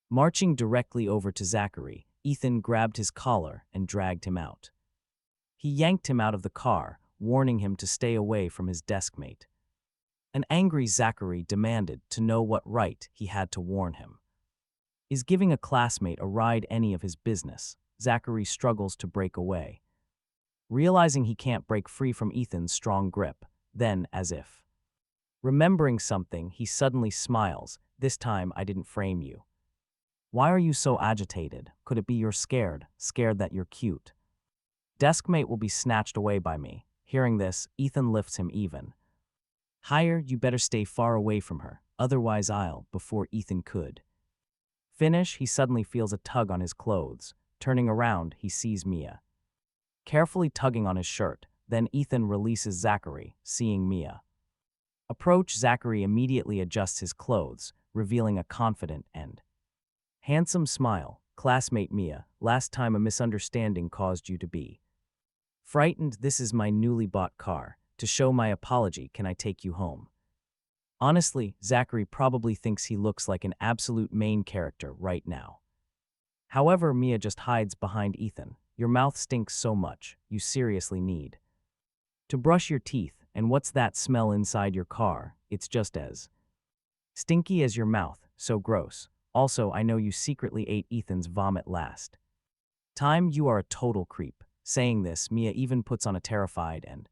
Marching directly over to Zachary, Ethan grabbed his collar and dragged him out. He yanked him out of the car, warning him to stay away from his deskmate. An angry Zachary demanded to know what right he had to warn him. Is giving a classmate a ride any of his business? Zachary struggles to break away. Realizing he can't break free from Ethan's strong grip, then, as if remembering something, he suddenly smiles. This time I didn't frame you. Why are you so agitated? Could it be you're scared that you're cute? Deskmate will be snatched away by me. Hearing this, Ethan lifts him even higher. You better stay far away from her, otherwise I'll. Before Ethan could finish, he suddenly feels a tug on his clothes. Turning around, he sees Mia carefully tugging on his shirt. Then Ethan releases Zachary, seeing Mia approach. Zachary immediately adjusts his clothes, revealing a confident and handsome smile. Classmate Mia, last time a misunderstanding caused you to be frightened. This is my newly bought car. To show my apology, can I take you home? Honestly, Zachary probably thinks he looks like an absolute main character right now. However, Mia just hides behind Ethan. Your mouth stinks so much, you seriously need to brush your teeth, and what's that smell inside your car? It's just as stinky as your mouth, so gross. Also, I know you secretly ate Ethan's vomit last time. You are a total creep. Saying this, Mia even puts on a terrified and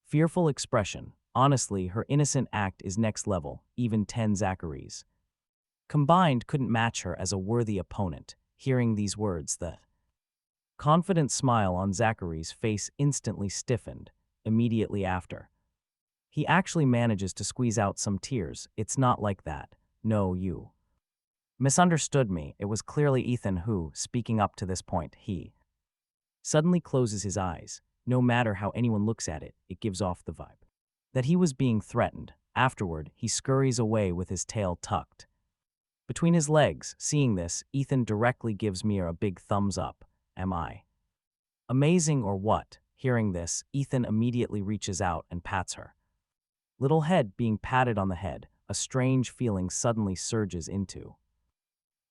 fearful expression. Honestly, her innocent act is next level, even 10 Zachary's combined couldn't match her as a worthy opponent. Hearing these words, the confident smile on Zachary's face instantly stiffened. Immediately after, he actually manages to squeeze out some tears. It's not like that. No, you misunderstood me. It was clearly Ethan who, speaking up to this point, he suddenly closes his eyes. No matter how anyone looks at it, it gives off the vibe that he was being threatened. Afterward, he scurries away with his tail tucked between his legs. Seeing this, Ethan directly gives Mia a big thumbs up. Am I amazing or what? Hearing this, Ethan immediately reaches out and pats her little head. Being patted on the head, a strange feeling suddenly surges into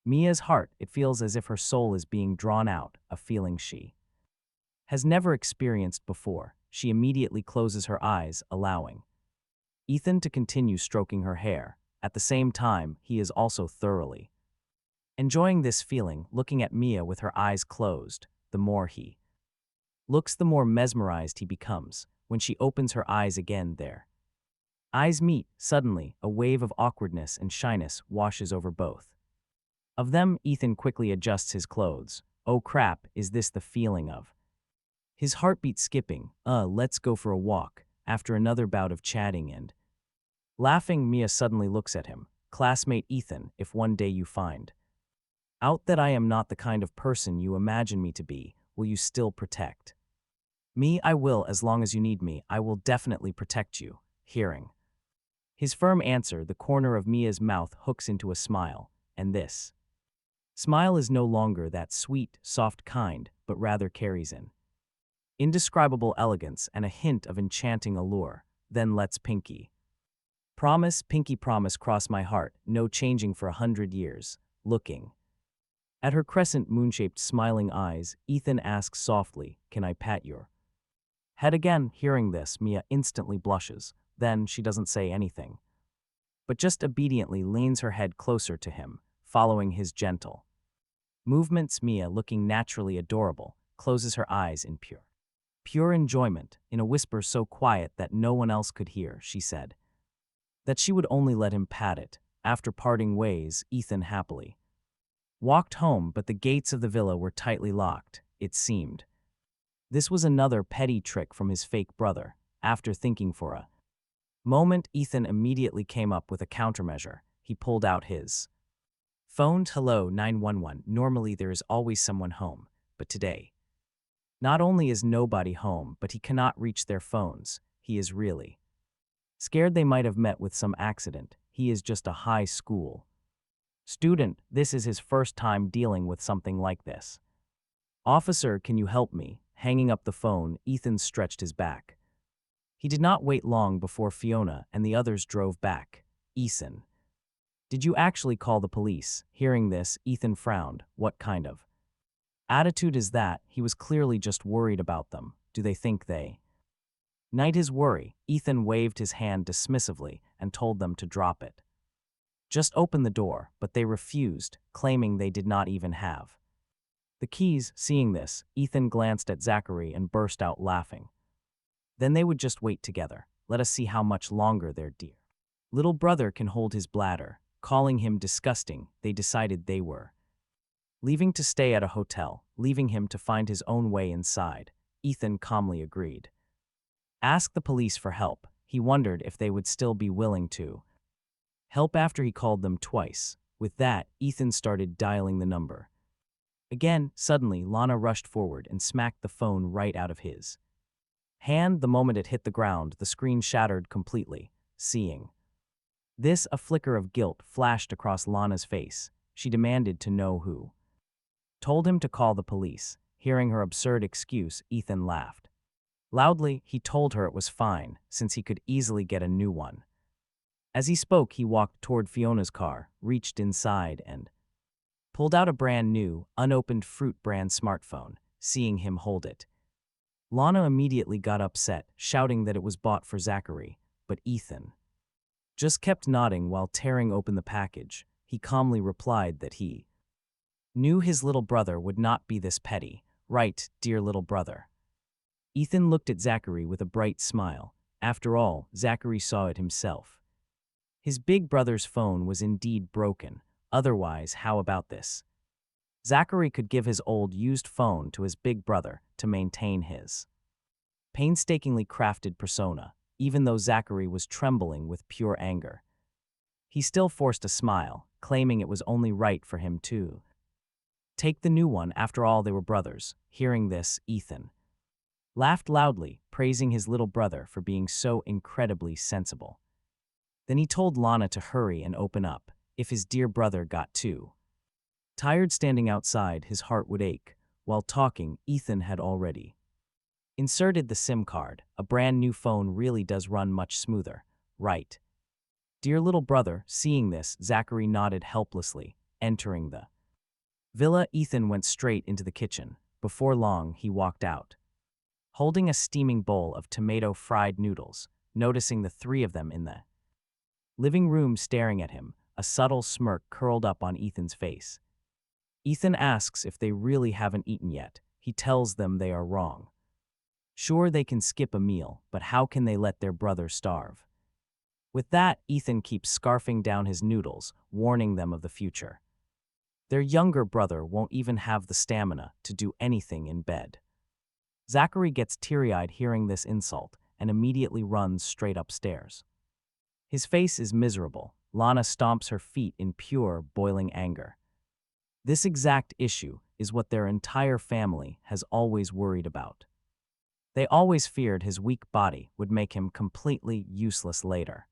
Mia's heart. It feels as if her soul is being drawn out, a feeling she has never experienced before. She immediately closes her eyes, allowing Ethan to continue stroking her hair. At the same time, he is also thoroughly enjoying this feeling, looking at Mia with her eyes closed. The more he looks, the more mesmerized he becomes. When she opens her eyes again, their eyes meet. Suddenly, a wave of awkwardness and shyness washes over both of them. Ethan quickly adjusts his clothes. Oh crap, is this the feeling of his heartbeat skipping? Let's go for a walk. After another bout of chatting and laughing, Mia suddenly looks at him. Classmate Ethan, if one day you find out that I am not the kind of person you imagine me to be, will you still protect me? I will, as long as you need me. I will definitely protect you. Hearing his firm answer, the corner of Mia's mouth hooks into a smile, and this smile is no longer that sweet, soft kind, but rather carries an indescribable elegance and a hint of enchanting allure. Then let's pinky promise cross my heart, no changing for 100 years. Looking at her crescent moon-shaped smiling eyes, Ethan asks softly, can I pat your head again? Hearing this, Mia instantly blushes. Then she doesn't say anything, but just obediently leans her head closer to him, following his gentle movements. Mia, looking naturally adorable, closes her eyes in pure enjoyment. In a whisper so quiet that no one else could hear, she said that she would only let him pat it. After parting ways, Ethan happily walked home, but the gates of the villa were tightly locked. It seemed this was another petty trick from his fake brother. After thinking for a moment, Ethan immediately came up with a countermeasure. He pulled out his phone. Hello, 911. Normally there is always someone home, but today, not only is nobody home, but he cannot reach their phones. He is really scared they might have met with some accident. He is just a high school student. This is his first time dealing with something like this. Officer, can you help me? Hanging up the phone, Ethan stretched his back. He did not wait long before Fiona and the others drove back. Ethan, did you actually call the police? Hearing this, Ethan frowned. What kind of attitude is that? He was clearly just worried about them. Do they think they night his worry? Ethan waved his hand dismissively and told them to drop it. Just open the door, but they refused, claiming they did not even have the keys. Seeing this, Ethan glanced at Zachary and burst out laughing. Then they would just wait together. Let us see how much longer their dear little brother can hold his bladder. Calling him disgusting, they decided they were leaving to stay at a hotel, leaving him to find his own way inside. Ethan calmly agreed. Ask the police for help. He wondered if they would still be willing to help after he called them twice. With that, Ethan started dialing the number. Again, suddenly, Lana rushed forward and smacked the phone right out of his hand. The moment it hit the ground, the screen shattered completely. Seeing this, a flicker of guilt flashed across Lana's face. She demanded to know who told him to call the police. Hearing her absurd excuse, Ethan laughed. Loudly, he told her it was fine, since he could easily get a new one. As he spoke, he walked toward Fiona's car, reached inside, and pulled out a brand new, unopened Fruit brand smartphone, seeing him hold it. Lana immediately got upset, shouting that it was bought for Zachary, but Ethan just kept nodding while tearing open the package. He calmly replied that he knew his little brother would not be this petty. Right, dear little brother. Ethan looked at Zachary with a bright smile. After all, Zachary saw it himself. His big brother's phone was indeed broken. Otherwise, how about this? Zachary could give his old used phone to his big brother to maintain his painstakingly crafted persona. Even though Zachary was trembling with pure anger, he still forced a smile, claiming it was only right for him to take the new one. After all, they were brothers. Hearing this, Ethan laughed loudly, praising his little brother for being so incredibly sensible. Then he told Lana to hurry and open up. If his dear brother got too tired standing outside, his heart would ache. While talking, Ethan had already inserted the SIM card. A brand new phone really does run much smoother, right? Dear little brother. Seeing this, Zachary nodded helplessly. Entering the villa, Ethan went straight into the kitchen. Before long, he walked out, holding a steaming bowl of tomato fried noodles. Noticing the three of them in the living room staring at him, a subtle smirk curled up on Ethan's face. Ethan asks if they really haven't eaten yet. He tells them they are wrong. Sure, they can skip a meal, but how can they let their brother starve? With that, Ethan keeps scarfing down his noodles, warning them of the future. Their younger brother won't even have the stamina to do anything in bed. Zachary gets teary-eyed hearing this insult and immediately runs straight upstairs. His face is miserable. Lana stomps her feet in pure, boiling anger. This exact issue is what their entire family has always worried about. They always feared his weak body would make him completely useless later.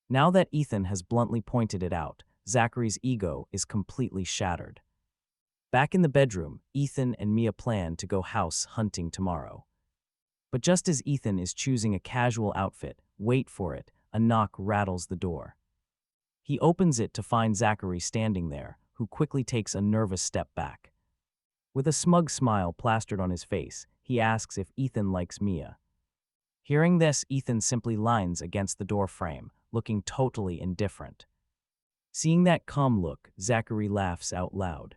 Now that Ethan has bluntly pointed it out, Zachary's ego is completely shattered. Back in the bedroom, Ethan and Mia plan to go house hunting tomorrow. But just as Ethan is choosing a casual outfit, wait for it, a knock rattles the door. He opens it to find Zachary standing there, who quickly takes a nervous step back. With a smug smile plastered on his face, he asks if Ethan likes Mia. Hearing this, Ethan simply leans against the door frame, looking totally indifferent. Seeing that calm look, Zachary laughs out loud.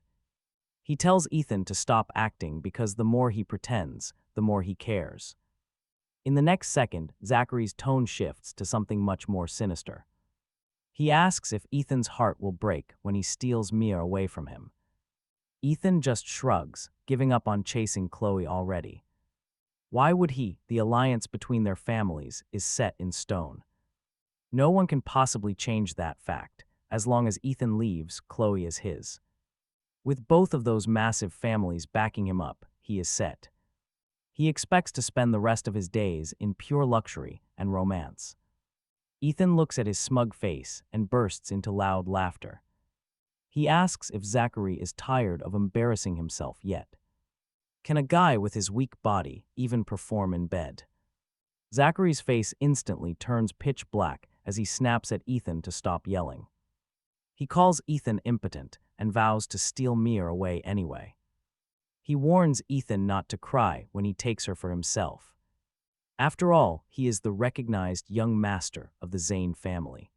He tells Ethan to stop acting because the more he pretends, the more he cares. In the next second, Zachary's tone shifts to something much more sinister. He asks if Ethan's heart will break when he steals Mia away from him. Ethan just shrugs, giving up on chasing Chloe already. Why would he? The alliance between their families is set in stone. No one can possibly change that fact. As long as Ethan leaves, Chloe is his. With both of those massive families backing him up, he is set. He expects to spend the rest of his days in pure luxury and romance. Ethan looks at his smug face and bursts into loud laughter. He asks if Zachary is tired of embarrassing himself yet. Can a guy with his weak body even perform in bed? Zachary's face instantly turns pitch black as he snaps at Ethan to stop yelling. He calls Ethan impotent and vows to steal Mia away anyway. He warns Ethan not to cry when he takes her for himself. After all, he is the recognized young master of the Zayn family.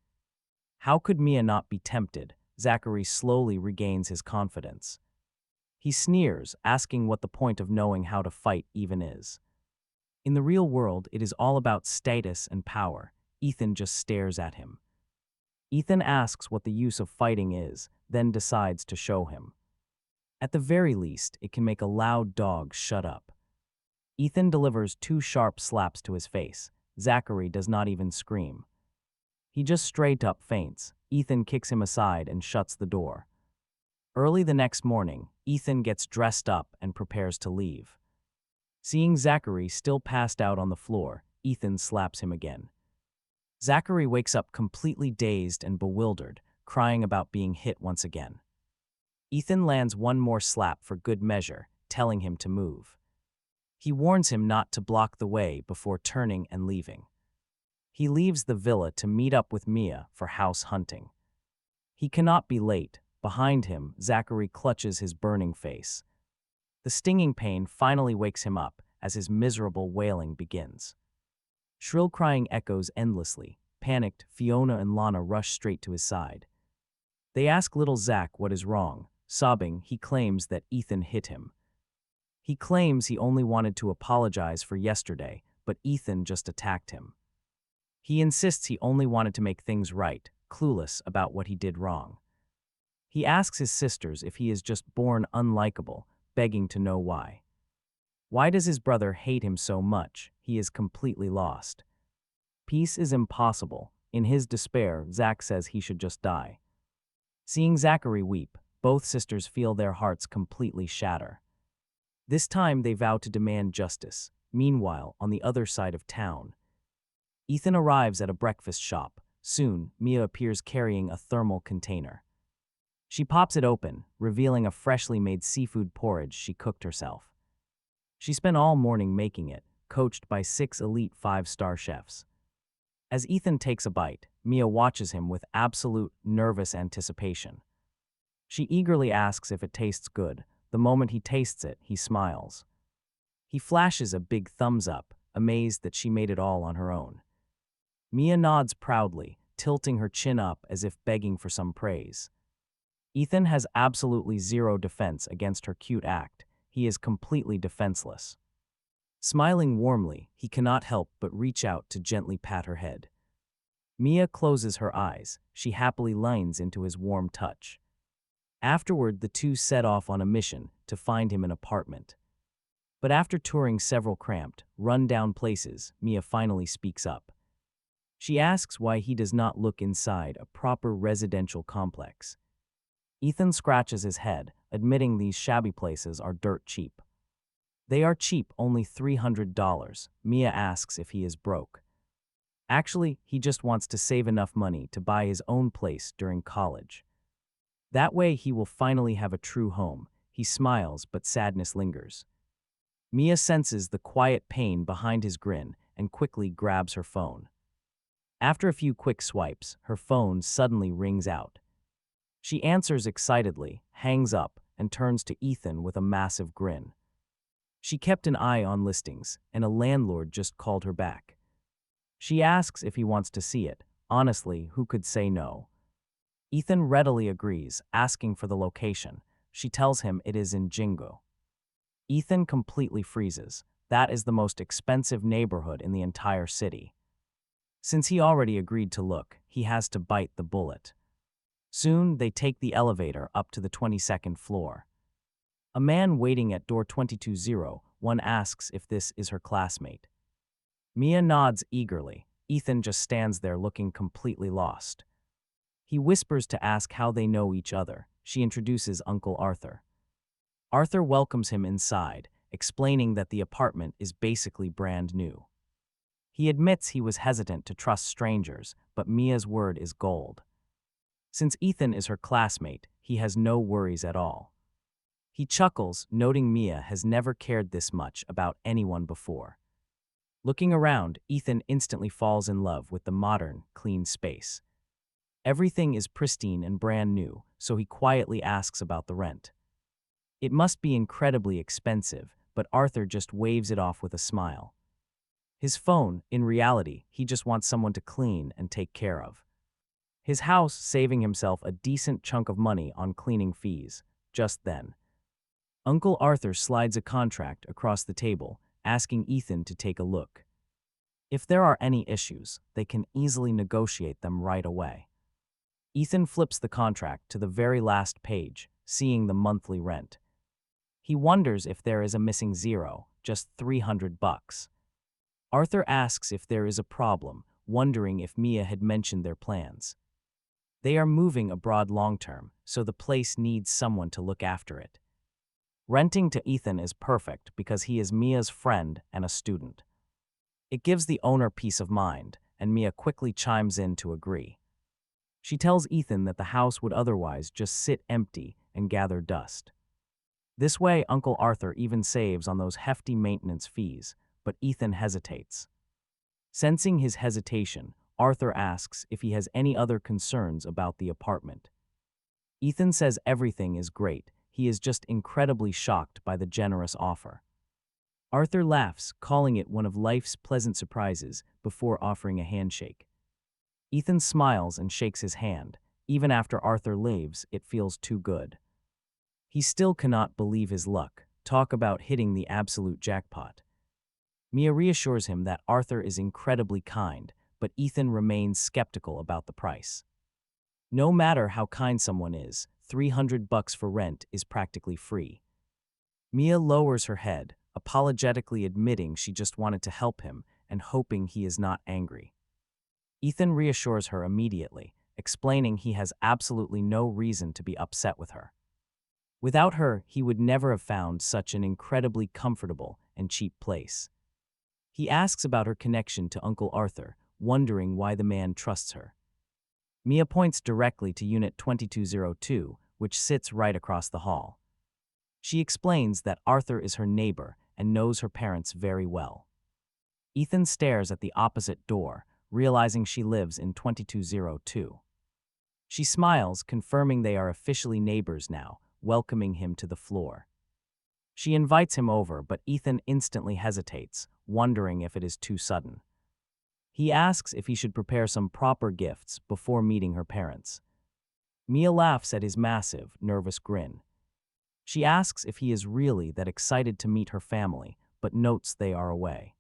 How could Mia not be tempted? Zachary slowly regains his confidence. He sneers, asking what the point of knowing how to fight even is. In the real world, it is all about status and power. Ethan just stares at him. Ethan asks what the use of fighting is, then decides to show him. At the very least, it can make a loud dog shut up. Ethan delivers 2 sharp slaps to his face. Zachary does not even scream. He just straight up faints. Ethan kicks him aside and shuts the door. Early the next morning, Ethan gets dressed up and prepares to leave. Seeing Zachary still passed out on the floor, Ethan slaps him again. Zachary wakes up completely dazed and bewildered, crying about being hit once again. Ethan lands one more slap for good measure, telling him to move. He warns him not to block the way before turning and leaving. He leaves the villa to meet up with Mia for house hunting. He cannot be late. Behind him, Zachary clutches his burning face. The stinging pain finally wakes him up as his miserable wailing begins. Shrill crying echoes endlessly. Panicked, Fiona and Lana rush straight to his side. They ask little Zach what is wrong. Sobbing, he claims that Ethan hit him. He claims he only wanted to apologize for yesterday, but Ethan just attacked him. He insists he only wanted to make things right, clueless about what he did wrong. He asks his sisters if he is just born unlikable, begging to know why. Why does his brother hate him so much? He is completely lost. Peace is impossible. In his despair, Zach says he should just die. Seeing Zachary weep, both sisters feel their hearts completely shatter. This time they vow to demand justice. Meanwhile, on the other side of town, Ethan arrives at a breakfast shop. Soon, Mia appears carrying a thermal container. She pops it open, revealing a freshly made seafood porridge she cooked herself. She spent all morning making it, coached by 6 elite 5-star chefs. As Ethan takes a bite, Mia watches him with absolute, nervous anticipation. She eagerly asks if it tastes good. The moment he tastes it, he smiles. He flashes a big thumbs up, amazed that she made it all on her own. Mia nods proudly, tilting her chin up as if begging for some praise. Ethan has absolutely zero defense against her cute act. He is completely defenseless. Smiling warmly, he cannot help but reach out to gently pat her head. Mia closes her eyes. She happily leans into his warm touch. Afterward, the two set off on a mission to find him an apartment. But after touring several cramped, run-down places, Mia finally speaks up. She asks why he does not look inside a proper residential complex. Ethan scratches his head, admitting these shabby places are dirt cheap. They are cheap, only $300. Mia asks if he is broke. Actually, he just wants to save enough money to buy his own place during college. That way he will finally have a true home. He smiles, but sadness lingers. Mia senses the quiet pain behind his grin and quickly grabs her phone. After a few quick swipes, her phone suddenly rings out. She answers excitedly, hangs up, and turns to Ethan with a massive grin. She kept an eye on listings, and a landlord just called her back. She asks if he wants to see it. Honestly, who could say no? Ethan readily agrees, asking for the location. She tells him it is in Jingo. Ethan completely freezes. That is the most expensive neighborhood in the entire city. Since he already agreed to look, he has to bite the bullet. Soon, they take the elevator up to the 22nd floor. A man waiting at door 220 asks if this is her classmate. Mia nods eagerly. Ethan just stands there looking completely lost. He whispers to ask how they know each other. She introduces Uncle Arthur. Arthur welcomes him inside, explaining that the apartment is basically brand new. He admits he was hesitant to trust strangers, but Mia's word is gold. Since Ethan is her classmate, he has no worries at all. He chuckles, noting Mia has never cared this much about anyone before. Looking around, Ethan instantly falls in love with the modern, clean space. Everything is pristine and brand new, so he quietly asks about the rent. It must be incredibly expensive, but Arthur just waves it off with a smile. His phone, in reality, he just wants someone to clean and take care of. His house saving himself a decent chunk of money on cleaning fees. Just then, Uncle Arthur slides a contract across the table, asking Ethan to take a look. If there are any issues, they can easily negotiate them right away. Ethan flips the contract to the very last page, seeing the monthly rent. He wonders if there is a missing zero, just $300. Arthur asks if there is a problem, wondering if Mia had mentioned their plans. They are moving abroad long-term, so the place needs someone to look after it. Renting to Ethan is perfect because he is Mia's friend and a student. It gives the owner peace of mind, and Mia quickly chimes in to agree. She tells Ethan that the house would otherwise just sit empty and gather dust. This way, Uncle Arthur even saves on those hefty maintenance fees, but Ethan hesitates. Sensing his hesitation, Arthur asks if he has any other concerns about the apartment. Ethan says everything is great, he is just incredibly shocked by the generous offer. Arthur laughs, calling it one of life's pleasant surprises, before offering a handshake. Ethan smiles and shakes his hand. Even after Arthur leaves, it feels too good. He still cannot believe his luck. Talk about hitting the absolute jackpot. Mia reassures him that Arthur is incredibly kind, but Ethan remains skeptical about the price. No matter how kind someone is, $300 for rent is practically free. Mia lowers her head, apologetically admitting she just wanted to help him and hoping he is not angry. Ethan reassures her immediately, explaining he has absolutely no reason to be upset with her. Without her, he would never have found such an incredibly comfortable and cheap place. He asks about her connection to Uncle Arthur, wondering why the man trusts her. Mia points directly to Unit 2202, which sits right across the hall. She explains that Arthur is her neighbor and knows her parents very well. Ethan stares at the opposite door, realizing she lives in 2202. She smiles, confirming they are officially neighbors now, welcoming him to the floor. She invites him over, but Ethan instantly hesitates, wondering if it is too sudden. He asks if he should prepare some proper gifts before meeting her parents. Mia laughs at his massive, nervous grin. She asks if he is really that excited to meet her family, but notes they are away.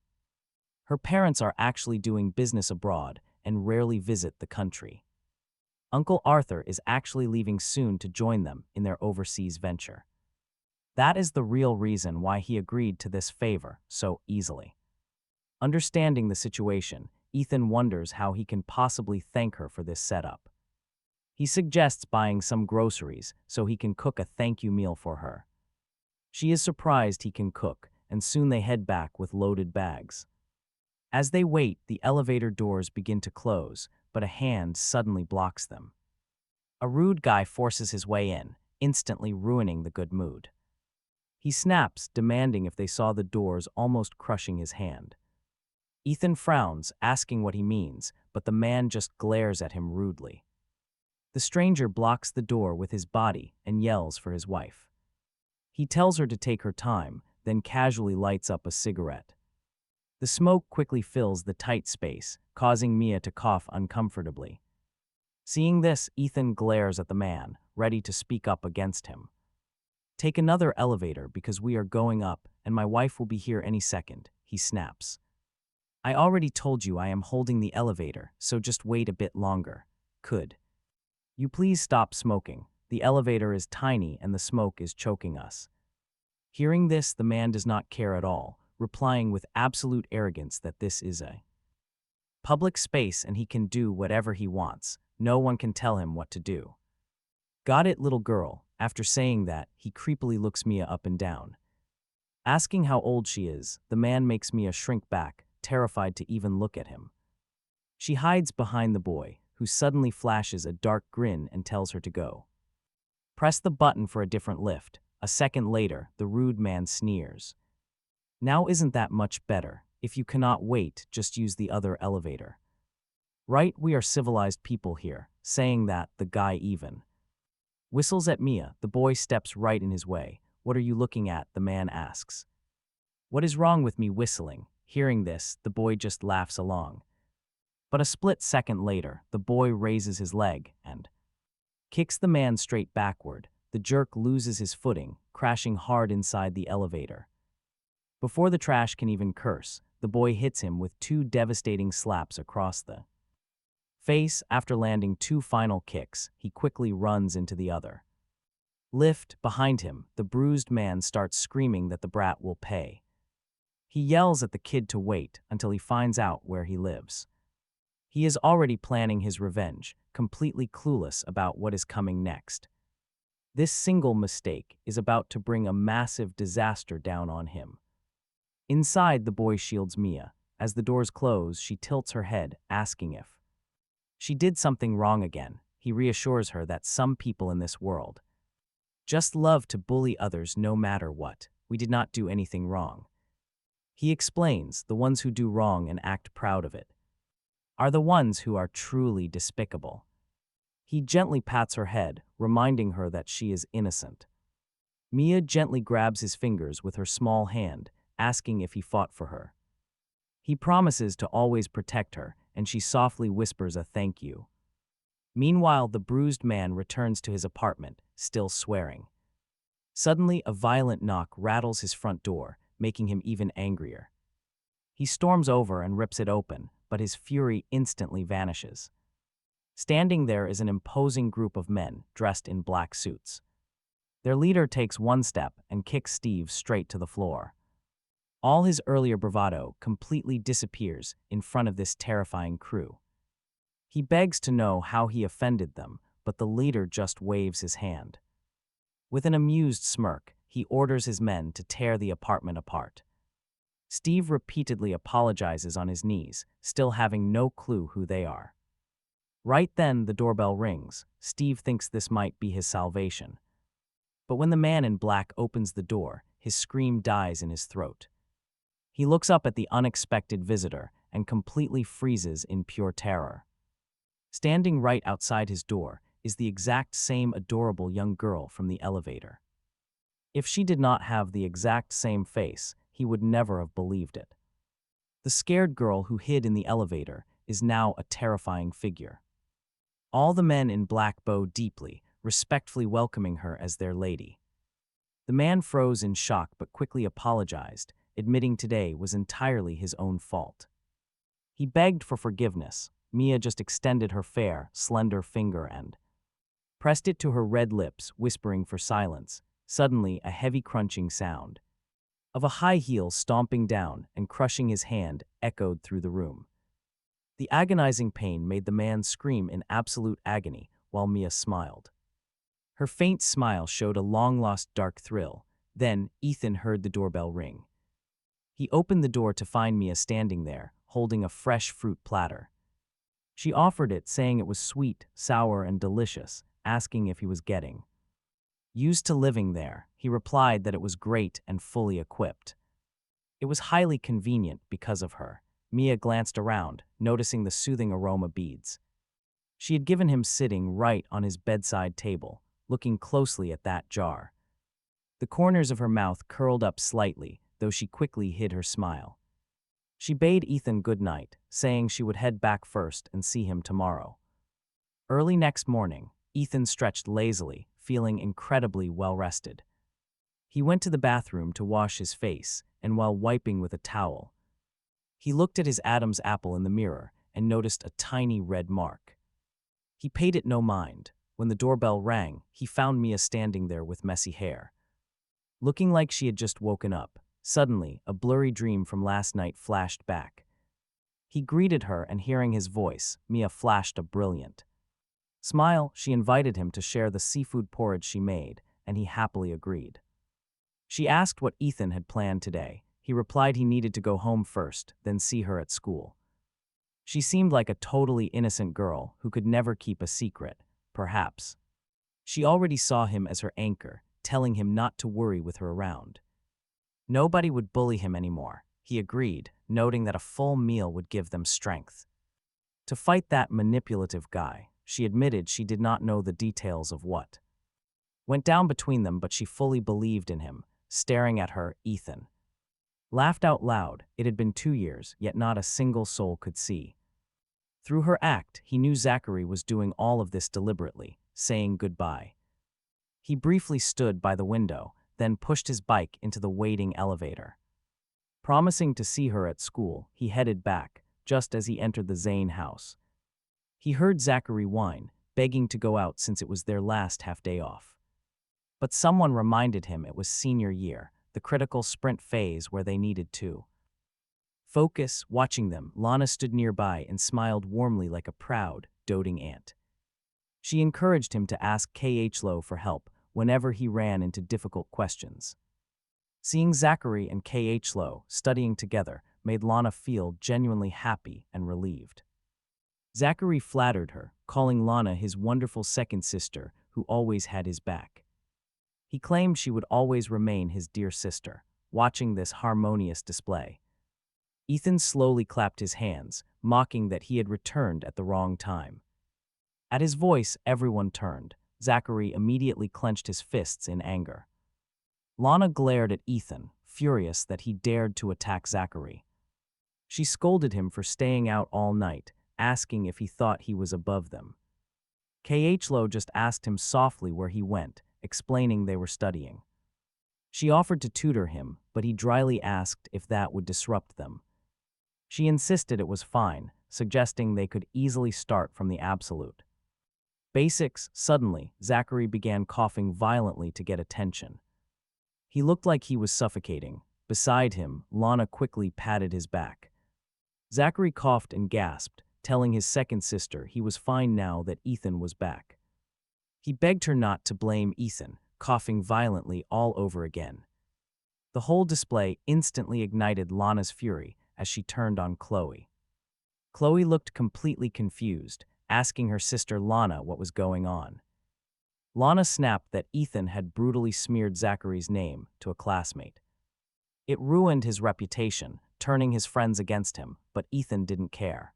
Her parents are actually doing business abroad and rarely visit the country. Uncle Arthur is actually leaving soon to join them in their overseas venture. That is the real reason why he agreed to this favor so easily. Understanding the situation, Ethan wonders how he can possibly thank her for this setup. He suggests buying some groceries so he can cook a thank you meal for her. She is surprised he can cook, and soon they head back with loaded bags. As they wait, the elevator doors begin to close, but a hand suddenly blocks them. A rude guy forces his way in, instantly ruining the good mood. He snaps, demanding if they saw the doors, almost crushing his hand. Ethan frowns, asking what he means, but the man just glares at him rudely. The stranger blocks the door with his body and yells for his wife. He tells her to take her time, then casually lights up a cigarette. The smoke quickly fills the tight space, causing Mia to cough uncomfortably. Seeing this, Ethan glares at the man, ready to speak up against him. "Take another elevator because we are going up and my wife will be here any second," he snaps. "I already told you I am holding the elevator, so just wait a bit longer. Could you please stop smoking? The elevator is tiny and the smoke is choking us." Hearing this, the man does not care at all, replying with absolute arrogance that this is a public space and he can do whatever he wants. No one can tell him what to do. "Got it, little girl." After saying that, he creepily looks Mia up and down. Asking how old she is, the man makes Mia shrink back, terrified to even look at him. She hides behind the boy, who suddenly flashes a dark grin and tells her to go. Press the button for a different lift. A second later, the rude man sneers. "Now isn't that much better? If you cannot wait, just use the other elevator." "Right, we are civilized people here." Saying that, the guy even whistles at Mia. The boy steps right in his way. "What are you looking at?" the man asks. "What is wrong with me whistling?" Hearing this, the boy just laughs along. But a split second later, the boy raises his leg and kicks the man straight backward. The jerk loses his footing, crashing hard inside the elevator. Before the trash can even curse, the boy hits him with 2 devastating slaps across the face. After landing 2 final kicks, he quickly runs into the other lift. Behind him, the bruised man starts screaming that the brat will pay. He yells at the kid to wait until he finds out where he lives. He is already planning his revenge, completely clueless about what is coming next. This single mistake is about to bring a massive disaster down on him. Inside, the boy shields Mia. As the doors close, she tilts her head, asking if she did something wrong again. He reassures her that some people in this world Just love to bully others no matter what. We did not do anything wrong. He explains, the ones who do wrong and act proud of it are the ones who are truly despicable. He gently pats her head, reminding her that she is innocent. Mia gently grabs his fingers with her small hand, asking if he fought for her. He promises to always protect her, and she softly whispers a thank you. Meanwhile, the bruised man returns to his apartment, still swearing. Suddenly, a violent knock rattles his front door, making him even angrier. He storms over and rips it open, but his fury instantly vanishes. Standing there is an imposing group of men dressed in black suits. Their leader takes one step and kicks Steve straight to the floor. All his earlier bravado completely disappears in front of this terrifying crew. He begs to know how he offended them, but the leader just waves his hand. With an amused smirk, he orders his men to tear the apartment apart. Steve repeatedly apologizes on his knees, still having no clue who they are. Right then, the doorbell rings. Steve thinks this might be his salvation. But when the man in black opens the door, his scream dies in his throat. He looks up at the unexpected visitor and completely freezes in pure terror. Standing right outside his door is the exact same adorable young girl from the elevator. If she did not have the exact same face, he would never have believed it. The scared girl who hid in the elevator is now a terrifying figure. All the men in black bow deeply, respectfully welcoming her as their lady. The man froze in shock but quickly apologized, admitting today was entirely his own fault. He begged for forgiveness. Mia just extended her fair, slender finger and pressed it to her red lips, whispering for silence. Suddenly, a heavy crunching sound of a high heel stomping down and crushing his hand echoed through the room. The agonizing pain made the man scream in absolute agony, while Mia smiled. Her faint smile showed a long-lost dark thrill. Then, Ethan heard the doorbell ring. He opened the door to find Mia standing there, holding a fresh fruit platter. She offered it, saying it was sweet, sour, and delicious, asking if he was getting used to living there. He replied that it was great and fully equipped. It was highly convenient because of her. Mia glanced around, noticing the soothing aroma beads she had given him sitting right on his bedside table, looking closely at that jar. The corners of her mouth curled up slightly, though she quickly hid her smile. She bade Ethan good night, saying she would head back first and see him tomorrow. Early next morning, Ethan stretched lazily, feeling incredibly well-rested. He went to the bathroom to wash his face, and while wiping with a towel, he looked at his Adam's apple in the mirror and noticed a tiny red mark. He paid it no mind. When the doorbell rang, he found Mia standing there with messy hair, looking like she had just woken up. Suddenly, a blurry dream from last night flashed back. He greeted her, and hearing his voice, Mia flashed a brilliant smile. She invited him to share the seafood porridge she made, and he happily agreed. She asked what Ethan had planned today. He replied he needed to go home first, then see her at school. She seemed like a totally innocent girl who could never keep a secret. Perhaps she already saw him as her anchor, telling him not to worry with her around. Nobody would bully him anymore. He agreed, noting that a full meal would give them strength to fight that manipulative guy. She admitted she did not know the details of what went down between them, but she fully believed in him. Staring at her, Ethan laughed out loud. It had been 2 years, yet not a single soul could see. Through her act, he knew Zachary was doing all of this deliberately, saying goodbye. He briefly stood by the window, then pushed his bike into the waiting elevator. Promising to see her at school, he headed back, just as he entered the Zayn house. He heard Zachary whine, begging to go out since it was their last half-day off. But someone reminded him it was senior year, the critical sprint phase where they needed to focus. Watching them, Lana stood nearby and smiled warmly like a proud, doting aunt. She encouraged him to ask Khlo for help whenever he ran into difficult questions. Seeing Zachary and Khlo studying together made Lana feel genuinely happy and relieved. Zachary flattered her, calling Lana his wonderful second sister who always had his back. He claimed she would always remain his dear sister. Watching this harmonious display, Ethan slowly clapped his hands, mocking that he had returned at the wrong time. At his voice, everyone turned. Zachary immediately clenched his fists in anger. Lana glared at Ethan, furious that he dared to attack Zachary. She scolded him for staying out all night, asking if he thought he was above them. Khlo just asked him softly where he went, explaining they were studying. She offered to tutor him, but he dryly asked if that would disrupt them. She insisted it was fine, suggesting they could easily start from the absolute. Basics. Suddenly, Zachary began coughing violently to get attention. He looked like he was suffocating. Beside him, Lana quickly patted his back. Zachary coughed and gasped, telling his second sister he was fine now that Ethan was back. He begged her not to blame Ethan, coughing violently all over again. The whole display instantly ignited Lana's fury as she turned on Chloe. Chloe looked completely confused, asking her sister Lana what was going on. Lana snapped that Ethan had brutally smeared Zachary's name to a classmate. It ruined his reputation, turning his friends against him, but Ethan didn't care.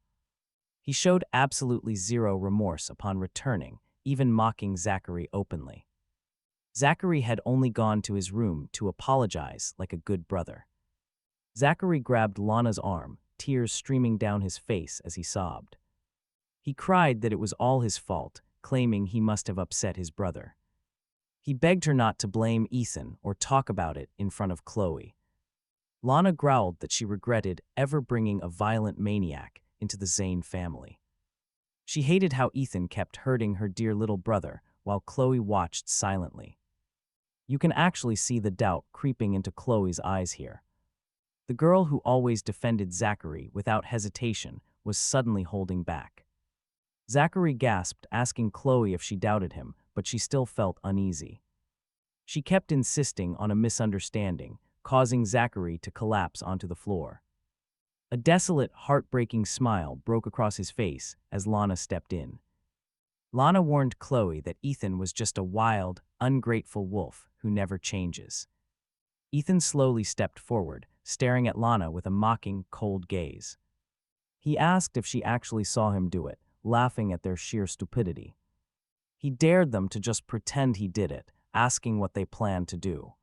He showed absolutely zero remorse upon returning, even mocking Zachary openly. Zachary had only gone to his room to apologize like a good brother. Zachary grabbed Lana's arm, tears streaming down his face as he sobbed. He cried that it was all his fault, claiming he must have upset his brother. He begged her not to blame Ethan or talk about it in front of Chloe. Lana growled that she regretted ever bringing a violent maniac into the Zayn family. She hated how Ethan kept hurting her dear little brother while Chloe watched silently. You can actually see the doubt creeping into Chloe's eyes here. The girl who always defended Zachary without hesitation was suddenly holding back. Zachary gasped, asking Chloe if she doubted him, but she still felt uneasy. She kept insisting on a misunderstanding, causing Zachary to collapse onto the floor. A desolate, heartbreaking smile broke across his face as Lana stepped in. Lana warned Chloe that Ethan was just a wild, ungrateful wolf who never changes. Ethan slowly stepped forward, staring at Lana with a mocking, cold gaze. He asked if she actually saw him do it, laughing at their sheer stupidity. He dared them to just pretend he did it, asking what they planned to do.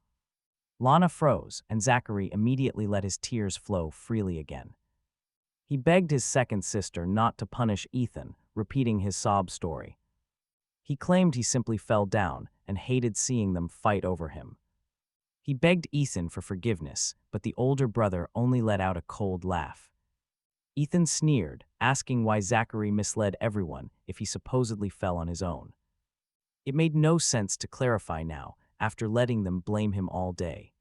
Lana froze, and Zachary immediately let his tears flow freely again. He begged his second sister not to punish Ethan, repeating his sob story. He claimed he simply fell down and hated seeing them fight over him. He begged Ethan for forgiveness, but the older brother only let out a cold laugh. Ethan sneered, asking why Zachary misled everyone if he supposedly fell on his own. It made no sense to clarify now, after letting them blame him all day.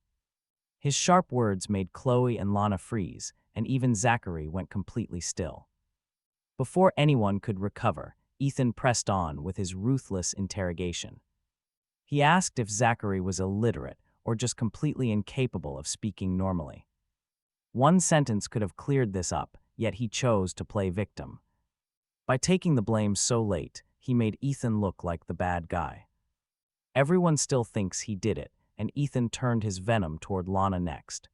His sharp words made Chloe and Lana freeze, and even Zachary went completely still. Before anyone could recover, Ethan pressed on with his ruthless interrogation. He asked if Zachary was illiterate or just completely incapable of speaking normally. One sentence could have cleared this up, yet he chose to play victim. By taking the blame so late, he made Ethan look like the bad guy. Everyone still thinks he did it, and Ethan turned his venom toward Lana next.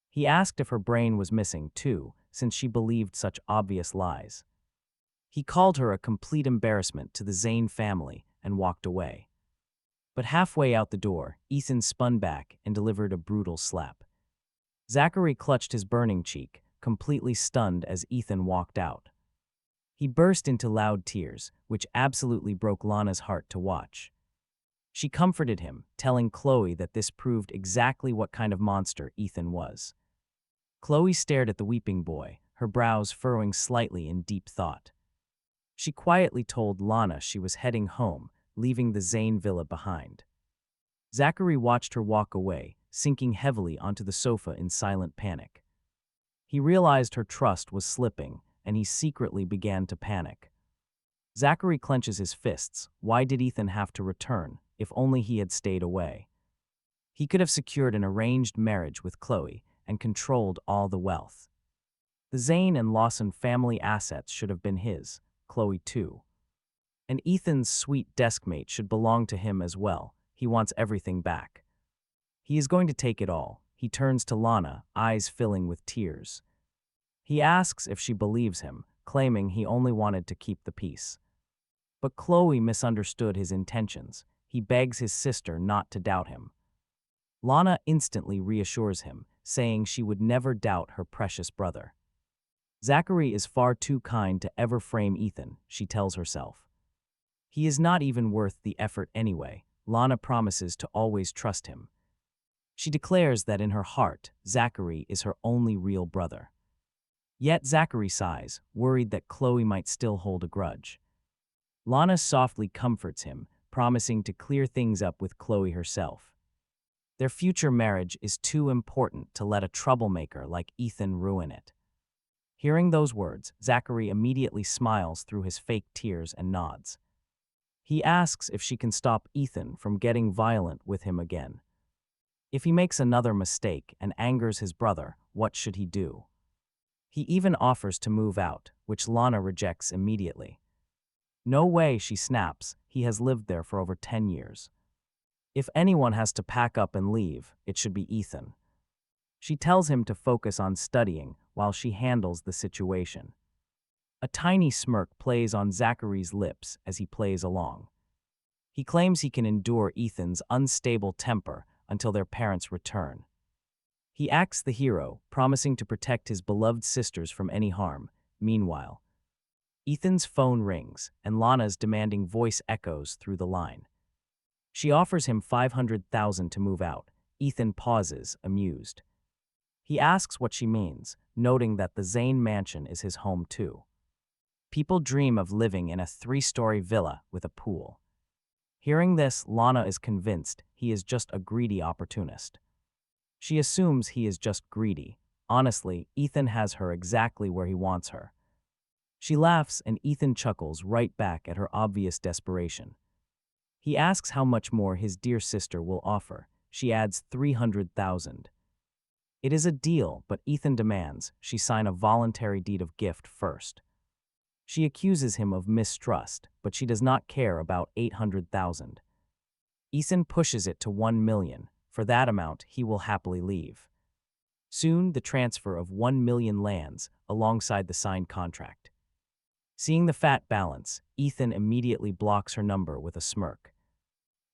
He asked if her brain was missing too, since she believed such obvious lies. He called her a complete embarrassment to the Zayn family and walked away. But halfway out the door, Ethan spun back and delivered a brutal slap. Zachary clutched his burning cheek, completely stunned as Ethan walked out. He burst into loud tears, which absolutely broke Lana's heart to watch. She comforted him, telling Chloe that this proved exactly what kind of monster Ethan was. Chloe stared at the weeping boy, her brows furrowing slightly in deep thought. She quietly told Lana she was heading home, leaving the Zayn villa behind. Zachary watched her walk away, sinking heavily onto the sofa in silent panic. He realized her trust was slipping, and he secretly began to panic. Zachary clenches his fists. Why did Ethan have to return, if only he had stayed away? He could have secured an arranged marriage with Chloe and controlled all the wealth. The Zayn and Lawson family assets should have been his, Chloe too. And Ethan's sweet deskmate should belong to him as well, he wants everything back. He is going to take it all. He turns to Lana, eyes filling with tears. He asks if she believes him, claiming he only wanted to keep the peace. But Chloe misunderstood his intentions. He begs his sister not to doubt him. Lana instantly reassures him, saying she would never doubt her precious brother. Zachary is far too kind to ever frame Ethan, she tells herself. He is not even worth the effort anyway. Lana promises to always trust him. She declares that in her heart, Zachary is her only real brother. Yet Zachary sighs, worried that Chloe might still hold a grudge. Lana softly comforts him, promising to clear things up with Chloe herself. Their future marriage is too important to let a troublemaker like Ethan ruin it. Hearing those words, Zachary immediately smiles through his fake tears and nods. He asks if she can stop Ethan from getting violent with him again. If he makes another mistake and angers his brother, what should he do? He even offers to move out, which Lana rejects immediately. No way, she snaps, he has lived there for over 10 years. If anyone has to pack up and leave, it should be Ethan. She tells him to focus on studying while she handles the situation. A tiny smirk plays on Zachary's lips as he plays along. He claims he can endure Ethan's unstable temper until their parents return. He acts the hero, promising to protect his beloved sisters from any harm. Meanwhile, Ethan's phone rings, and Lana's demanding voice echoes through the line. She offers him $500,000 to move out. Ethan pauses, amused. He asks what she means, noting that the Zayn mansion is his home too. People dream of living in a 3-story villa with a pool. Hearing this, Lana is convinced he is just a greedy opportunist. She assumes he is just greedy. Honestly, Ethan has her exactly where he wants her. She laughs and Ethan chuckles right back at her obvious desperation. He asks how much more his dear sister will offer. She adds $300,000. It is a deal, but Ethan demands she sign a voluntary deed of gift first. She accuses him of mistrust, but she does not care about $800,000. Ethan pushes it to $1 million. For that amount, he will happily leave. Soon, the transfer of $1 million lands alongside the signed contract. Seeing the fat balance, Ethan immediately blocks her number with a smirk.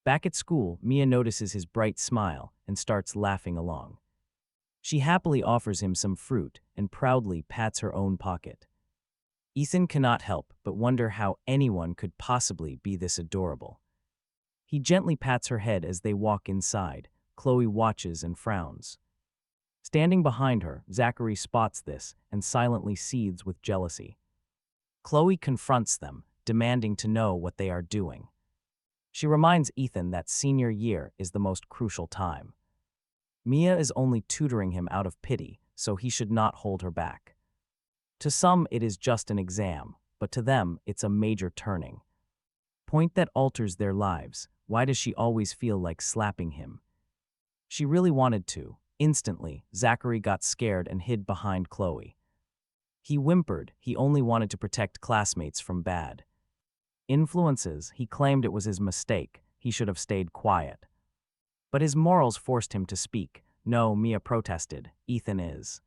Back at school, Mia notices his bright smile and starts laughing along. She happily offers him some fruit and proudly pats her own pocket. Ethan cannot help but wonder how anyone could possibly be this adorable. He gently pats her head as they walk inside. Chloe watches and frowns. Standing behind her, Zachary spots this and silently seethes with jealousy. Chloe confronts them, demanding to know what they are doing. She reminds Ethan that senior year is the most crucial time. Mia is only tutoring him out of pity, so he should not hold her back. To some, it is just an exam, but to them, it's a major turning point that alters their lives. Why does she always feel like slapping him? She really wanted to. Instantly, Zachary got scared and hid behind Chloe. He whimpered he only wanted to protect classmates from bad influences. He claimed it was his mistake. He should have stayed quiet. But his morals forced him to speak. No, Mia protested. Ethan is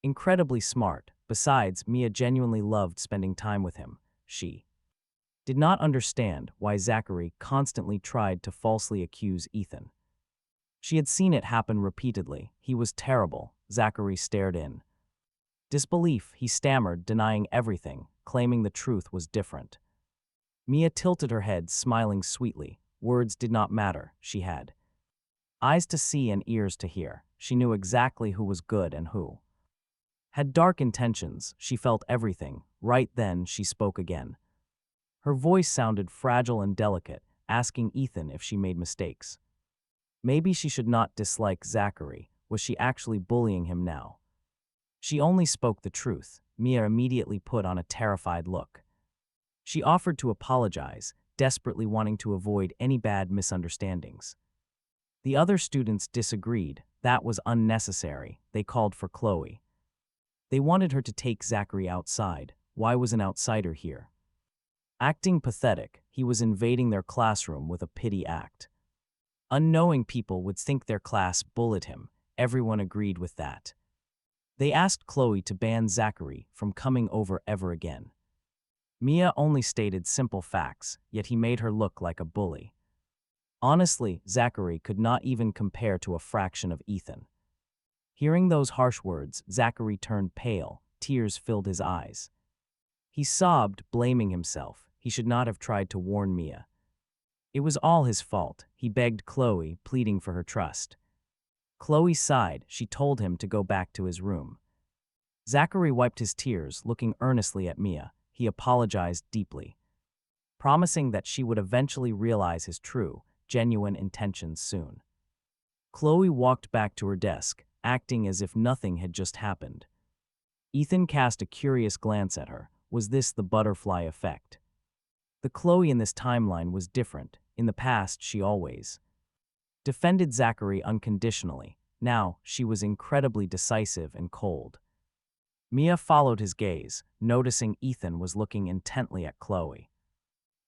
incredibly smart. Besides, Mia genuinely loved spending time with him. She did not understand why Zachary constantly tried to falsely accuse Ethan. She had seen it happen repeatedly. He was terrible. Zachary stared in disbelief. He stammered, denying everything, claiming the truth was different. Mia tilted her head, smiling sweetly. Words did not matter. She had eyes to see and ears to hear. She knew exactly who was good and who had dark intentions. She felt everything. Right then, she spoke again. Her voice sounded fragile and delicate, asking Ethan if she made mistakes. Maybe she should not dislike Zachary. Was she actually bullying him now? She only spoke the truth. Mia immediately put on a terrified look. She offered to apologize, desperately wanting to avoid any bad misunderstandings. The other students disagreed. That was unnecessary. They called for Chloe. They wanted her to take Zachary outside. Why was an outsider here? Acting pathetic, he was invading their classroom with a pity act. Unknowing people would think their class bullied him. Everyone agreed with that. They asked Chloe to ban Zachary from coming over ever again. Mia only stated simple facts, yet he made her look like a bully. Honestly, Zachary could not even compare to a fraction of Ethan. Hearing those harsh words, Zachary turned pale, tears filled his eyes. He sobbed, blaming himself. He should not have tried to warn Mia. It was all his fault. He begged Chloe, pleading for her trust. Chloe sighed. She told him to go back to his room. Zachary wiped his tears, looking earnestly at Mia. He apologized deeply, promising that she would eventually realize his true, genuine intentions soon. Chloe walked back to her desk, acting as if nothing had just happened. Ethan cast a curious glance at her. Was this the butterfly effect? The Chloe in this timeline was different. In the past, she always defended Zachary unconditionally. Now, she was incredibly decisive and cold. Mia followed his gaze, noticing Ethan was looking intently at Chloe.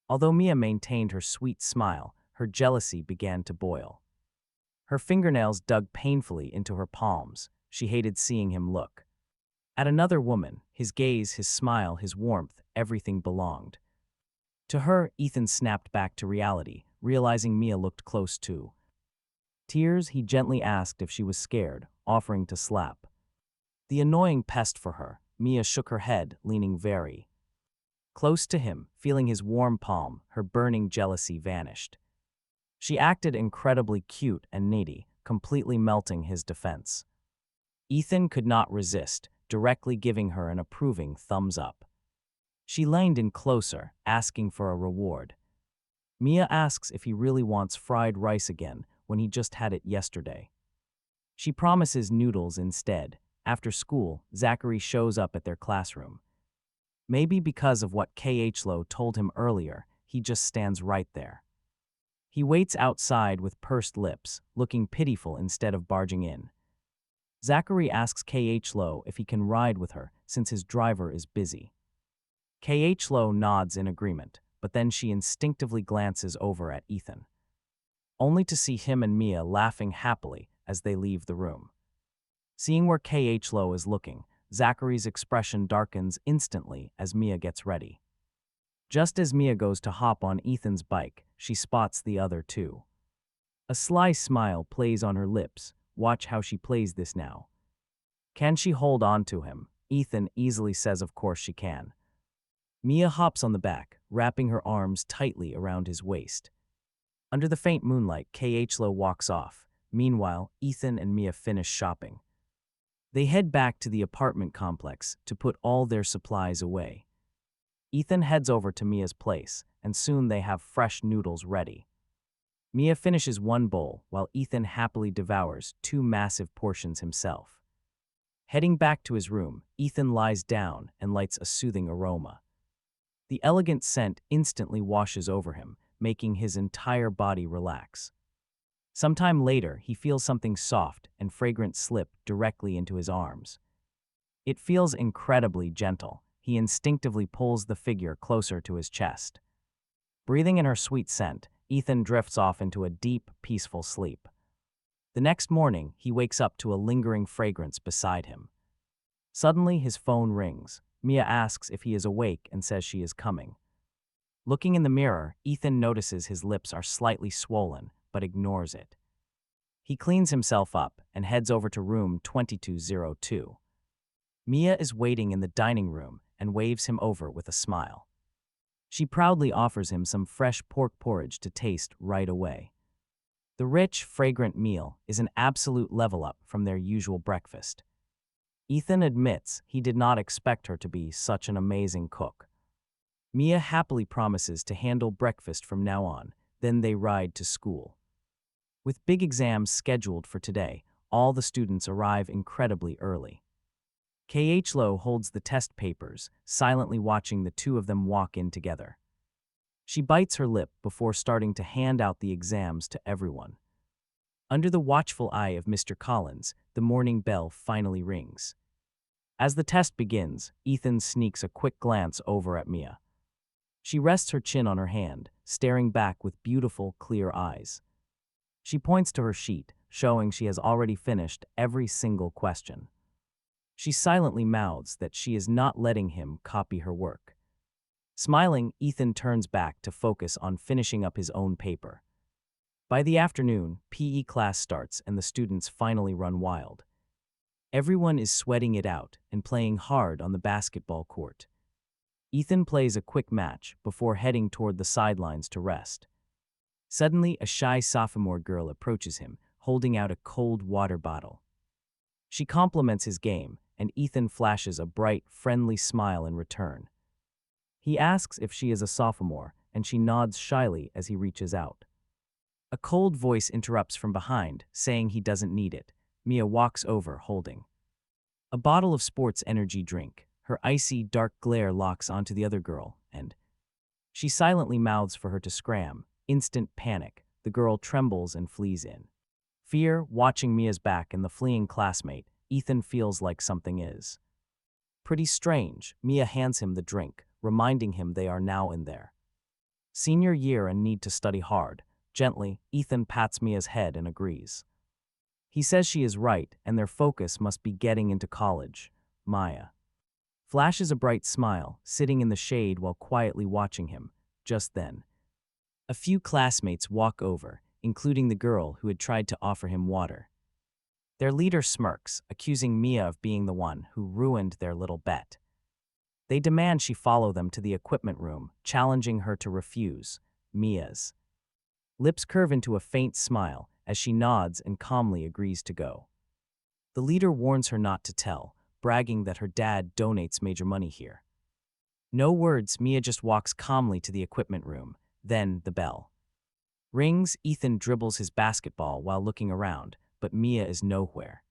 Although Mia maintained her sweet smile, her jealousy began to boil. Her fingernails dug painfully into her palms. She hated seeing him look at another woman. His gaze, his smile, his warmth, everything belonged to her. Ethan snapped back to reality, realizing Mia looked close too. Tears, he gently asked if she was scared, offering to slap the annoying pest for her. Mia shook her head, leaning very close to him, feeling his warm palm. Her burning jealousy vanished. She acted incredibly cute and needy, completely melting his defense. Ethan could not resist, directly giving her an approving thumbs up. She leaned in closer, asking for a reward. Mia asks if he really wants fried rice again when he just had it yesterday. She promises noodles instead. After school, Zachary shows up at their classroom. Maybe because of what Khlo told him earlier, he just stands right there. He waits outside with pursed lips, looking pitiful instead of barging in. Zachary asks Khlo if he can ride with her since his driver is busy. Khlo nods in agreement, but then she instinctively glances over at Ethan, only to see him and Mia laughing happily as they leave the room. Seeing where Khlo is looking, Zachary's expression darkens instantly as Mia gets ready. Just as Mia goes to hop on Ethan's bike, she spots the other two. A sly smile plays on her lips. Watch how she plays this now. Can she hold on to him? Ethan easily says of course she can. Mia hops on the back, wrapping her arms tightly around his waist. Under the faint moonlight, Khlo walks off. Meanwhile, Ethan and Mia finish shopping. They head back to the apartment complex to put all their supplies away. Ethan heads over to Mia's place, and soon they have fresh noodles ready. Mia finishes one bowl, while Ethan happily devours 2 massive portions himself. Heading back to his room, Ethan lies down and lights a soothing aroma. The elegant scent instantly washes over him, making his entire body relax. Sometime later, he feels something soft and fragrant slip directly into his arms. It feels incredibly gentle. He instinctively pulls the figure closer to his chest. Breathing in her sweet scent, Ethan drifts off into a deep, peaceful sleep. The next morning, he wakes up to a lingering fragrance beside him. Suddenly, his phone rings. Mia asks if he is awake and says she is coming. Looking in the mirror, Ethan notices his lips are slightly swollen, but ignores it. He cleans himself up and heads over to room 2202. Mia is waiting in the dining room and waves him over with a smile. She proudly offers him some fresh pork porridge to taste right away. The rich, fragrant meal is an absolute level up from their usual breakfast. Ethan admits he did not expect her to be such an amazing cook. Mia happily promises to handle breakfast from now on, then they ride to school. With big exams scheduled for today, all the students arrive incredibly early. Khlo holds the test papers, silently watching the two of them walk in together. She bites her lip before starting to hand out the exams to everyone. Under the watchful eye of Mr. Collins, the morning bell finally rings. As the test begins, Ethan sneaks a quick glance over at Mia. She rests her chin on her hand, staring back with beautiful, clear eyes. She points to her sheet, showing she has already finished every single question. She silently mouths that she is not letting him copy her work. Smiling, Ethan turns back to focus on finishing up his own paper. By the afternoon, PE class starts and the students finally run wild. Everyone is sweating it out and playing hard on the basketball court. Ethan plays a quick match before heading toward the sidelines to rest. Suddenly, a shy sophomore girl approaches him, holding out a cold water bottle. She compliments his game, and Ethan flashes a bright, friendly smile in return. He asks if she is a sophomore, and she nods shyly as he reaches out. A cold voice interrupts from behind, saying he doesn't need it. Mia walks over, holding a bottle of sports energy drink. Her icy, dark glare locks onto the other girl, and she silently mouths for her to scram. Instant panic. The girl trembles and flees in. Fear, watching Mia's back and the fleeing classmate, Ethan feels like something is pretty strange. Mia hands him the drink, reminding him they are now in their senior year and need to study hard. Gently, Ethan pats Mia's head and agrees. He says she is right and their focus must be getting into college. Maya flashes a bright smile, sitting in the shade while quietly watching him. Just then, a few classmates walk over, including the girl who had tried to offer him water. Their leader smirks, accusing Mia of being the one who ruined their little bet. They demand she follow them to the equipment room, challenging her to refuse. Mia's lips curve into a faint smile as she nods and calmly agrees to go. The leader warns her not to tell, bragging that her dad donates major money here. No words, Mia just walks calmly to the equipment room. Then the bell rings. Ethan dribbles his basketball while looking around, but Mia is nowhere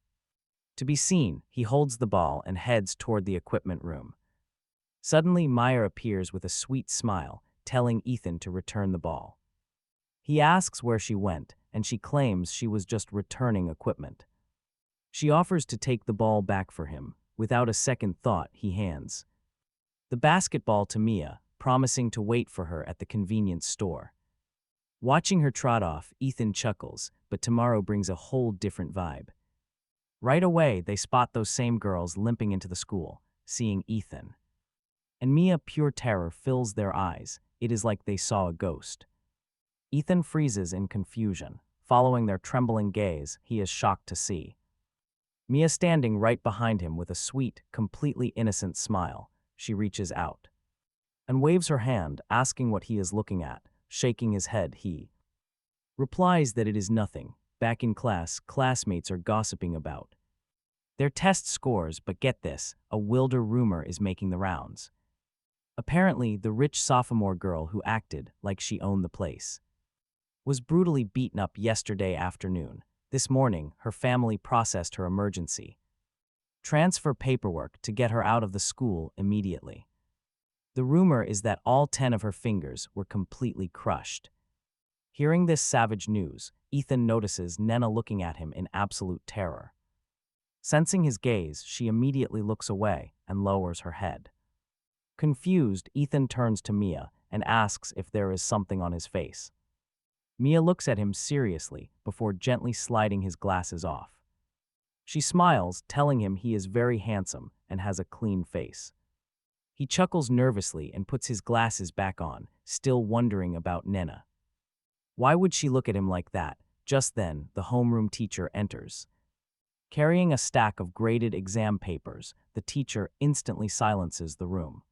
to be seen. He holds the ball and heads toward the equipment room. Suddenly, Maya appears with a sweet smile, telling Ethan to return the ball. He asks where she went, and she claims she was just returning equipment. She offers to take the ball back for him. Without a second thought, he hands the basketball to Mia, promising to wait for her at the convenience store. Watching her trot off, Ethan chuckles, but tomorrow brings a whole different vibe. Right away, they spot those same girls limping into the school, seeing Ethan and Mia. Pure terror fills their eyes. It is like they saw a ghost. Ethan freezes in confusion. Following their trembling gaze, he is shocked to see Mia standing right behind him with a sweet, completely innocent smile. She reaches out and waves her hand, asking what he is looking at. Shaking his head, he replies that it is nothing. Back in class, classmates are gossiping about their test scores, but get this, a wilder rumor is making the rounds. Apparently, the rich sophomore girl who acted like she owned the place was brutally beaten up yesterday afternoon. This morning, her family processed her emergency transfer paperwork to get her out of the school immediately. The rumor is that all 10 of her fingers were completely crushed. Hearing this savage news, Ethan notices Nena looking at him in absolute terror. Sensing his gaze, she immediately looks away and lowers her head. Confused, Ethan turns to Mia and asks if there is something on his face. Mia looks at him seriously before gently sliding his glasses off. She smiles, telling him he is very handsome and has a clean face. He chuckles nervously and puts his glasses back on, still wondering about Nena. Why would she look at him like that? Just then, the homeroom teacher enters. Carrying a stack of graded exam papers, the teacher instantly silences the room.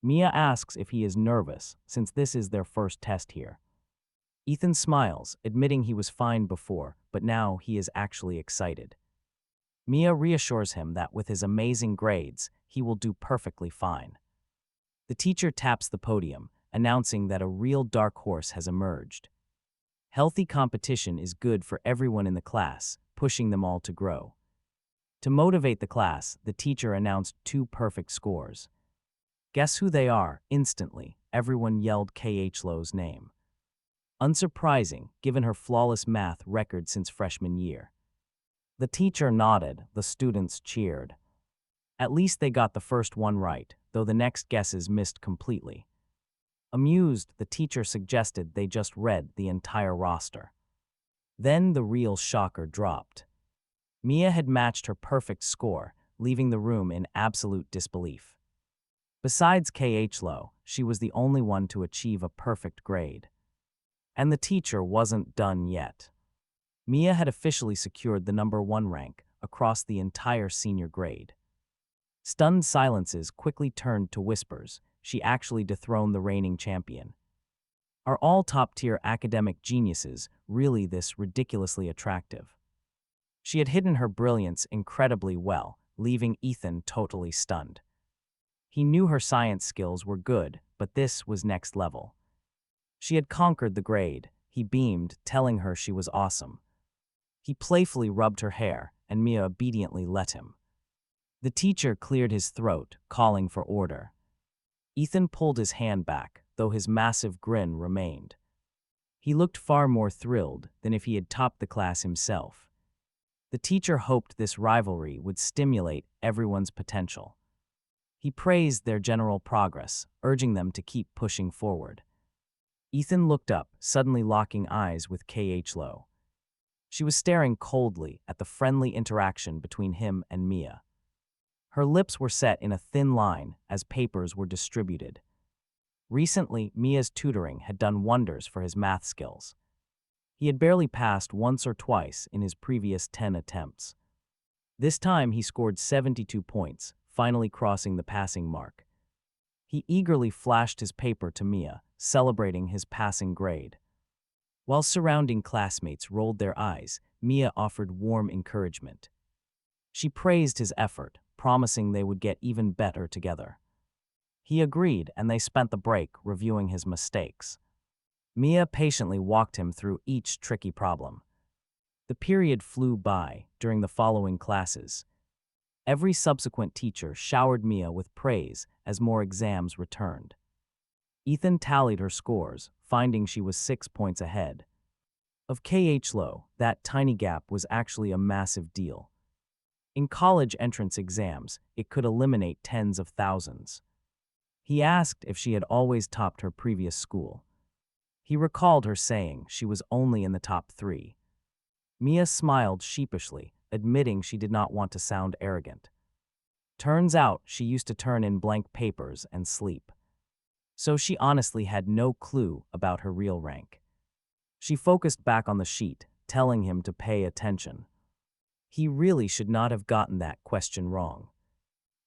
Mia asks if he is nervous, since this is their first test here. Ethan smiles, admitting he was fine before, but now he is actually excited. Mia reassures him that with his amazing grades, he will do perfectly fine. The teacher taps the podium, announcing that a real dark horse has emerged. Healthy competition is good for everyone in the class, pushing them all to grow. To motivate the class, the teacher announced 2 perfect scores. Guess who they are? Instantly, everyone yelled KH Lo's name. Unsurprising, given her flawless math record since freshman year. The teacher nodded, the students cheered. At least they got the first one right, though the next guesses missed completely. Amused, the teacher suggested they just read the entire roster. Then the real shocker dropped. Mia had matched her perfect score, leaving the room in absolute disbelief. Besides Kh. She was the only one to achieve a perfect grade. And the teacher wasn't done yet. Mia had officially secured the #1 rank across the entire senior grade. Stunned silences quickly turned to whispers. She actually dethroned the reigning champion. Are all top-tier academic geniuses really this ridiculously attractive? She had hidden her brilliance incredibly well, leaving Ethan totally stunned. He knew her science skills were good, but this was next level. She had conquered the grade. He beamed, telling her she was awesome. He playfully rubbed her hair, and Mia obediently let him. The teacher cleared his throat, calling for order. Ethan pulled his hand back, though his massive grin remained. He looked far more thrilled than if he had topped the class himself. The teacher hoped this rivalry would stimulate everyone's potential. He praised their general progress, urging them to keep pushing forward. Ethan looked up, suddenly locking eyes with Kh. She was staring coldly at the friendly interaction between him and Mia. Her lips were set in a thin line as papers were distributed. Recently, Mia's tutoring had done wonders for his math skills. He had barely passed once or twice in his previous 10 attempts. This time he scored 72 points, finally crossing the passing mark. He eagerly flashed his paper to Mia, celebrating his passing grade. While surrounding classmates rolled their eyes, Mia offered warm encouragement. She praised his effort, promising they would get even better together. He agreed, and they spent the break reviewing his mistakes. Mia patiently walked him through each tricky problem. The period flew by during the following classes. Every subsequent teacher showered Mia with praise as more exams returned. Ethan tallied her scores, finding she was 6 points ahead. Of Kh. That tiny gap was actually a massive deal. In college entrance exams, it could eliminate tens of thousands. He asked if she had always topped her previous school. He recalled her saying she was only in the top 3. Mia smiled sheepishly, admitting she did not want to sound arrogant. Turns out she used to turn in blank papers and sleep. So she honestly had no clue about her real rank. She focused back on the sheet, telling him to pay attention. He really should not have gotten that question wrong.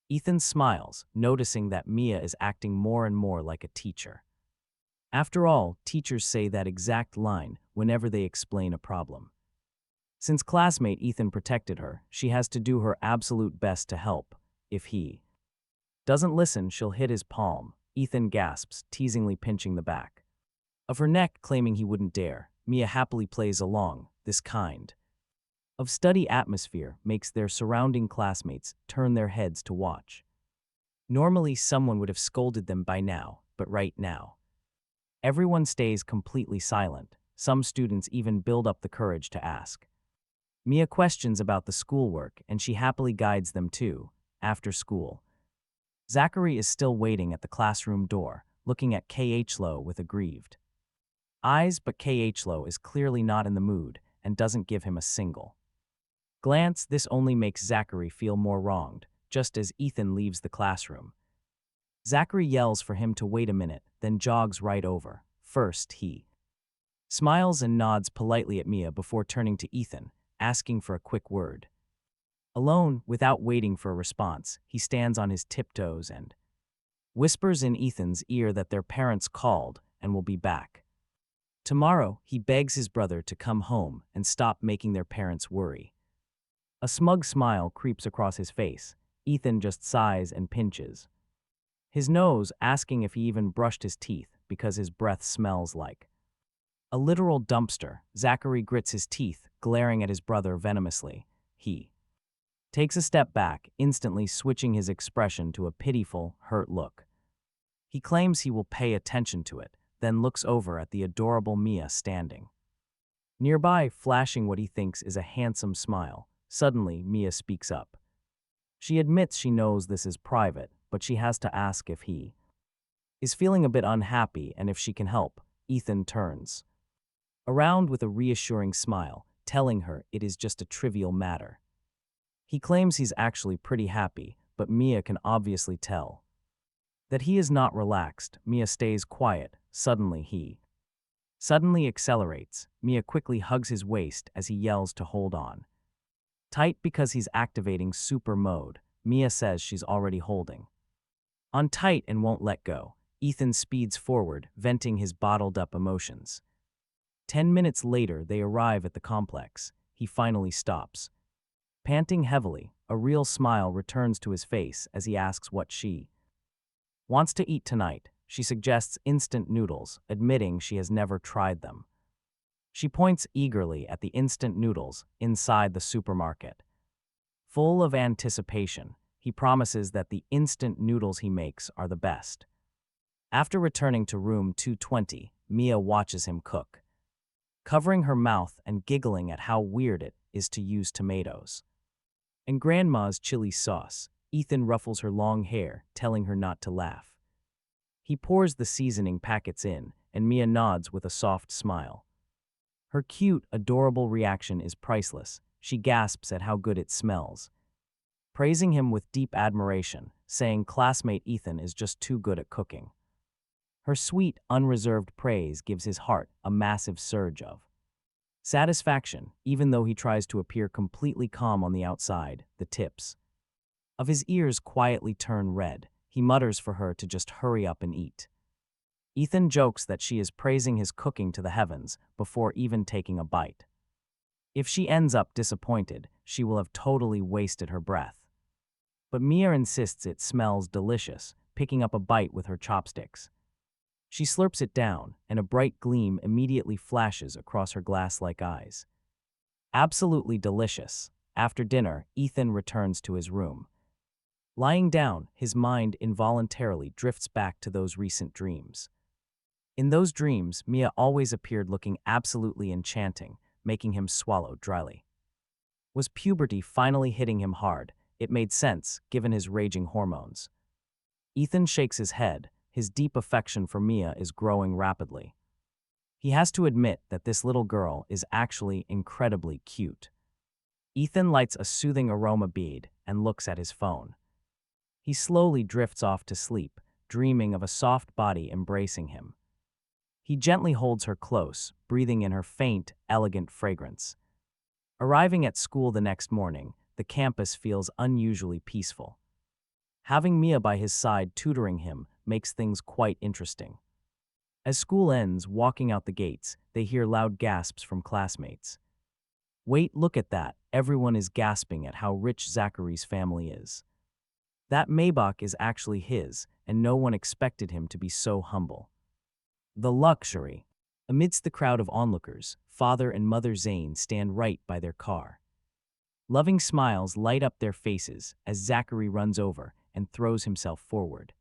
Ethan smiles, noticing that Mia is acting more and more like a teacher. After all, teachers say that exact line whenever they explain a problem. Since classmate Ethan protected her, she has to do her absolute best to help. If he doesn't listen, she'll hit his palm. Ethan gasps, teasingly pinching the back of her neck, claiming he wouldn't dare. Mia happily plays along. This kind of study atmosphere makes their surrounding classmates turn their heads to watch. Normally, someone would have scolded them by now, but right now, everyone stays completely silent. Some students even build up the courage to ask Mia questions about the schoolwork, and she happily guides them too. After school, Zachary is still waiting at the classroom door, looking at Kh. with aggrieved eyes, but Kh. is clearly not in the mood and doesn't give him a single glance. This only makes Zachary feel more wronged. Just as Ethan leaves the classroom, Zachary yells for him to wait a minute, then jogs right over. First, he smiles and nods politely at Mia before turning to Ethan, asking for a quick word. Alone, without waiting for a response, he stands on his tiptoes and whispers in Ethan's ear that their parents called and will be back tomorrow. He begs his brother to come home and stop making their parents worry. A smug smile creeps across his face. Ethan just sighs and pinches his nose, asking if he even brushed his teeth because his breath smells like a literal dumpster. Zachary grits his teeth, glaring at his brother venomously. He takes a step back, instantly switching his expression to a pitiful, hurt look. He claims he will pay attention to it, then looks over at the adorable Mia standing nearby, flashing what he thinks is a handsome smile. Suddenly, Mia speaks up. She admits she knows this is private, but she has to ask if he is feeling a bit unhappy and if she can help. Ethan turns around with a reassuring smile, telling her it is just a trivial matter. He claims he's actually pretty happy, but Mia can obviously tell that he is not relaxed. Mia stays quiet. Suddenly he suddenly accelerates. Mia quickly hugs his waist as he yells to hold on tight because he's activating super mode. Mia says she's already holding on tight and won't let go. Ethan speeds forward, venting his bottled-up emotions. 10 minutes later, they arrive at the complex. He finally stops. Panting heavily, a real smile returns to his face as he asks what she wants to eat tonight. She suggests instant noodles, admitting she has never tried them. She points eagerly at the instant noodles inside the supermarket. Full of anticipation, he promises that the instant noodles he makes are the best. After returning to room 220, Mia watches him cook, covering her mouth and giggling at how weird it is to use tomatoes and Grandma's chili sauce. Ethan ruffles her long hair, telling her not to laugh. He pours the seasoning packets in, and Mia nods with a soft smile. Her cute, adorable reaction is priceless. She gasps at how good it smells, praising him with deep admiration, saying classmate Ethan is just too good at cooking. Her sweet, unreserved praise gives his heart a massive surge of satisfaction, even though he tries to appear completely calm on the outside. The tips of his ears quietly turn red. He mutters for her to just hurry up and eat. Ethan jokes that she is praising his cooking to the heavens before even taking a bite. If she ends up disappointed, she will have totally wasted her breath. But Mia insists it smells delicious, picking up a bite with her chopsticks. She slurps it down, and a bright gleam immediately flashes across her glass-like eyes. Absolutely delicious. After dinner, Ethan returns to his room. Lying down, his mind involuntarily drifts back to those recent dreams. In those dreams, Mia always appeared looking absolutely enchanting, making him swallow dryly. Was puberty finally hitting him hard? It made sense, given his raging hormones. Ethan shakes his head. His deep affection for Mia is growing rapidly. He has to admit that this little girl is actually incredibly cute. Ethan lights a soothing aroma bead and looks at his phone. He slowly drifts off to sleep, dreaming of a soft body embracing him. He gently holds her close, breathing in her faint, elegant fragrance. Arriving at school the next morning, the campus feels unusually peaceful. Having Mia by his side tutoring him makes things quite interesting. As school ends, walking out the gates, they hear loud gasps from classmates. Wait, look at that. Everyone is gasping at how rich Zachary's family is. That Maybach is actually his, and no one expected him to be so humble. The luxury. Amidst the crowd of onlookers, Father and Mother Zayn stand right by their car. Loving smiles light up their faces as Zachary runs over and throws himself forward.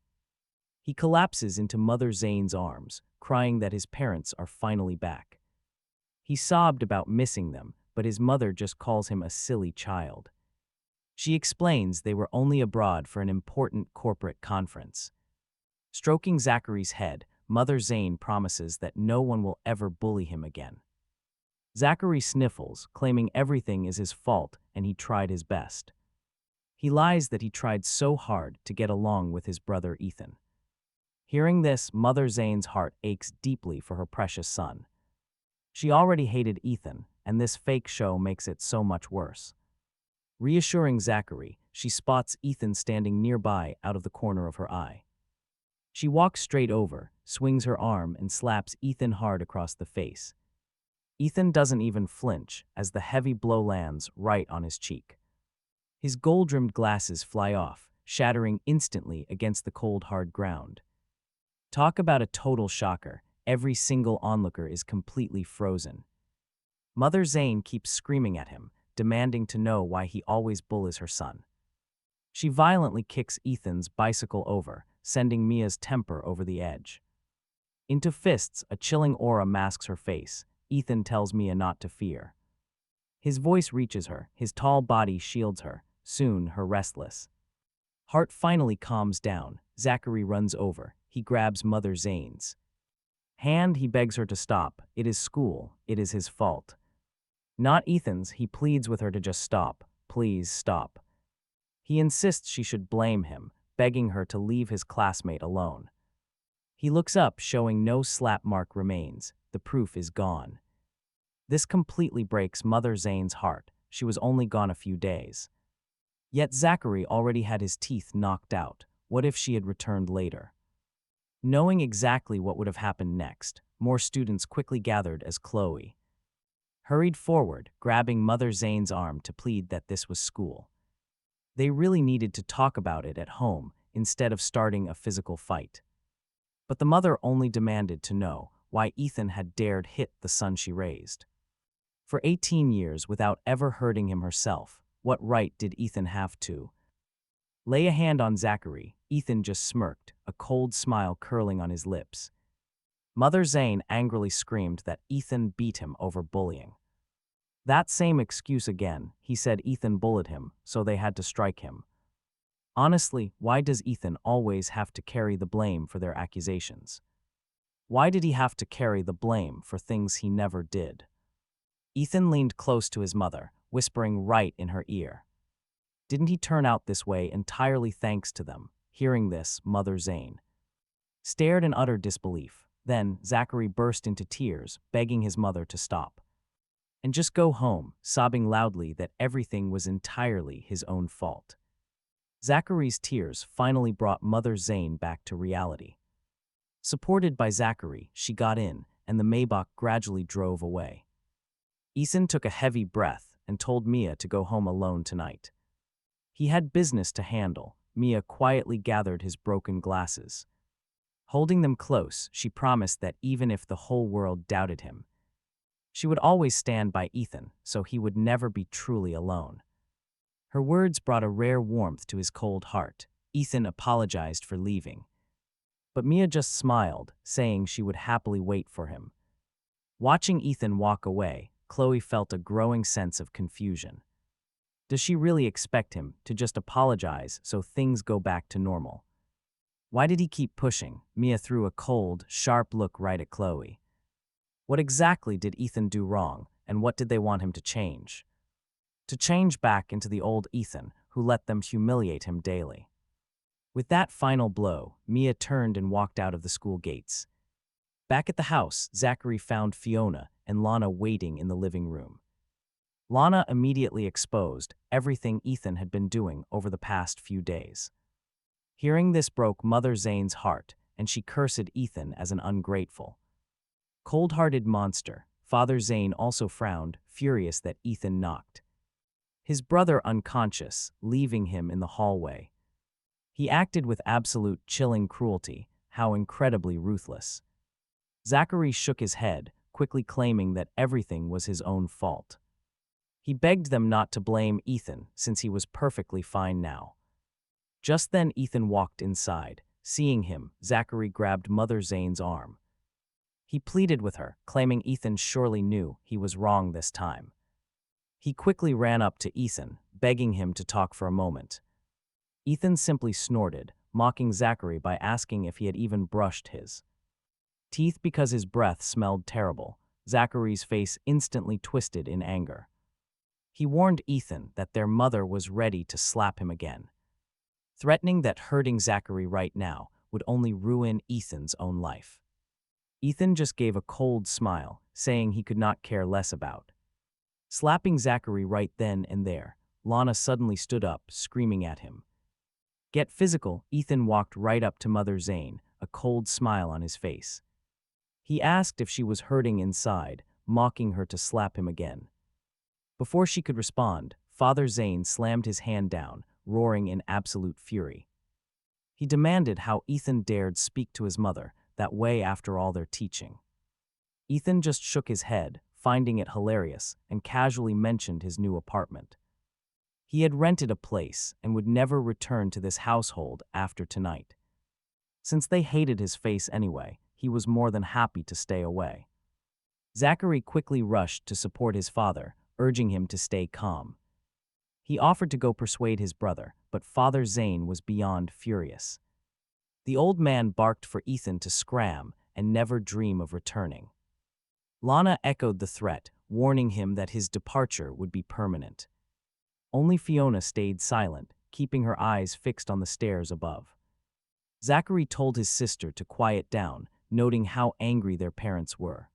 He collapses into Mother Zayn's arms, crying that his parents are finally back. He sobbed about missing them, but his mother just calls him a silly child. She explains they were only abroad for an important corporate conference. Stroking Zachary's head, Mother Zayn promises that no one will ever bully him again. Zachary sniffles, claiming everything is his fault and he tried his best. He lies that he tried so hard to get along with his brother Ethan. Hearing this, Mother Zayn's heart aches deeply for her precious son. She already hated Ethan, and this fake show makes it so much worse. Reassuring Zachary, she spots Ethan standing nearby out of the corner of her eye. She walks straight over, swings her arm, and slaps Ethan hard across the face. Ethan doesn't even flinch as the heavy blow lands right on his cheek. His gold-rimmed glasses fly off, shattering instantly against the cold, hard ground. Talk about a total shocker. Every single onlooker is completely frozen. Mother Zayn keeps screaming at him, demanding to know why he always bullies her son. She violently kicks Ethan's bicycle over, sending Mia's temper over the edge. Into fists, a chilling aura masks her face. Ethan tells Mia not to fear. His voice reaches her, his tall body shields her. Soon, her restless heart finally calms down. Zachary runs over. He grabs Mother Zayn's He begs her to stop. It is school. It is his fault. Not Ethan's. He pleads with her to just stop. Please stop. He insists she should blame him, begging her to leave his classmate alone. He looks up, showing no slap mark remains. The proof is gone. This completely breaks Mother Zayn's heart. She was only gone a few days. Yet Zachary already had his teeth knocked out. What if she had returned later? Knowing exactly what would have happened next, more students quickly gathered as Chloe hurried forward, grabbing Mother Zayn's arm to plead that this was school. They really needed to talk about it at home instead of starting a physical fight. But the mother only demanded to know why Ethan had dared hit the son she raised. For 18 years without ever hurting him herself, what right did Ethan have to lay a hand on Zachary? Ethan just smirked, a cold smile curling on his lips. Mother Zayn angrily screamed that Ethan beat him over bullying. That same excuse again. He said Ethan bullied him, so they had to strike him. Honestly, why does Ethan always have to carry the blame for their accusations? Why did he have to carry the blame for things he never did? Ethan leaned close to his mother, whispering right in her ear. Didn't he turn out this way entirely thanks to them? Hearing this, Mother Zayn stared in utter disbelief. Then, Zachary burst into tears, begging his mother to stop and just go home, sobbing loudly that everything was entirely his own fault. Zachary's tears finally brought Mother Zayn back to reality. Supported by Zachary, she got in, and the Maybach gradually drove away. Ethan took a heavy breath and told Mia to go home alone tonight. He had business to handle. Mia quietly gathered his broken glasses. Holding them close, she promised that even if the whole world doubted him, she would always stand by Ethan, so he would never be truly alone. Her words brought a rare warmth to his cold heart. Ethan apologized for leaving, but Mia just smiled, saying she would happily wait for him. Watching Ethan walk away, Chloe felt a growing sense of confusion. Does she really expect him to just apologize so things go back to normal? Why did he keep pushing? Mia threw a cold, sharp look right at Chloe. What exactly did Ethan do wrong, and what did they want him to change? To change back into the old Ethan, who let them humiliate him daily. With that final blow, Mia turned and walked out of the school gates. Back at the house, Zachary found Fiona and Lana waiting in the living room. Lana immediately exposed everything Ethan had been doing over the past few days. Hearing this broke Mother Zayn's heart, and she cursed Ethan as an ungrateful, cold-hearted monster. Father Zayn also frowned, furious that Ethan knocked his brother unconscious, leaving him in the hallway. He acted with absolute chilling cruelty. How incredibly ruthless. Zachary shook his head, quickly claiming that everything was his own fault. He begged them not to blame Ethan, since he was perfectly fine now. Just then Ethan walked inside. Seeing him, Zachary grabbed Mother Zayn's arm. He pleaded with her, claiming Ethan surely knew he was wrong this time. He quickly ran up to Ethan, begging him to talk for a moment. Ethan simply snorted, mocking Zachary by asking if he had even brushed his teeth because his breath smelled terrible. Zachary's face instantly twisted in anger. He warned Ethan that their mother was ready to slap him again, threatening that hurting Zachary right now would only ruin Ethan's own life. Ethan just gave a cold smile, saying he could not care less about slapping Zachary right then and there. Lana suddenly stood up, screaming at him. Get physical. Ethan walked right up to Mother Zayn, a cold smile on his face. He asked if she was hurting inside, mocking her to slap him again. Before she could respond, Father Zayn slammed his hand down, roaring in absolute fury. He demanded how Ethan dared speak to his mother that way after all their teaching. Ethan just shook his head, finding it hilarious, and casually mentioned his new apartment. He had rented a place and would never return to this household after tonight. Since they hated his face anyway, he was more than happy to stay away. Zachary quickly rushed to support his father, urging him to stay calm. He offered to go persuade his brother, but Father Zayn was beyond furious. The old man barked for Ethan to scram, and never dream of returning. Lana echoed the threat, warning him that his departure would be permanent. Only Fiona stayed silent, keeping her eyes fixed on the stairs above. Zachary told his sister to quiet down, noting how angry their parents were.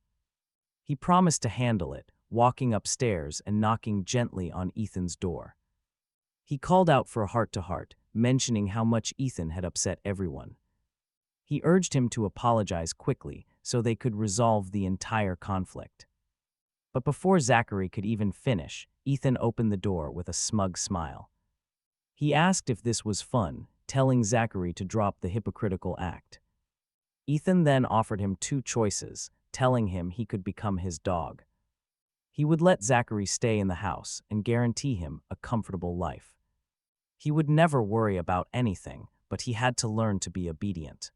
He promised to handle it, walking upstairs and knocking gently on Ethan's door. He called out for a heart-to-heart, mentioning how much Ethan had upset everyone. He urged him to apologize quickly so they could resolve the entire conflict. But before Zachary could even finish, Ethan opened the door with a smug smile. He asked if this was fun, telling Zachary to drop the hypocritical act. Ethan then offered him two choices, telling him he could become his dog. He would let Zachary stay in the house and guarantee him a comfortable life. He would never worry about anything, but he had to learn to be obedient.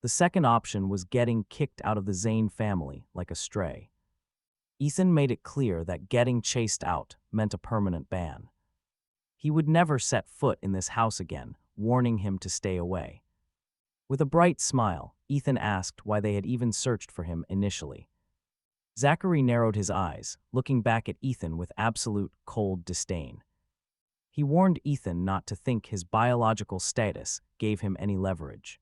The second option was getting kicked out of the Zayn family like a stray. Ethan made it clear that getting chased out meant a permanent ban. He would never set foot in this house again, warning him to stay away. With a bright smile, Ethan asked why they had even searched for him initially. Zachary narrowed his eyes, looking back at Ethan with absolute cold disdain. He warned Ethan not to think his biological status gave him any leverage.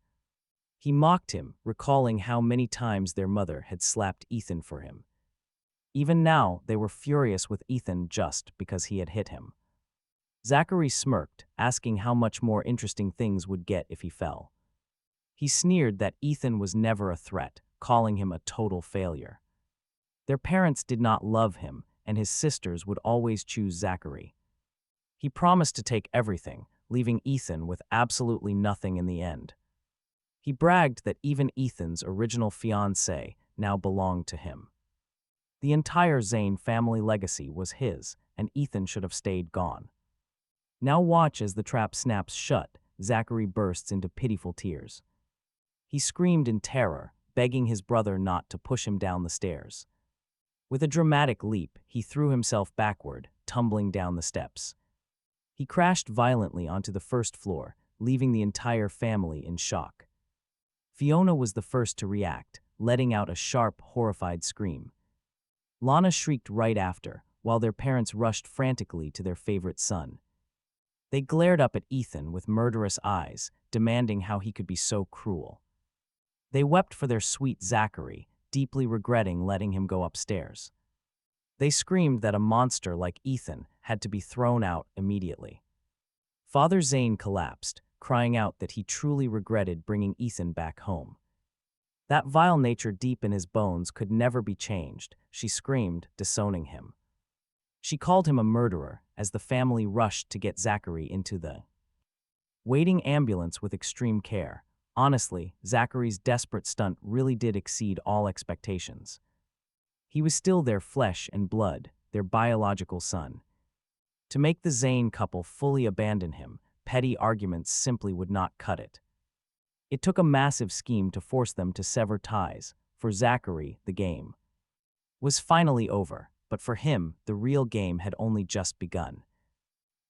He mocked him, recalling how many times their mother had slapped Ethan for him. Even now, they were furious with Ethan just because he had hit him. Zachary smirked, asking how much more interesting things would get if he fell. He sneered that Ethan was never a threat, calling him a total failure. Their parents did not love him, and his sisters would always choose Zachary. He promised to take everything, leaving Ethan with absolutely nothing in the end. He bragged that even Ethan's original fiancée now belonged to him. The entire Zayn family legacy was his, and Ethan should have stayed gone. Now watch as the trap snaps shut. Zachary bursts into pitiful tears. He screamed in terror, begging his brother not to push him down the stairs. With a dramatic leap, he threw himself backward, tumbling down the steps. He crashed violently onto the first floor, leaving the entire family in shock. Fiona was the first to react, letting out a sharp, horrified scream. Lana shrieked right after, while their parents rushed frantically to their favorite son. They glared up at Ethan with murderous eyes, demanding how he could be so cruel. They wept for their sweet Zachary, deeply regretting letting him go upstairs. They screamed that a monster like Ethan had to be thrown out immediately. Father Zayn collapsed, crying out that he truly regretted bringing Ethan back home. That vile nature deep in his bones could never be changed, she screamed, disowning him. She called him a murderer as the family rushed to get Zachary into the waiting ambulance with extreme care. Honestly, Zachary's desperate stunt really did exceed all expectations. He was still their flesh and blood, their biological son. To make the Zayn couple fully abandon him, petty arguments simply would not cut it. It took a massive scheme to force them to sever ties. For Zachary, the game was finally over, but for him, the real game had only just begun.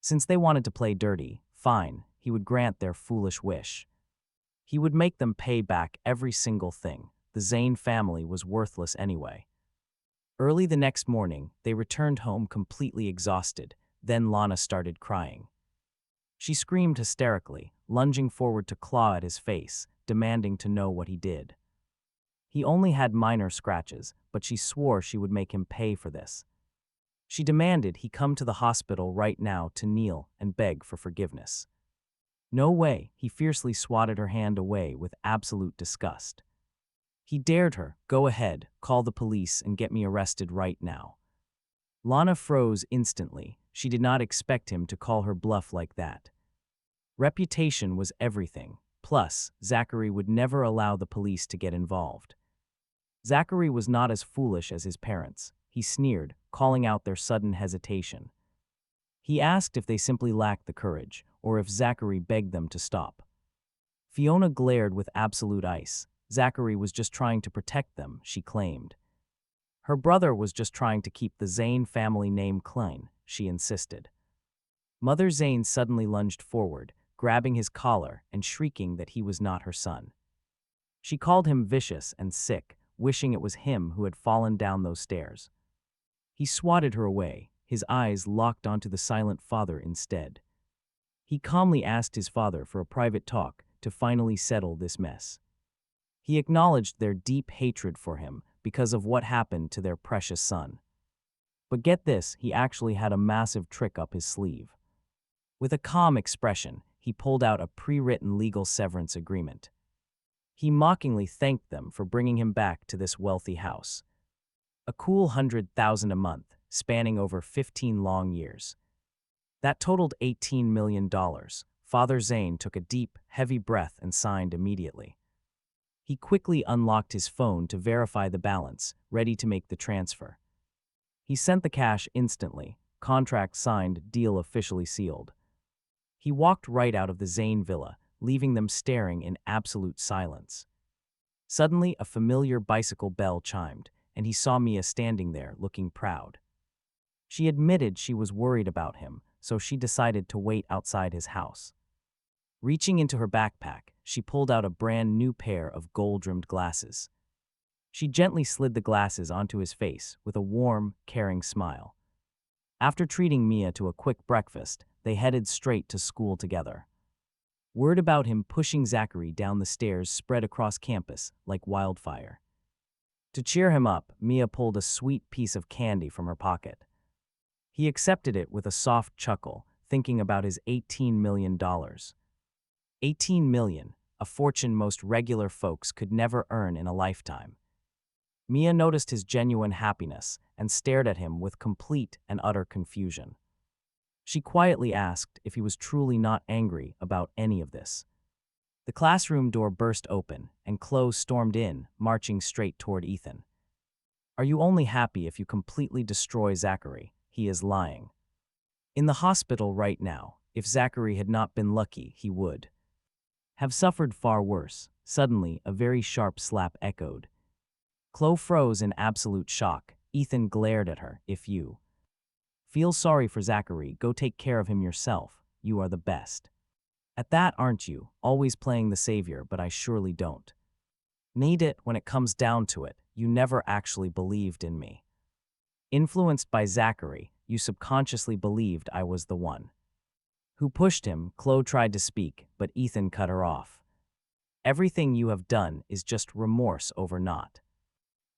Since they wanted to play dirty, fine, he would grant their foolish wish. He would make them pay back every single thing. The Zayn family was worthless anyway. Early the next morning, they returned home completely exhausted. Then Lana started crying. She screamed hysterically, lunging forward to claw at his face, demanding to know what he did. He only had minor scratches, but she swore she would make him pay for this. She demanded he come to the hospital right now to kneel and beg for forgiveness. No way, he fiercely swatted her hand away with absolute disgust. He dared her, go ahead, call the police and get me arrested right now. Lana froze instantly. She did not expect him to call her bluff like that. Reputation was everything. Plus, Zachary would never allow the police to get involved. Zachary was not as foolish as his parents. He sneered, calling out their sudden hesitation. He asked if they simply lacked the courage, or if Zachary begged them to stop. Fiona glared with absolute ice. Zachary was just trying to protect them, she claimed. Her brother was just trying to keep the Zayn family name clean, she insisted. Mother Zayn suddenly lunged forward, grabbing his collar and shrieking that he was not her son. She called him vicious and sick, wishing it was him who had fallen down those stairs. He swatted her away, his eyes locked onto the silent father instead. He calmly asked his father for a private talk to finally settle this mess. He acknowledged their deep hatred for him because of what happened to their precious son. But get this, he actually had a massive trick up his sleeve. With a calm expression, he pulled out a pre-written legal severance agreement. He mockingly thanked them for bringing him back to this wealthy house. A cool 100,000 a month, spanning over 15 long years. That totaled $18 million. Father Zayn took a deep, heavy breath and signed immediately. He quickly unlocked his phone to verify the balance, ready to make the transfer. He sent the cash instantly, contract signed, deal officially sealed. He walked right out of the Zayn villa, leaving them staring in absolute silence. Suddenly, a familiar bicycle bell chimed, and he saw Mia standing there, looking proud. She admitted she was worried about him, so she decided to wait outside his house. Reaching into her backpack, she pulled out a brand new pair of gold-rimmed glasses. She gently slid the glasses onto his face with a warm, caring smile. After treating Mia to a quick breakfast, they headed straight to school together. Word about him pushing Zachary down the stairs spread across campus like wildfire. To cheer him up, Mia pulled a sweet piece of candy from her pocket. He accepted it with a soft chuckle, thinking about his $18 million. $18 million, a fortune most regular folks could never earn in a lifetime. Mia noticed his genuine happiness and stared at him with complete and utter confusion. She quietly asked if he was truly not angry about any of this. The classroom door burst open, and Chloe stormed in, marching straight toward Ethan. "Are you only happy if you completely destroy Zachary? He is lying. In the hospital right now, if Zachary had not been lucky, he would have suffered far worse." Suddenly, a very sharp slap echoed. Chloe froze in absolute shock. Ethan glared at her. "If you feel sorry for Zachary, go take care of him yourself. You are the best at that, aren't you? Always playing the savior, but I surely don't need it when it comes down to it. You never actually believed in me. Influenced by Zachary, you subconsciously believed I was the one who pushed him." Chloe tried to speak, but Ethan cut her off. "Everything you have done is just remorse over not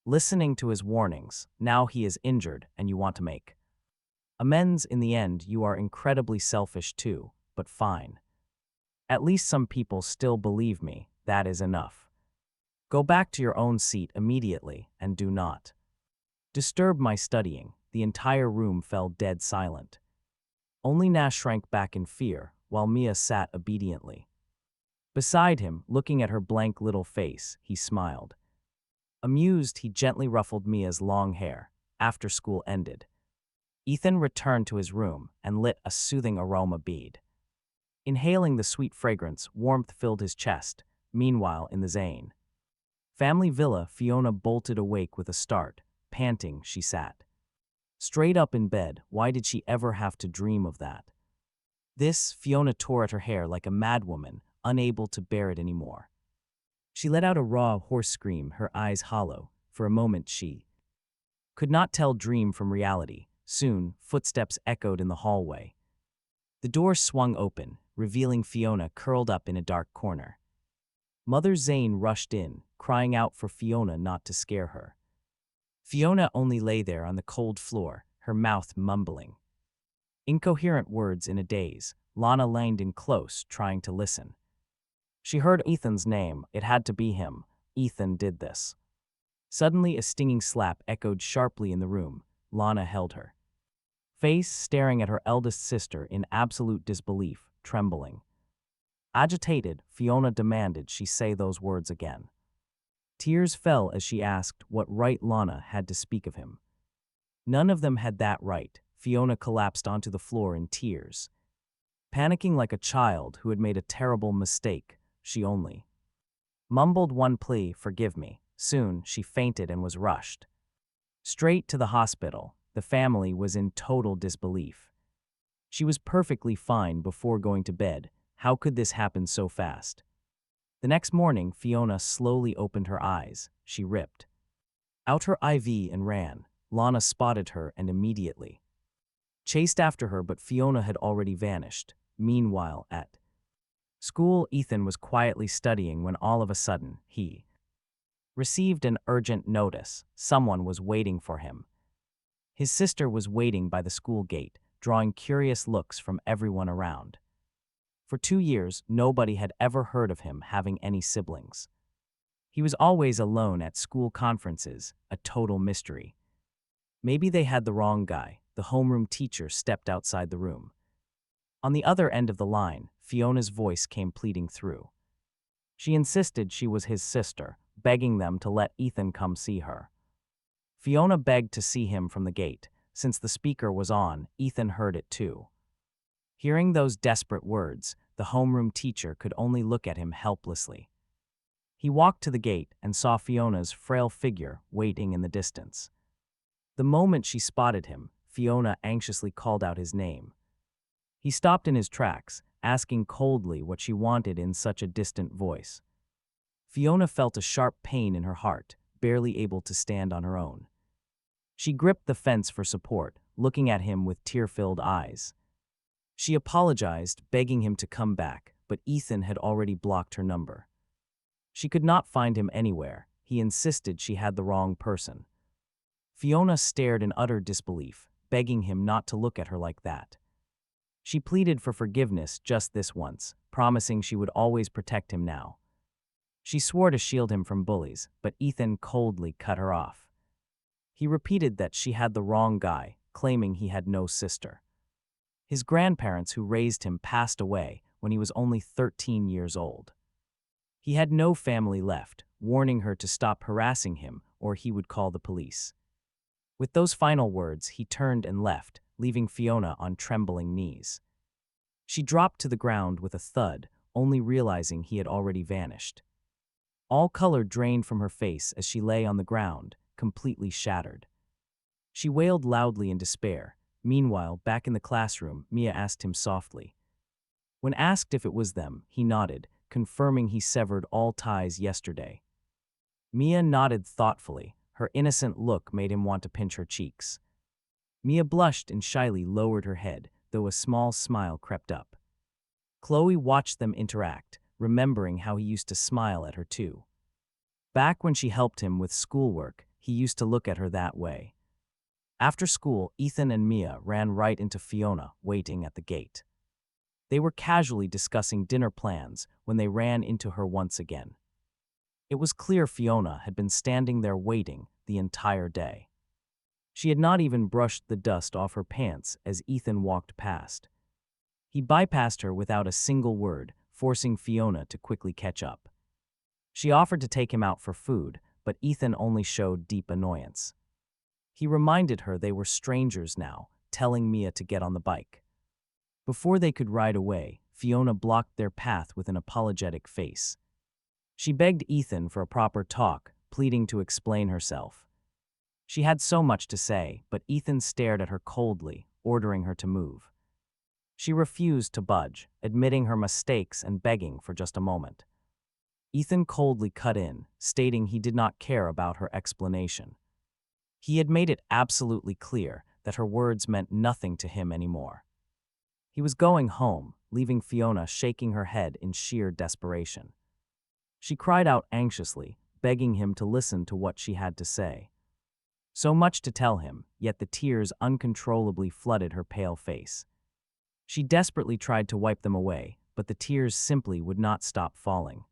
listening to his warnings. Now he is injured and you want to make amends. In the end, you are incredibly selfish too, but fine. At least some people still believe me. That is enough. Go back to your own seat immediately and do not disturb my studying." The entire room fell dead silent. Only Nash shrank back in fear, while Mia sat obediently beside him, looking at her blank little face. He smiled. Amused, he gently ruffled Mia's long hair. After school ended, Ethan returned to his room and lit a soothing aroma bead. Inhaling the sweet fragrance, warmth filled his chest. Meanwhile, in the Zayn family villa, Fiona bolted awake with a start. Panting, she sat straight up in bed. Why did she ever have to dream of that? Fiona tore at her hair like a madwoman, unable to bear it anymore. She let out a raw, hoarse scream, her eyes hollow. For a moment she could not tell dream from reality. Soon, footsteps echoed in the hallway. The door swung open, revealing Fiona curled up in a dark corner. Mother Zayn rushed in, crying out for Fiona not to scare her. Fiona only lay there on the cold floor, her mouth mumbling incoherent words in a daze. Lana leaned in close, trying to listen. She heard Ethan's name. It had to be him. Ethan did this. Suddenly, a stinging slap echoed sharply in the room. Lana held her face, staring at her eldest sister in absolute disbelief, trembling. Agitated, Fiona demanded she say those words again. Tears fell as she asked what right Lana had to speak of him. None of them had that right. Fiona collapsed onto the floor in tears. Panicking like a child who had made a terrible mistake, she only mumbled one plea, "Forgive me." Soon, she fainted and was rushed straight to the hospital. The family was in total disbelief. She was perfectly fine before going to bed. How could this happen so fast? The next morning, Fiona slowly opened her eyes. She ripped out her IV and ran. Lana spotted her and immediately chased after her, but Fiona had already vanished. Meanwhile, at school, Ethan was quietly studying when all of a sudden, he received an urgent notice. Someone was waiting for him. His sister was waiting by the school gate, drawing curious looks from everyone around. For 2 years, nobody had ever heard of him having any siblings. He was always alone at school conferences, a total mystery. Maybe they had the wrong guy. The homeroom teacher stepped outside the room. On the other end of the line, Fiona's voice came pleading through. She insisted she was his sister, begging them to let Ethan come see her. Fiona begged to see him from the gate. Since the speaker was on, Ethan heard it too. Hearing those desperate words, the homeroom teacher could only look at him helplessly. He walked to the gate and saw Fiona's frail figure waiting in the distance. The moment she spotted him, Fiona anxiously called out his name. He stopped in his tracks, asking coldly what she wanted in such a distant voice. Fiona felt a sharp pain in her heart, barely able to stand on her own. She gripped the fence for support, looking at him with tear-filled eyes. She apologized, begging him to come back, but Ethan had already blocked her number. She could not find him anywhere. He insisted she had the wrong person. Fiona stared in utter disbelief, begging him not to look at her like that. She pleaded for forgiveness just this once, promising she would always protect him now. She swore to shield him from bullies, but Ethan coldly cut her off. He repeated that she had the wrong guy, claiming he had no sister. His grandparents who raised him passed away when he was only 13 years old. He had no family left, warning her to stop harassing him or he would call the police. With those final words, he turned and left, leaving Fiona on trembling knees. She dropped to the ground with a thud, only realizing he had already vanished. All color drained from her face as she lay on the ground, completely shattered. She wailed loudly in despair. Meanwhile, back in the classroom, Mia asked him softly. When asked if it was them, he nodded, confirming he severed all ties yesterday. Mia nodded thoughtfully. Her innocent look made him want to pinch her cheeks. Mia blushed and shyly lowered her head, though a small smile crept up. Chloe watched them interact, remembering how he used to smile at her too. Back when she helped him with schoolwork, he used to look at her that way. After school, Ethan and Mia ran right into Fiona, waiting at the gate. They were casually discussing dinner plans when they ran into her once again. It was clear Fiona had been standing there waiting the entire day. She had not even brushed the dust off her pants as Ethan walked past. He bypassed her without a single word, forcing Fiona to quickly catch up. She offered to take him out for food, but Ethan only showed deep annoyance. He reminded her they were strangers now, telling Mia to get on the bike. Before they could ride away, Fiona blocked their path with an apologetic face. She begged Ethan for a proper talk, pleading to explain herself. She had so much to say, but Ethan stared at her coldly, ordering her to move. She refused to budge, admitting her mistakes and begging for just a moment. Ethan coldly cut in, stating he did not care about her explanation. He had made it absolutely clear that her words meant nothing to him anymore. He was going home, leaving Fiona shaking her head in sheer desperation. She cried out anxiously, begging him to listen to what she had to say. So much to tell him, yet the tears uncontrollably flooded her pale face. She desperately tried to wipe them away, but the tears simply would not stop falling.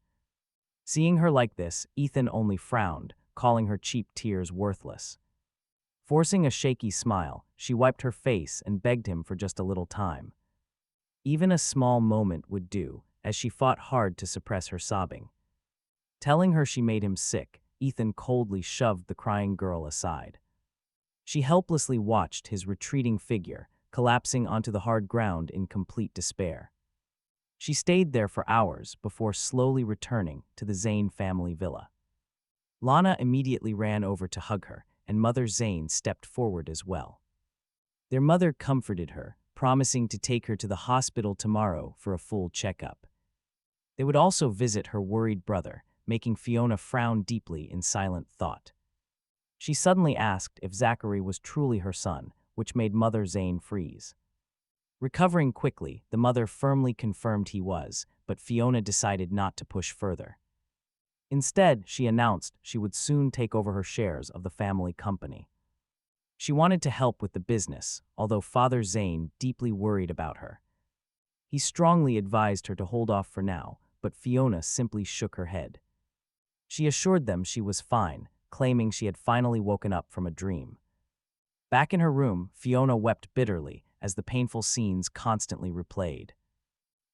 Seeing her like this, Ethan only frowned, calling her cheap tears worthless. Forcing a shaky smile, she wiped her face and begged him for just a little time. Even a small moment would do, as she fought hard to suppress her sobbing. Telling her she made him sick, Ethan coldly shoved the crying girl aside. She helplessly watched his retreating figure, collapsing onto the hard ground in complete despair. She stayed there for hours before slowly returning to the Zayn family villa. Lana immediately ran over to hug her, and Mother Zayn stepped forward as well. Their mother comforted her, promising to take her to the hospital tomorrow for a full checkup. They would also visit her worried brother, making Fiona frown deeply in silent thought. She suddenly asked if Zachary was truly her son, which made Mother Zayn freeze. Recovering quickly, the mother firmly confirmed he was, but Fiona decided not to push further. Instead, she announced she would soon take over her shares of the family company. She wanted to help with the business, although Father Zayn deeply worried about her. He strongly advised her to hold off for now, but Fiona simply shook her head. She assured them she was fine, claiming she had finally woken up from a dream. Back in her room, Fiona wept bitterly as the painful scenes constantly replayed.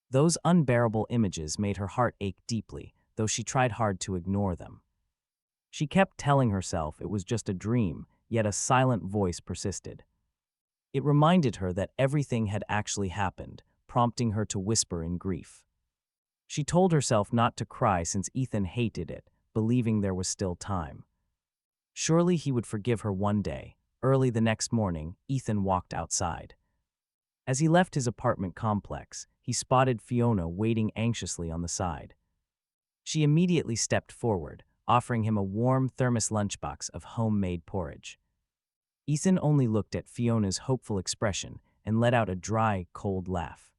Those unbearable images made her heart ache deeply, though she tried hard to ignore them. She kept telling herself it was just a dream, yet a silent voice persisted. It reminded her that everything had actually happened, prompting her to whisper in grief. She told herself not to cry since Ethan hated it, believing there was still time. Surely he would forgive her one day. Early the next morning, Ethan walked outside. As he left his apartment complex, he spotted Fiona waiting anxiously on the side. She immediately stepped forward, offering him a warm thermos lunchbox of homemade porridge. Ethan only looked at Fiona's hopeful expression and let out a dry, cold laugh.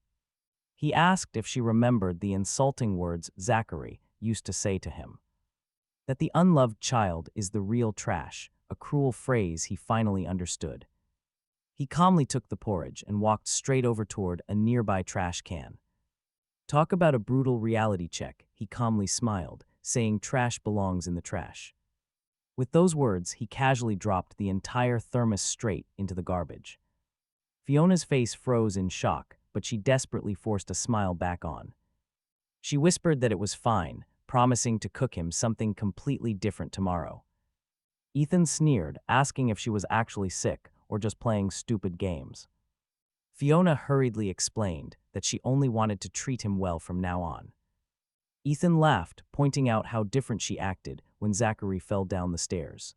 He asked if she remembered the insulting words Zachary used to say to him. That the unloved child is the real trash, a cruel phrase he finally understood. He calmly took the porridge and walked straight over toward a nearby trash can. Talk about a brutal reality check, he calmly smiled, saying trash belongs in the trash. With those words, he casually dropped the entire thermos straight into the garbage. Fiona's face froze in shock, but she desperately forced a smile back on. She whispered that it was fine, promising to cook him something completely different tomorrow. Ethan sneered, asking if she was actually sick or just playing stupid games. Fiona hurriedly explained that she only wanted to treat him well from now on. Ethan laughed, pointing out how different she acted when Zachary fell down the stairs.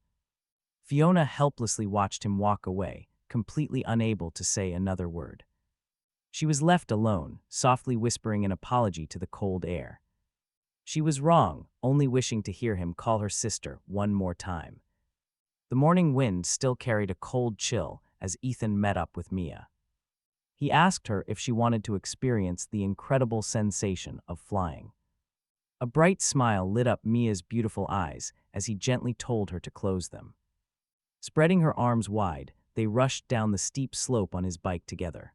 Fiona helplessly watched him walk away, completely unable to say another word. She was left alone, softly whispering an apology to the cold air. She was wrong, only wishing to hear him call her sister one more time. The morning wind still carried a cold chill as Ethan met up with Mia. He asked her if she wanted to experience the incredible sensation of flying. A bright smile lit up Mia's beautiful eyes as he gently told her to close them. Spreading her arms wide, they rushed down the steep slope on his bike together.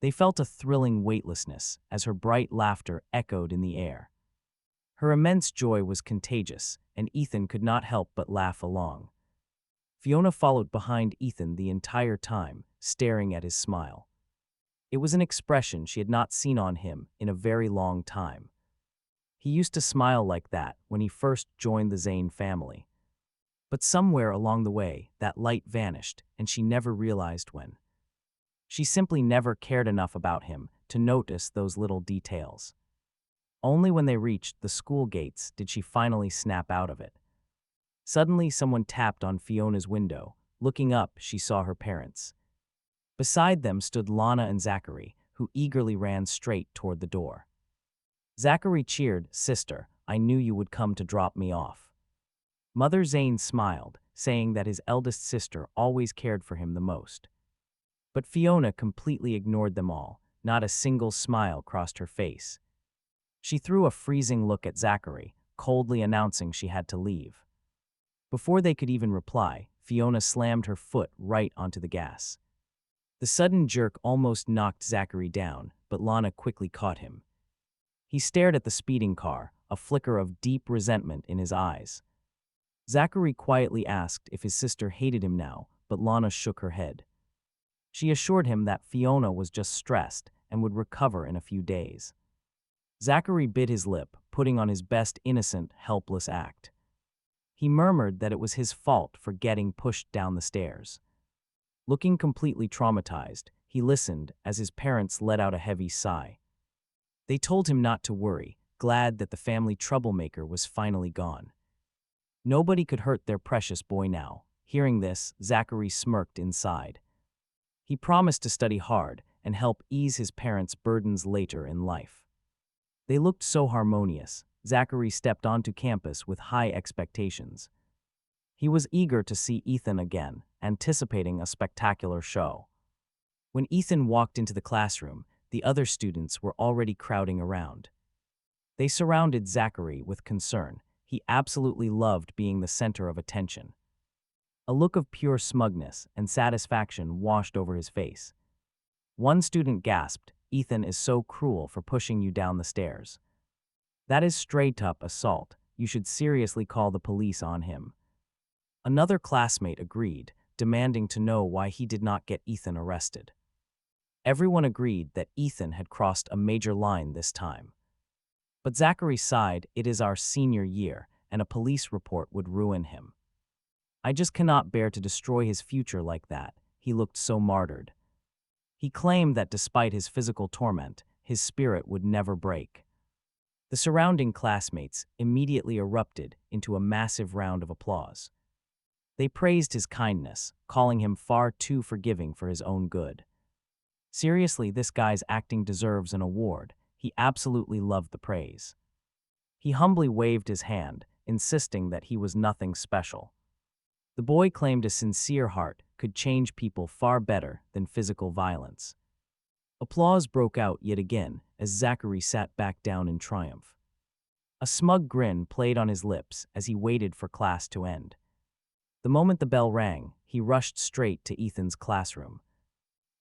They felt a thrilling weightlessness as her bright laughter echoed in the air. Her immense joy was contagious, and Ethan could not help but laugh along. Fiona followed behind Ethan the entire time, staring at his smile. It was an expression she had not seen on him in a very long time. He used to smile like that when he first joined the Zayn family. But somewhere along the way, that light vanished, and she never realized when. She simply never cared enough about him to notice those little details. Only when they reached the school gates did she finally snap out of it. Suddenly, someone tapped on Fiona's window. Looking up, she saw her parents. Beside them stood Lana and Zachary, who eagerly ran straight toward the door. Zachary cheered, "Sister, I knew you would come to drop me off." Mother Zayn smiled, saying that his eldest sister always cared for him the most. But Fiona completely ignored them all. Not a single smile crossed her face. She threw a freezing look at Zachary, coldly announcing she had to leave. Before they could even reply, Fiona slammed her foot right onto the gas. The sudden jerk almost knocked Zachary down, but Lana quickly caught him. He stared at the speeding car, a flicker of deep resentment in his eyes. Zachary quietly asked if his sister hated him now, but Lana shook her head. She assured him that Fiona was just stressed and would recover in a few days. Zachary bit his lip, putting on his best innocent, helpless act. He murmured that it was his fault for getting pushed down the stairs. Looking completely traumatized, he listened as his parents let out a heavy sigh. They told him not to worry, glad that the family troublemaker was finally gone. Nobody could hurt their precious boy now. Hearing this, Zachary smirked inside. He promised to study hard and help ease his parents' burdens later in life. They looked so harmonious. Zachary stepped onto campus with high expectations. He was eager to see Ethan again, anticipating a spectacular show. When Ethan walked into the classroom, the other students were already crowding around. They surrounded Zachary with concern. He absolutely loved being the center of attention. A look of pure smugness and satisfaction washed over his face. One student gasped, "Ethan is so cruel for pushing you down the stairs. That is straight-up assault. You should seriously call the police on him." Another classmate agreed, demanding to know why he did not get Ethan arrested. Everyone agreed that Ethan had crossed a major line this time. But Zachary sighed, "It is our senior year, and a police report would ruin him. I just cannot bear to destroy his future like that." He looked so martyred. He claimed that despite his physical torment, his spirit would never break. The surrounding classmates immediately erupted into a massive round of applause. They praised his kindness, calling him far too forgiving for his own good. Seriously, this guy's acting deserves an award. He absolutely loved the praise. He humbly waved his hand, insisting that he was nothing special. The boy claimed a sincere heart could change people far better than physical violence. Applause broke out yet again as Zachary sat back down in triumph. A smug grin played on his lips as he waited for class to end. The moment the bell rang, he rushed straight to Ethan's classroom.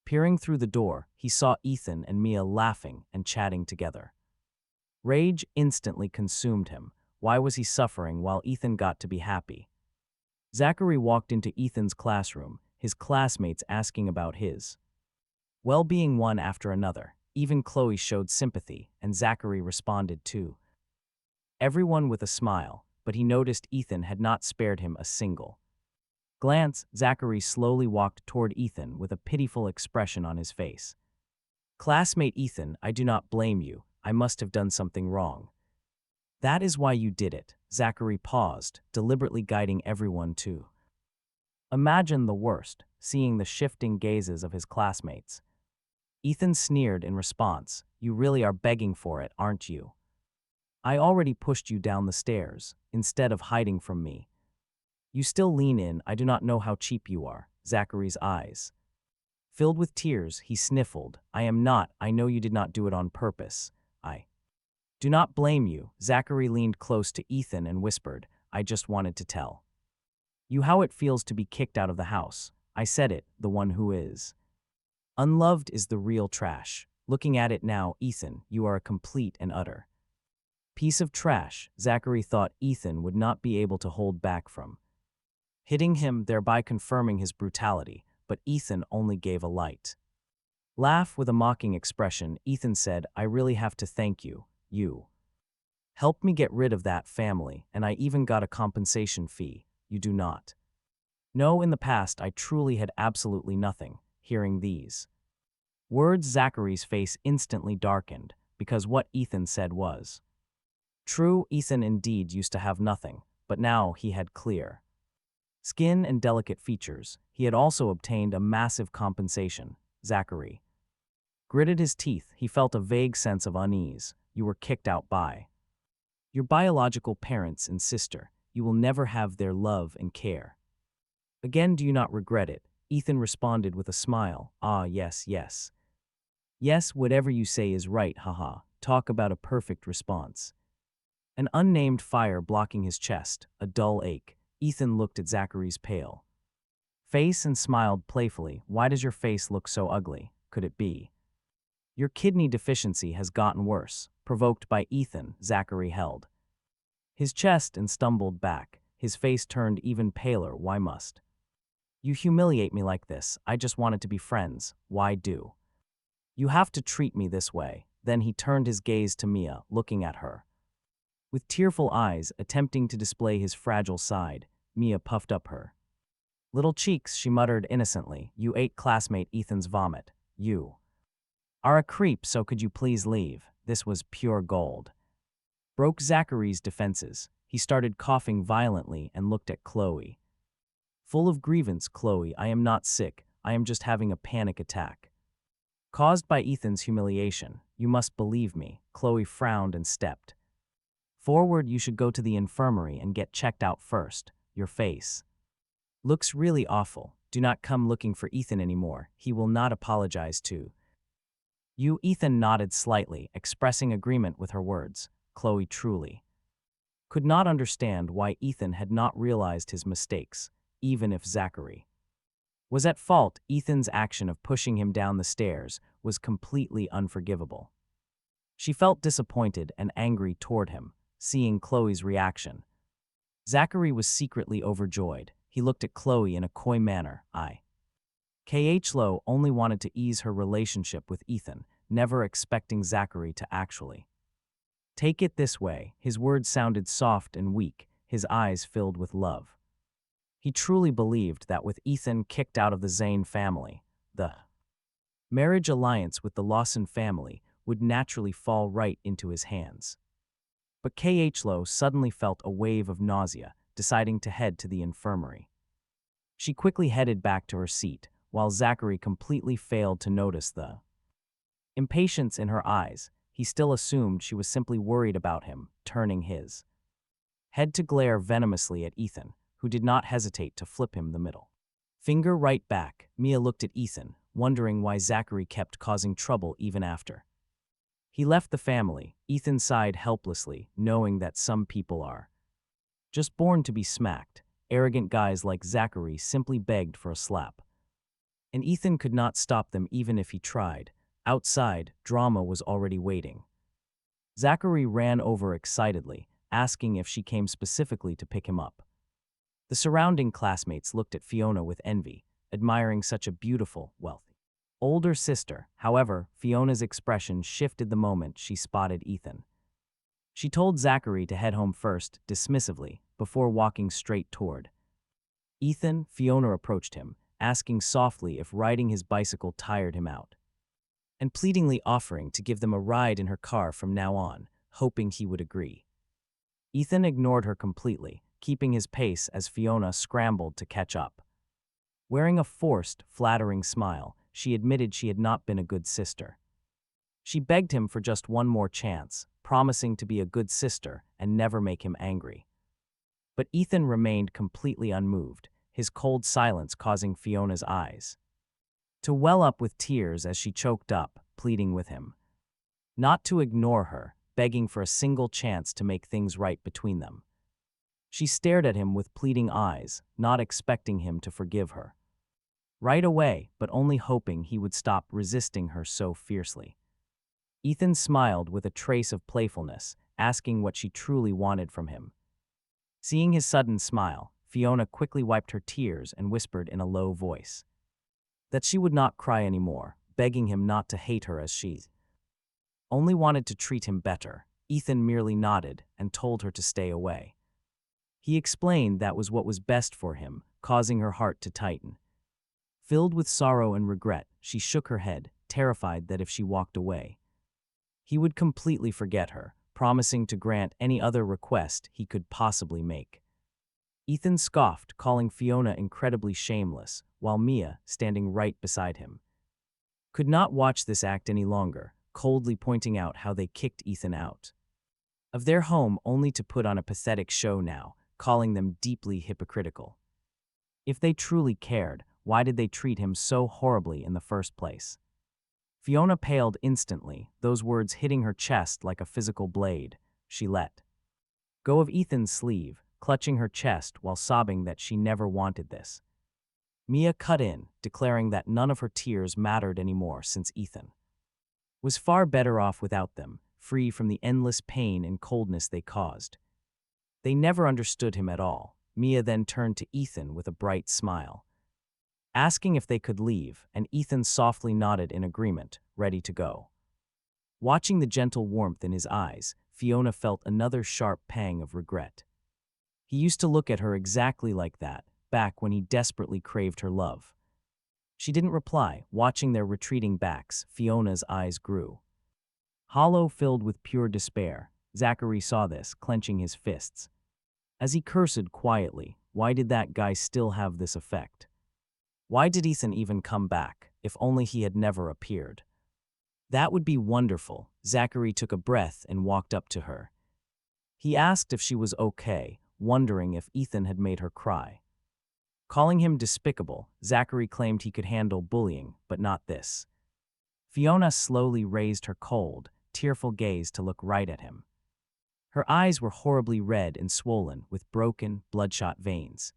Peering through the door, he saw Ethan and Mia laughing and chatting together. Rage instantly consumed him. Why was he suffering while Ethan got to be happy? Zachary walked into Ethan's classroom, his classmates asking about his well-being one after another. Even Chloe showed sympathy, and Zachary responded too. Everyone with a smile, but he noticed Ethan had not spared him a single glance. Zachary slowly walked toward Ethan with a pitiful expression on his face. "Classmate Ethan, I do not blame you. I must have done something wrong." "That is why you did it." Zachary paused, deliberately guiding everyone to imagine the worst, seeing the shifting gazes of his classmates. Ethan sneered in response, "You really are begging for it, aren't you? I already pushed you down the stairs, instead of hiding from me. You still lean in. I do not know how cheap you are." Zachary's eyes filled with tears, he sniffled, "I am not. I know you did not do it on purpose. I do not blame you." Zachary leaned close to Ethan and whispered, "I just wanted to tell you how it feels to be kicked out of the house. I said it, the one who is unloved is the real trash. Looking at it now, Ethan, you are a complete and utter piece of trash." Zachary thought Ethan would not be able to hold back from hitting him, thereby confirming his brutality, but Ethan only gave a light laugh with a mocking expression. Ethan said, "I really have to thank you. You helped me get rid of that family, and I even got a compensation fee. You do not know, in the past I truly had absolutely nothing." Hearing these words, Zachary's face instantly darkened, because what Ethan said was true. Ethan indeed used to have nothing, but now he had clear skin and delicate features. He had also obtained a massive compensation. Zachary gritted his teeth. He felt a vague sense of unease. "You were kicked out by your biological parents and sister. You will never have their love and care. Again, do you not regret it?" Ethan responded with a smile. "Ah, yes, yes. Yes, whatever you say is right, haha. Talk about a perfect response." An unnamed fire blocking his chest, a dull ache. Ethan looked at Zachary's pale face and smiled playfully. "Why does your face look so ugly? Could it be your kidney deficiency has gotten worse?" Provoked by Ethan, Zachary held his chest and stumbled back. His face turned even paler. "Why must you humiliate me like this? I just wanted to be friends. Why do you have to treat me this way?" Then he turned his gaze to Mia, looking at her with tearful eyes, attempting to display his fragile side. Mia puffed up her little cheeks. She muttered innocently, "You ate classmate Ethan's vomit. You are a creep, so could you please leave?" This was pure gold. Broke Zachary's defenses. He started coughing violently and looked at Chloe. Full of grievance, "Chloe, I am not sick. I am just having a panic attack." Caused by Ethan's humiliation, you must believe me. Chloe frowned and stepped forward. You should go to the infirmary and get checked out first. Your face looks really awful. Do not come looking for Ethan anymore. He will not apologize to you. Ethan nodded slightly, expressing agreement with her words. Chloe truly could not understand why Ethan had not realized his mistakes, even if Zachary was at fault. Ethan's action of pushing him down the stairs was completely unforgivable. She felt disappointed and angry toward him, seeing Chloe's reaction. Zachary was secretly overjoyed. He looked at Chloe in a coy manner. Khlo only wanted to ease her relationship with Ethan, never expecting Zachary to actually take it this way. His words sounded soft and weak, his eyes filled with love. He truly believed that with Ethan kicked out of the Zayn family, the marriage alliance with the Lawson family would naturally fall right into his hands. But Khlo suddenly felt a wave of nausea, deciding to head to the infirmary. She quickly headed back to her seat, while Zachary completely failed to notice the impatience in her eyes. He still assumed she was simply worried about him, turning his head to glare venomously at Ethan, who did not hesitate to flip him the middle finger right back. Mia looked at Ethan, wondering why Zachary kept causing trouble even after he left the family. Ethan sighed helplessly, knowing that some people are just born to be smacked. Arrogant guys like Zachary simply begged for a slap, and Ethan could not stop them even if he tried. Outside, drama was already waiting. Zachary ran over excitedly, asking if she came specifically to pick him up. The surrounding classmates looked at Fiona with envy, admiring such a beautiful, wealthy older sister. However, Fiona's expression shifted the moment she spotted Ethan. She told Zachary to head home first, dismissively, before walking straight toward Ethan. Fiona approached him, asking softly if riding his bicycle tired him out, and pleadingly offering to give them a ride in her car from now on, hoping he would agree. Ethan ignored her completely, keeping his pace as Fiona scrambled to catch up. Wearing a forced, flattering smile, she admitted she had not been a good sister. She begged him for just one more chance, promising to be a good sister and never make him angry. But Ethan remained completely unmoved, his cold silence causing Fiona's eyes to well up with tears as she choked up, pleading with him not to ignore her, begging for a single chance to make things right between them. She stared at him with pleading eyes, not expecting him to forgive her right away, but only hoping he would stop resisting her so fiercely. Ethan smiled with a trace of playfulness, asking what she truly wanted from him. Seeing his sudden smile, Fiona quickly wiped her tears and whispered in a low voice that she would not cry anymore, begging him not to hate her as she only wanted to treat him better. Ethan merely nodded and told her to stay away. He explained that was what was best for him, causing her heart to tighten. Filled with sorrow and regret, she shook her head, terrified that if she walked away, he would completely forget her, promising to grant any other request he could possibly make. Ethan scoffed, calling Fiona incredibly shameless, while Mia, standing right beside him, could not watch this act any longer, coldly pointing out how they kicked Ethan out of their home only to put on a pathetic show now, calling them deeply hypocritical. If they truly cared, why did they treat him so horribly in the first place? Fiona paled instantly, those words hitting her chest like a physical blade. She let go of Ethan's sleeve, clutching her chest while sobbing that she never wanted this. Mia cut in, declaring that none of her tears mattered anymore since Ethan was far better off without them, free from the endless pain and coldness they caused. They never understood him at all. Mia then turned to Ethan with a bright smile, asking if they could leave, and Ethan softly nodded in agreement, ready to go. Watching the gentle warmth in his eyes, Fiona felt another sharp pang of regret. He used to look at her exactly like that, back when he desperately craved her love. She didn't reply. Watching their retreating backs, Fiona's eyes grew hollow, filled with pure despair. Zachary saw this, clenching his fists as he cursed quietly. Why did that guy still have this effect? Why did Ethan even come back? If only he had never appeared. That would be wonderful. Zachary took a breath and walked up to her. He asked if she was okay, wondering if Ethan had made her cry. Calling him despicable, Zachary claimed he could handle bullying, but not this. Fiona slowly raised her cold, tearful gaze to look right at him. Her eyes were horribly red and swollen with broken, bloodshot veins.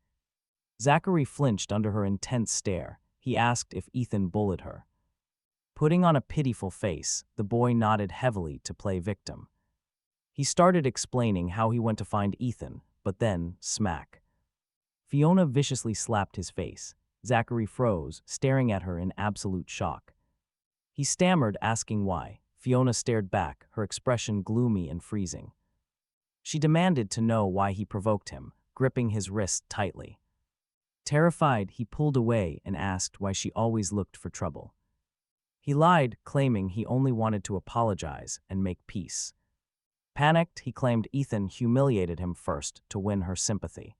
Zachary flinched under her intense stare. He asked if Ethan bullied her. Putting on a pitiful face, the boy nodded heavily to play victim. He started explaining how he went to find Ethan, but then, smack. Fiona viciously slapped his face. Zachary froze, staring at her in absolute shock. He stammered, asking why. Fiona stared back, her expression gloomy and freezing. She demanded to know why he provoked him, gripping his wrist tightly. Terrified, he pulled away and asked why she always looked for trouble. He lied, claiming he only wanted to apologize and make peace. Panicked, he claimed Ethan humiliated him first to win her sympathy.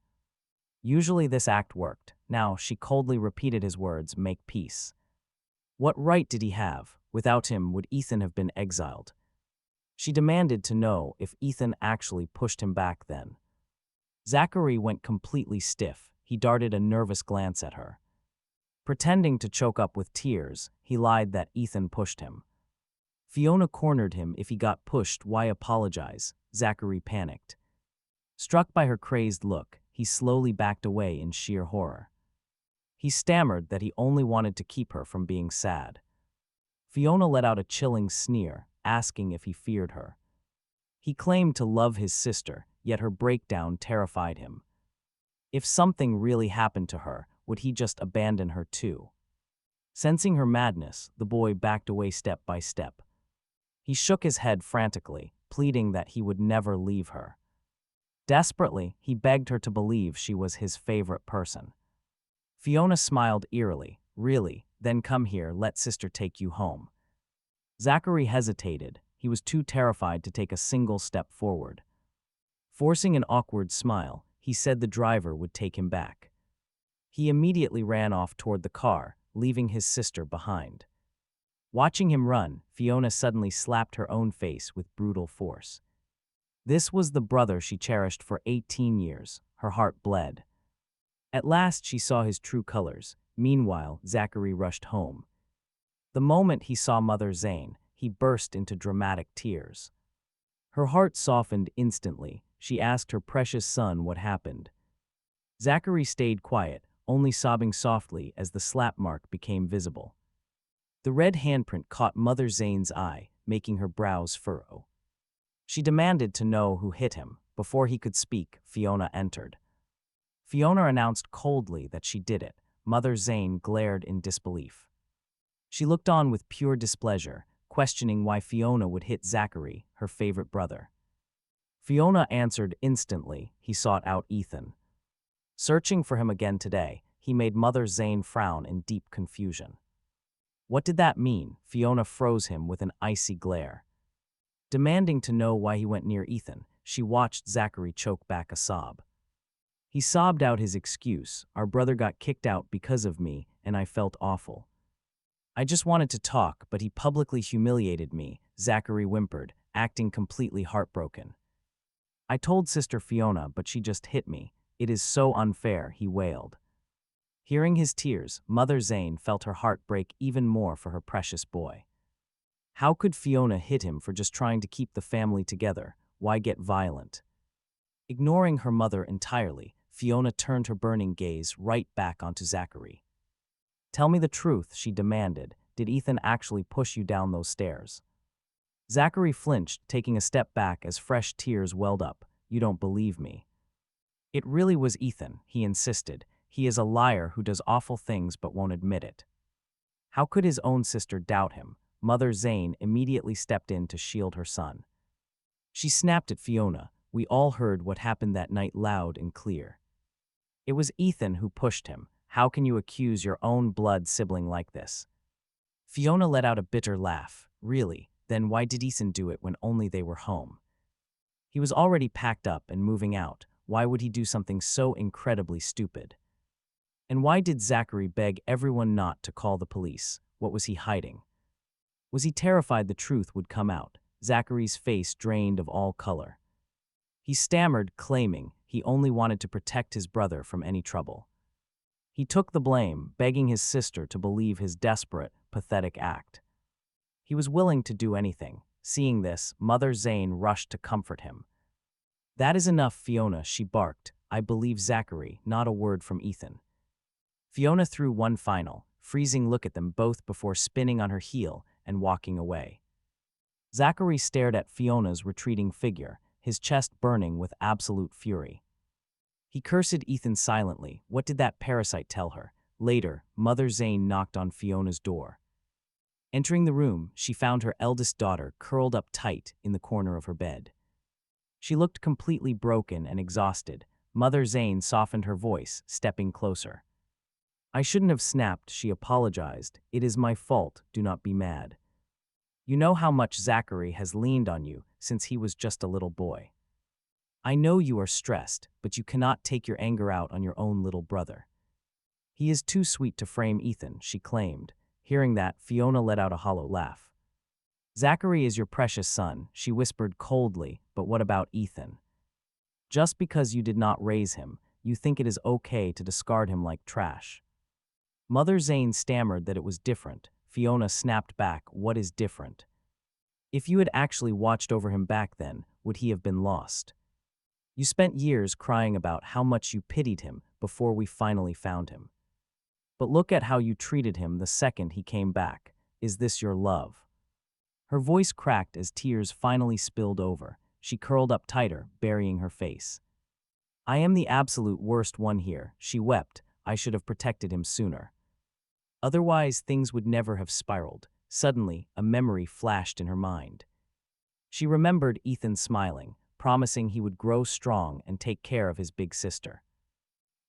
Usually this act worked. Now she coldly repeated his words, make peace. What right did he have? Without him, would Ethan have been exiled? She demanded to know if Ethan actually pushed him back then. Zachary went completely stiff. He darted a nervous glance at her. Pretending to choke up with tears, he lied that Ethan pushed him. Fiona cornered him. If he got pushed, why apologize? Zachary panicked. Struck by her crazed look, he slowly backed away in sheer horror. He stammered that he only wanted to keep her from being sad. Fiona let out a chilling sneer, asking if he feared her. He claimed to love his sister, yet her breakdown terrified him. If something really happened to her, would he just abandon her too? Sensing her madness, the boy backed away step by step. He shook his head frantically, pleading that he would never leave her. Desperately, he begged her to believe she was his favorite person. Fiona smiled eerily. Really? Then come here, let sister take you home. Zachary hesitated. He was too terrified to take a single step forward. Forcing an awkward smile, he said the driver would take him back. He immediately ran off toward the car, leaving his sister behind. Watching him run, Fiona suddenly slapped her own face with brutal force. This was the brother she cherished for 18 years. Her heart bled. At last she saw his true colors. Meanwhile, Zachary rushed home. The moment he saw Mother Zayn, he burst into dramatic tears. Her heart softened instantly. She asked her precious son what happened. Zachary stayed quiet, only sobbing softly as the slap mark became visible. The red handprint caught Mother Zayn's eye, making her brows furrow. She demanded to know who hit him. Before he could speak, Fiona entered. Fiona announced coldly that she did it. Mother Zayn glared in disbelief. She looked on with pure displeasure, questioning why Fiona would hit Zachary, her favorite brother. Fiona answered instantly. He sought out Ethan. Searching for him again today, he made Mother Zayn frown in deep confusion. What did that mean? Fiona froze him with an icy glare. Demanding to know why he went near Ethan, she watched Zachary choke back a sob. He sobbed out his excuse. Our brother got kicked out because of me, and I felt awful. I just wanted to talk, but he publicly humiliated me, Zachary whimpered, acting completely heartbroken. I told Sister Fiona, but she just hit me. It is so unfair, he wailed. Hearing his tears, Mother Zayn felt her heart break even more for her precious boy. How could Fiona hit him for just trying to keep the family together? Why get violent? Ignoring her mother entirely, Fiona turned her burning gaze right back onto Zachary. Tell me the truth, she demanded. Did Ethan actually push you down those stairs? Zachary flinched, taking a step back as fresh tears welled up. You don't believe me. It really was Ethan, he insisted. He is a liar who does awful things but won't admit it. How could his own sister doubt him? Mother Zayn immediately stepped in to shield her son. She snapped at Fiona. We all heard what happened that night loud and clear. It was Ethan who pushed him. How can you accuse your own blood sibling like this? Fiona let out a bitter laugh. Really? Then why did Ethan do it when only they were home? He was already packed up and moving out. Why would he do something so incredibly stupid? And why did Zachary beg everyone not to call the police? What was he hiding? Was he terrified the truth would come out? Zachary's face drained of all color. He stammered, claiming he only wanted to protect his brother from any trouble. He took the blame, begging his sister to believe his desperate, pathetic act. He was willing to do anything. Seeing this, Mother Zayn rushed to comfort him. "That is enough, Fiona," she barked. "I believe Zachary, not a word from Ethan." Fiona threw one final, freezing look at them both before spinning on her heel and walking away. Zachary stared at Fiona's retreating figure, his chest burning with absolute fury. He cursed Ethan silently. What did that parasite tell her? Later, Mother Zayn knocked on Fiona's door. Entering the room, she found her eldest daughter curled up tight in the corner of her bed. She looked completely broken and exhausted. Mother Zayn softened her voice, stepping closer. "I shouldn't have snapped," she apologized. "It is my fault, do not be mad. You know how much Zachary has leaned on you since he was just a little boy. I know you are stressed, but you cannot take your anger out on your own little brother. He is too sweet to frame Ethan," she claimed. Hearing that, Fiona let out a hollow laugh. "Zachary is your precious son," she whispered coldly, "but what about Ethan? Just because you did not raise him, you think it is okay to discard him like trash." Mother Zayn stammered that it was different. Fiona snapped back, "What is different? If you had actually watched over him back then, would he have been lost? You spent years crying about how much you pitied him before we finally found him. But look at how you treated him the second he came back. Is this your love?" Her voice cracked as tears finally spilled over. She curled up tighter, burying her face. "I am the absolute worst one here," she wept. "I should have protected him sooner. Otherwise, things would never have spiraled." Suddenly, a memory flashed in her mind. She remembered Ethan smiling, promising he would grow strong and take care of his big sister.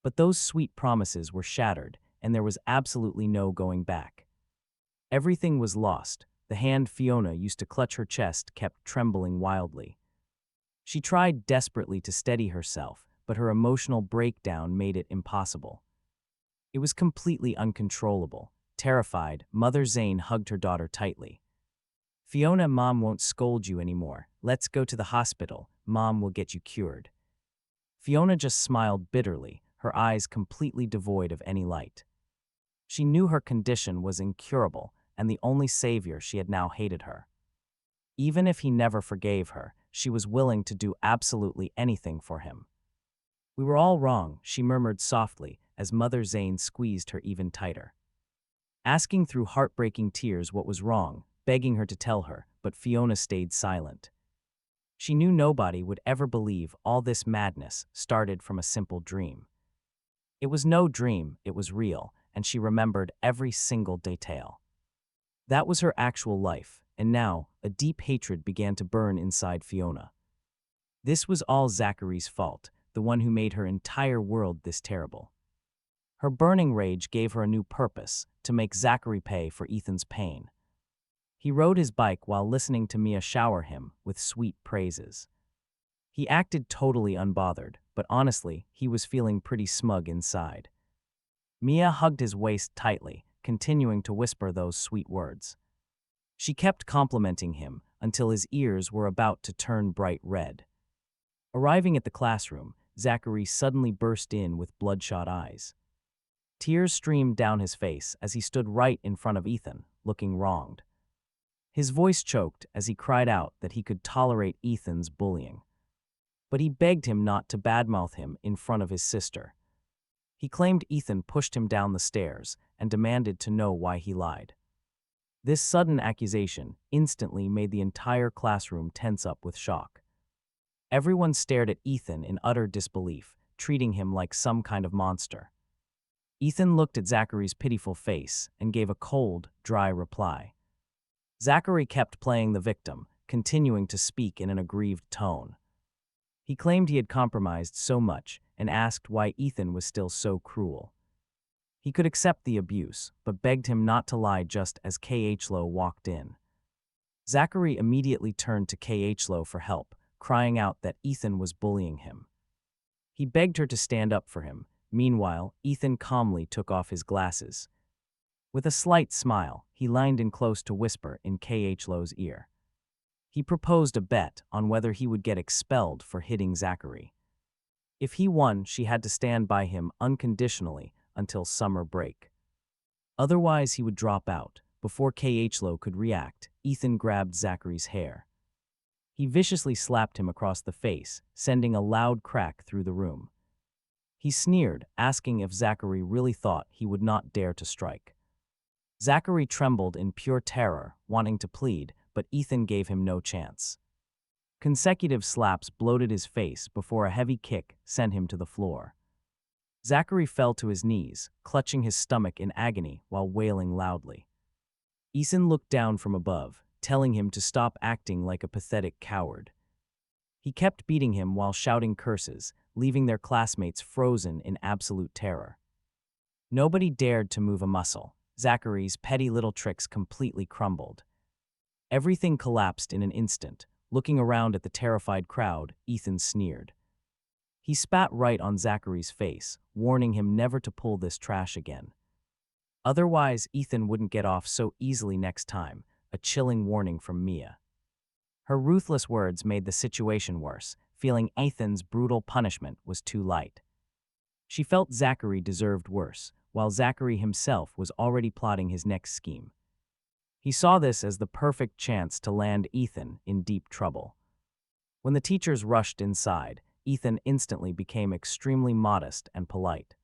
But those sweet promises were shattered, and there was absolutely no going back. Everything was lost. The hand Fiona used to clutch her chest kept trembling wildly. She tried desperately to steady herself, but her emotional breakdown made it impossible. It was completely uncontrollable. Terrified, Mother Zayn hugged her daughter tightly. "Fiona, Mom won't scold you anymore. Let's go to the hospital. Mom will get you cured." Fiona just smiled bitterly, her eyes completely devoid of any light. She knew her condition was incurable, and the only savior she had now hated her. Even if he never forgave her, she was willing to do absolutely anything for him. "We were all wrong," she murmured softly as Mother Zayn squeezed her even tighter. Asking through heartbreaking tears what was wrong, begging her to tell her, but Fiona stayed silent. She knew nobody would ever believe all this madness started from a simple dream. It was no dream, it was real, and she remembered every single detail. That was her actual life, and now, a deep hatred began to burn inside Fiona. This was all Zachary's fault, the one who made her entire world this terrible. Her burning rage gave her a new purpose, to make Zachary pay for Ethan's pain. He rode his bike while listening to Mia shower him with sweet praises. He acted totally unbothered, but honestly, he was feeling pretty smug inside. Mia hugged his waist tightly, continuing to whisper those sweet words. She kept complimenting him until his ears were about to turn bright red. Arriving at the classroom, Zachary suddenly burst in with bloodshot eyes. Tears streamed down his face as he stood right in front of Ethan, looking wronged. His voice choked as he cried out that he could tolerate Ethan's bullying. But he begged him not to badmouth him in front of his sister. He claimed Ethan pushed him down the stairs and demanded to know why he lied. This sudden accusation instantly made the entire classroom tense up with shock. Everyone stared at Ethan in utter disbelief, treating him like some kind of monster. Ethan looked at Zachary's pitiful face and gave a cold, dry reply. Zachary kept playing the victim, continuing to speak in an aggrieved tone. He claimed he had compromised so much and asked why Ethan was still so cruel. He could accept the abuse, but begged him not to lie just as Khlo walked in. Zachary immediately turned to Khlo for help, crying out that Ethan was bullying him. He begged her to stand up for him. Meanwhile, Ethan calmly took off his glasses. With a slight smile, he leaned in close to whisper in Khlo's ear. He proposed a bet on whether he would get expelled for hitting Zachary. If he won, she had to stand by him unconditionally until summer break. Otherwise, he would drop out. Before Khlo could react, Ethan grabbed Zachary's hair. He viciously slapped him across the face, sending a loud crack through the room. He sneered, asking if Zachary really thought he would not dare to strike. Zachary trembled in pure terror, wanting to plead, but Ethan gave him no chance. Consecutive slaps bloated his face before a heavy kick sent him to the floor. Zachary fell to his knees, clutching his stomach in agony while wailing loudly. Ethan looked down from above, telling him to stop acting like a pathetic coward. He kept beating him while shouting curses, leaving their classmates frozen in absolute terror. Nobody dared to move a muscle. Zachary's petty little tricks completely crumbled. Everything collapsed in an instant. Looking around at the terrified crowd, Ethan sneered. He spat right on Zachary's face, warning him never to pull this trash again. Otherwise, Ethan wouldn't get off so easily next time, a chilling warning from Mia. Her ruthless words made the situation worse, feeling Ethan's brutal punishment was too light. She felt Zachary deserved worse, while Zachary himself was already plotting his next scheme. He saw this as the perfect chance to land Ethan in deep trouble. When the teachers rushed inside, Ethan instantly became extremely modest and polite.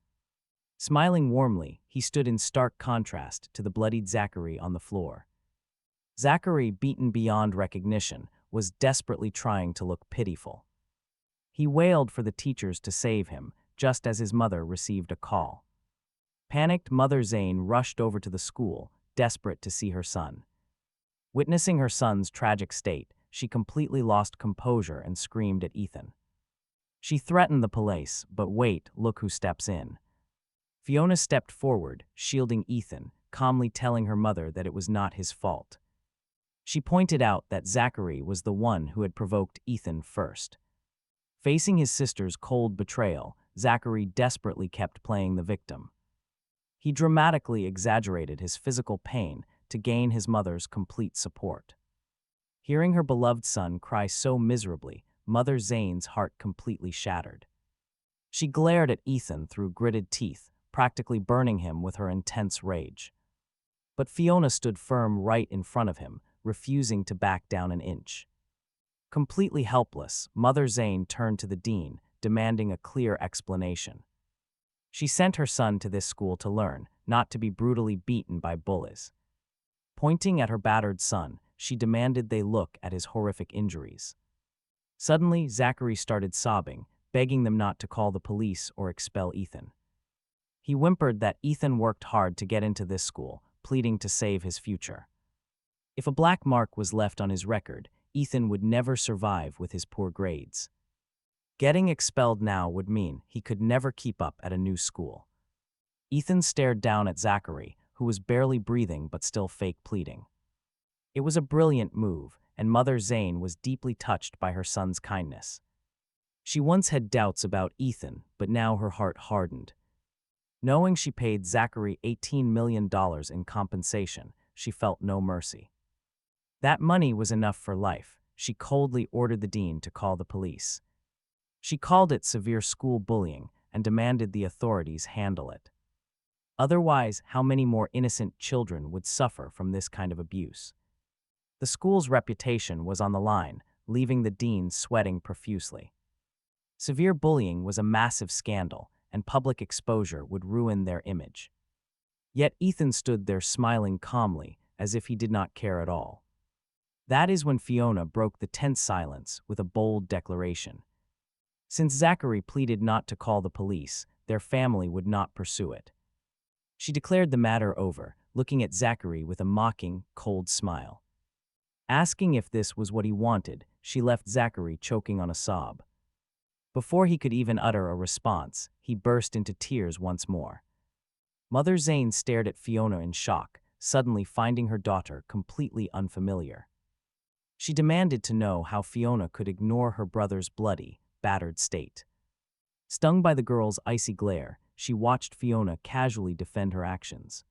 Smiling warmly, he stood in stark contrast to the bloodied Zachary on the floor. Zachary, beaten beyond recognition, was desperately trying to look pitiful. He wailed for the teachers to save him, just as his mother received a call. Panicked Mother Zayn rushed over to the school, desperate to see her son. Witnessing her son's tragic state, she completely lost composure and screamed at Ethan. She threatened the police, but wait, look who steps in. Fiona stepped forward, shielding Ethan, calmly telling her mother that it was not his fault. She pointed out that Zachary was the one who had provoked Ethan first. Facing his sister's cold betrayal, Zachary desperately kept playing the victim. He dramatically exaggerated his physical pain to gain his mother's complete support. Hearing her beloved son cry so miserably, Mother Zayn's heart completely shattered. She glared at Ethan through gritted teeth, practically burning him with her intense rage. But Fiona stood firm right in front of him, refusing to back down an inch. Completely helpless, Mother Zayn turned to the dean, demanding a clear explanation. She sent her son to this school to learn, not to be brutally beaten by bullies. Pointing at her battered son, she demanded they look at his horrific injuries. Suddenly, Zachary started sobbing, begging them not to call the police or expel Ethan. He whimpered that Ethan worked hard to get into this school, pleading to save his future. If a black mark was left on his record, Ethan would never survive with his poor grades. Getting expelled now would mean he could never keep up at a new school. Ethan stared down at Zachary, who was barely breathing but still fake pleading. It was a brilliant move, and Mother Zayn was deeply touched by her son's kindness. She once had doubts about Ethan, but now her heart hardened. Knowing she paid Zachary $18 million in compensation, she felt no mercy. That money was enough for life. She coldly ordered the dean to call the police. She called it severe school bullying and demanded the authorities handle it. Otherwise, how many more innocent children would suffer from this kind of abuse? The school's reputation was on the line, leaving the dean sweating profusely. Severe bullying was a massive scandal, and public exposure would ruin their image. Yet Ethan stood there smiling calmly, as if he did not care at all. That is when Fiona broke the tense silence with a bold declaration. Since Zachary pleaded not to call the police, their family would not pursue it. She declared the matter over, looking at Zachary with a mocking, cold smile. Asking if this was what he wanted, she left Zachary choking on a sob. Before he could even utter a response, he burst into tears once more. Mother Zayn stared at Fiona in shock, suddenly finding her daughter completely unfamiliar. She demanded to know how Fiona could ignore her brother's bloody, battered state. Stung by the girl's icy glare, she watched Fiona casually defend her actions.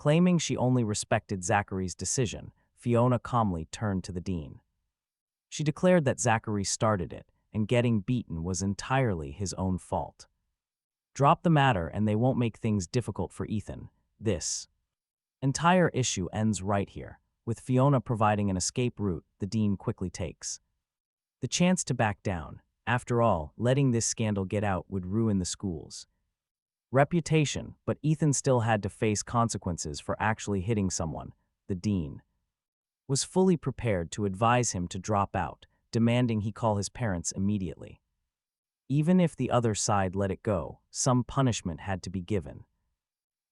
Claiming she only respected Zachary's decision, Fiona calmly turned to the dean. She declared that Zachary started it, and getting beaten was entirely his own fault. Drop the matter and they won't make things difficult for Ethan. This entire issue ends right here, with Fiona providing an escape route the dean quickly takes. The chance to back down. After all, letting this scandal get out would ruin the school's reputation, but Ethan still had to face consequences for actually hitting someone. The dean was fully prepared to advise him to drop out, demanding he call his parents immediately. Even if the other side let it go, some punishment had to be given.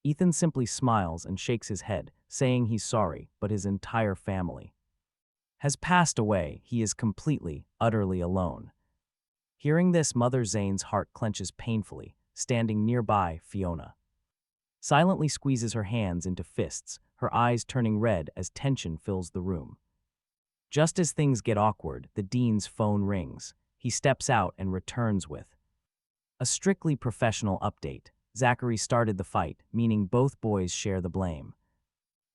Ethan simply smiles and shakes his head, saying he's sorry, but his entire family has passed away. He is completely, utterly alone. Hearing this, Mother Zayn's heart clenches painfully. Standing nearby, Fiona silently squeezes her hands into fists, her eyes turning red as tension fills the room. Just as things get awkward, the dean's phone rings. He steps out and returns with a strictly professional update. Zachary started the fight, meaning both boys share the blame.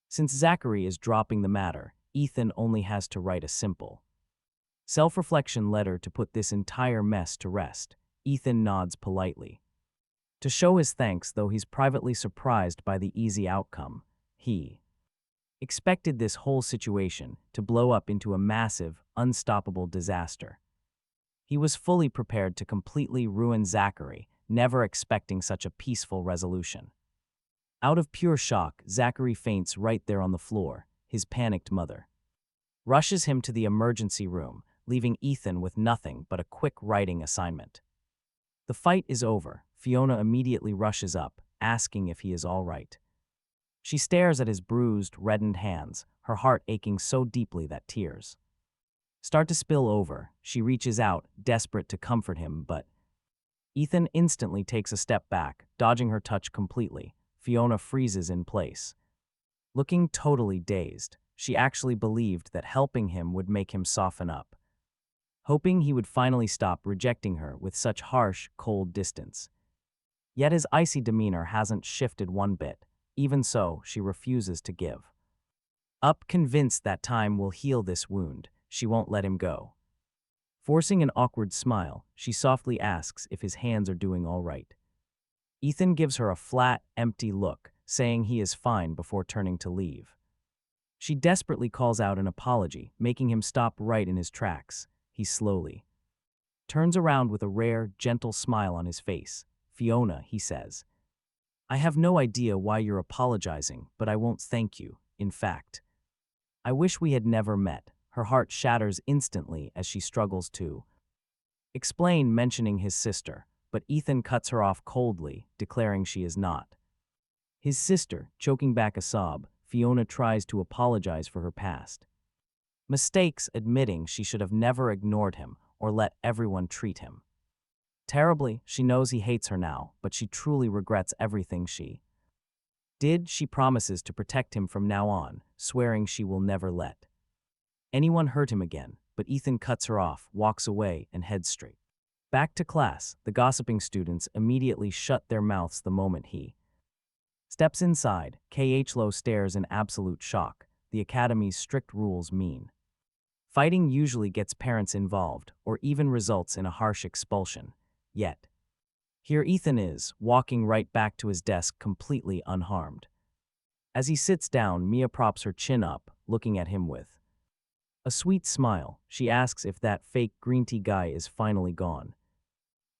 Since Zachary is dropping the matter, Ethan only has to write a simple self-reflection letter to put this entire mess to rest. Ethan nods politely to show his thanks, though he's privately surprised by the easy outcome. He expected this whole situation to blow up into a massive, unstoppable disaster. He was fully prepared to completely ruin Zachary, never expecting such a peaceful resolution. Out of pure shock, Zachary faints right there on the floor. His panicked mother rushes him to the emergency room, leaving Ethan with nothing but a quick writing assignment. The fight is over. Fiona immediately rushes up, asking if he is all right. She stares at his bruised, reddened hands, her heart aching so deeply that tears start to spill over. She reaches out, desperate to comfort him, but Ethan instantly takes a step back, dodging her touch completely. Fiona freezes in place, looking totally dazed. She actually believed that helping him would make him soften up, hoping he would finally stop rejecting her with such harsh, cold distance. Yet his icy demeanor hasn't shifted one bit. Even so, she refuses to give up, convinced that time will heal this wound. She won't let him go. Forcing an awkward smile, she softly asks if his hands are doing all right. Ethan gives her a flat, empty look, saying he is fine before turning to leave. She desperately calls out an apology, making him stop right in his tracks. He slowly turns around with a rare, gentle smile on his face. "Fiona," he says, "I have no idea why you're apologizing, but I won't thank you. In fact, I wish we had never met." Her heart shatters instantly as she struggles to explain, mentioning his sister, but Ethan cuts her off coldly, declaring she is not his sister. Choking back a sob, Fiona tries to apologize for her past mistakes, admitting she should have never ignored him or let everyone treat him terribly. She knows he hates her now, but she truly regrets everything she did. She promises to protect him from now on, swearing she will never let anyone hurt him again, but Ethan cuts her off, walks away, and heads straight back to class. The gossiping students immediately shut their mouths the moment he steps inside. Khlo stares in absolute shock. The academy's strict rules mean fighting usually gets parents involved or even results in a harsh expulsion. Yet here Ethan is, walking right back to his desk completely unharmed. As he sits down, Mia props her chin up, looking at him with a sweet smile. She asks if that fake green tea guy is finally gone.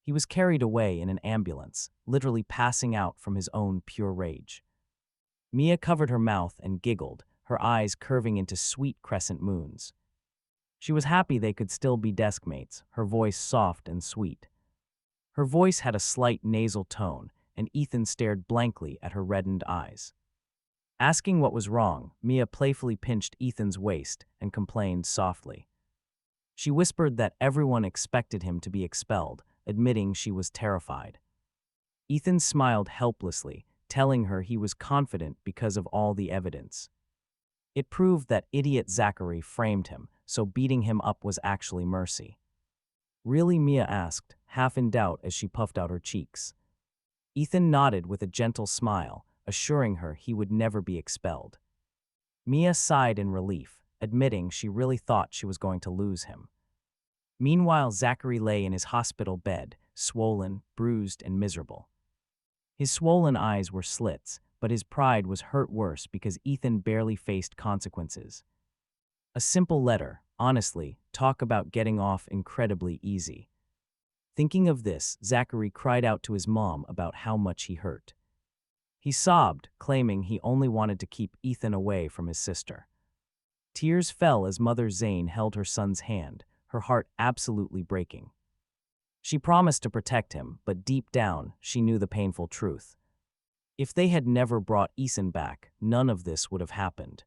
He was carried away in an ambulance, literally passing out from his own pure rage. Mia covered her mouth and giggled, her eyes curving into sweet crescent moons. She was happy they could still be desk mates, her voice soft and sweet. Her voice had a slight nasal tone, and Ethan stared blankly at her reddened eyes. Asking what was wrong, Mia playfully pinched Ethan's waist and complained softly. She whispered that everyone expected him to be expelled, admitting she was terrified. Ethan smiled helplessly, telling her he was confident because of all the evidence. It proved that idiot Zachary framed him, so beating him up was actually mercy. "Really?" Mia asked, half in doubt as she puffed out her cheeks. Ethan nodded with a gentle smile, assuring her he would never be expelled. Mia sighed in relief, admitting she really thought she was going to lose him. Meanwhile, Zachary lay in his hospital bed, swollen, bruised, and miserable. His swollen eyes were slits, but his pride was hurt worse because Ethan barely faced consequences. A simple letter, honestly, talk about getting off incredibly easy. Thinking of this, Zachary cried out to his mom about how much he hurt. He sobbed, claiming he only wanted to keep Ethan away from his sister. Tears fell as Mother Zayn held her son's hand, her heart absolutely breaking. She promised to protect him, but deep down, she knew the painful truth. If they had never brought Ethan back, none of this would have happened.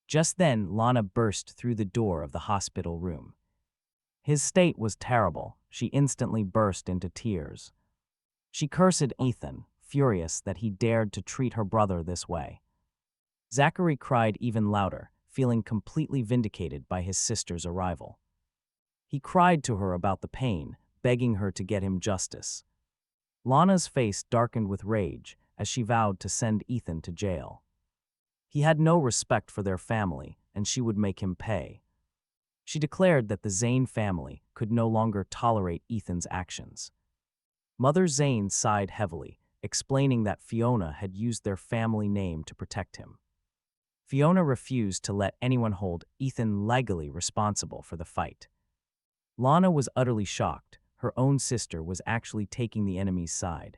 Just then, Lana burst through the door of the hospital room. His state was terrible. She instantly burst into tears. She cursed Ethan, furious that he dared to treat her brother this way. Zachary cried even louder, feeling completely vindicated by his sister's arrival. He cried to her about the pain, begging her to get him justice. Lana's face darkened with rage as she vowed to send Ethan to jail. He had no respect for their family, and she would make him pay. She declared that the Zayn family could no longer tolerate Ethan's actions. Mother Zayn sighed heavily, explaining that Fiona had used their family name to protect him. Fiona refused to let anyone hold Ethan legally responsible for the fight. Lana was utterly shocked. Her own sister was actually taking the enemy's side.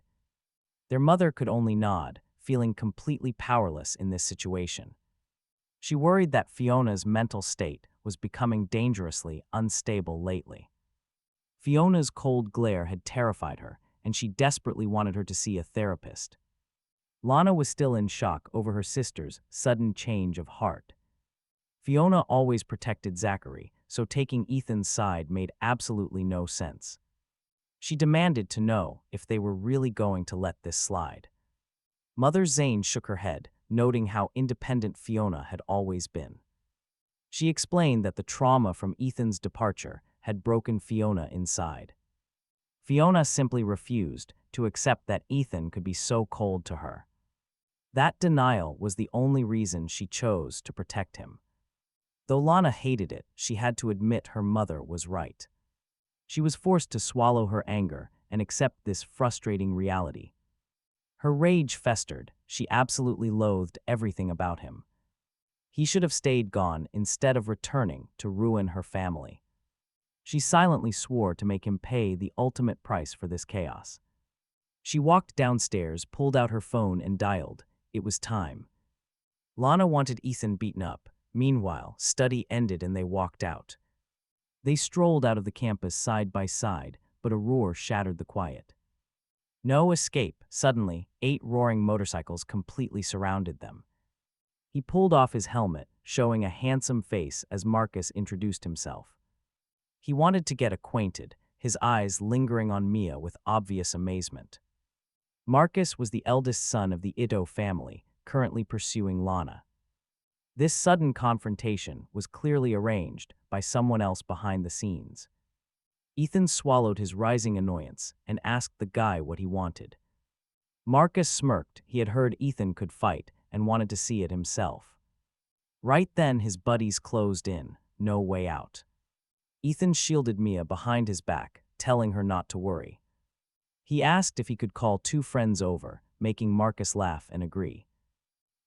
Their mother could only nod, feeling completely powerless in this situation. She worried that Fiona's mental state was becoming dangerously unstable lately. Fiona's cold glare had terrified her, and she desperately wanted her to see a therapist. Lana was still in shock over her sister's sudden change of heart. Fiona always protected Zachary, so taking Ethan's side made absolutely no sense. She demanded to know if they were really going to let this slide. Mother Zayn shook her head, noting how independent Fiona had always been. She explained that the trauma from Ethan's departure had broken Fiona inside. Fiona simply refused to accept that Ethan could be so cold to her. That denial was the only reason she chose to protect him. Though Lana hated it, she had to admit her mother was right. She was forced to swallow her anger and accept this frustrating reality. Her rage festered. She absolutely loathed everything about him. He should have stayed gone instead of returning to ruin her family. She silently swore to make him pay the ultimate price for this chaos. She walked downstairs, pulled out her phone, and dialed. It was time. Lana wanted Ethan beaten up. Meanwhile, study ended and they walked out. They strolled out of the campus side by side, but a roar shattered the quiet. No escape. Suddenly, 8 roaring motorcycles completely surrounded them. He pulled off his helmet, showing a handsome face as Marcus introduced himself. He wanted to get acquainted, his eyes lingering on Mia with obvious amazement. Marcus was the eldest son of the Ito family, currently pursuing Lana. This sudden confrontation was clearly arranged by someone else behind the scenes. Ethan swallowed his rising annoyance and asked the guy what he wanted. Marcus smirked. He had heard Ethan could fight and wanted to see it himself. Right then, his buddies closed in, no way out. Ethan shielded Mia behind his back, telling her not to worry. He asked if he could call 2 friends over, making Marcus laugh and agree.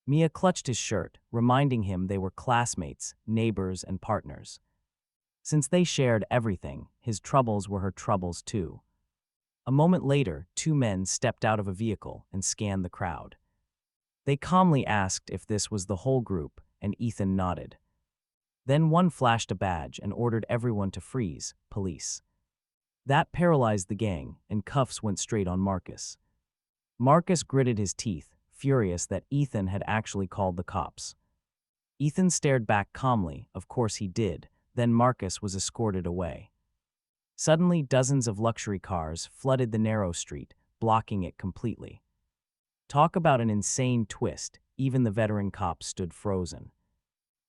Mia clutched his shirt, reminding him they were classmates, neighbors, and partners. Since they shared everything, his troubles were her troubles too. A moment later, 2 men stepped out of a vehicle and scanned the crowd. They calmly asked if this was the whole group, and Ethan nodded. Then one flashed a badge and ordered everyone to freeze, police. That paralyzed the gang, and cuffs went straight on Marcus. Marcus gritted his teeth, furious that Ethan had actually called the cops. Ethan stared back calmly. Of course he did. Then Marcus was escorted away. Suddenly, dozens of luxury cars flooded the narrow street, blocking it completely. Talk about an insane twist. Even the veteran cops stood frozen.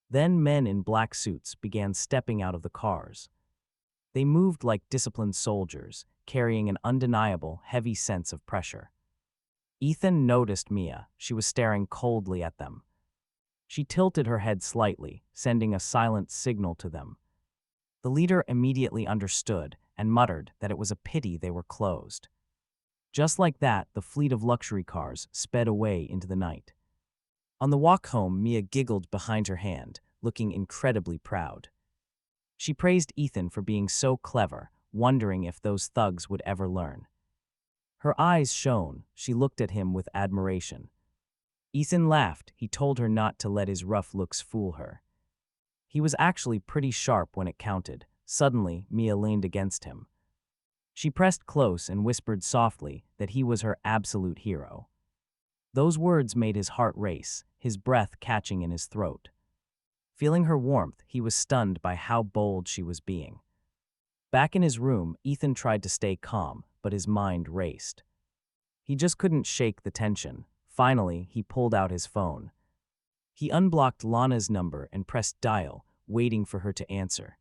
Then men in black suits began stepping out of the cars. They moved like disciplined soldiers, carrying an undeniable, heavy sense of pressure. Ethan noticed Mia. She was staring coldly at them. She tilted her head slightly, sending a silent signal to them. The leader immediately understood and muttered that it was a pity they were closed. Just like that, the fleet of luxury cars sped away into the night. On the walk home, Mia giggled behind her hand, looking incredibly proud. She praised Ethan for being so clever, wondering if those thugs would ever learn. Her eyes shone. She looked at him with admiration. Ethan laughed. He told her not to let his rough looks fool her. He was actually pretty sharp when it counted. Suddenly, Mia leaned against him. She pressed close and whispered softly that he was her absolute hero. Those words made his heart race, his breath catching in his throat. Feeling her warmth, he was stunned by how bold she was being. Back in his room, Ethan tried to stay calm, but his mind raced. He just couldn't shake the tension. Finally, he pulled out his phone. He unblocked Lana's number and pressed dial, waiting for her to answer.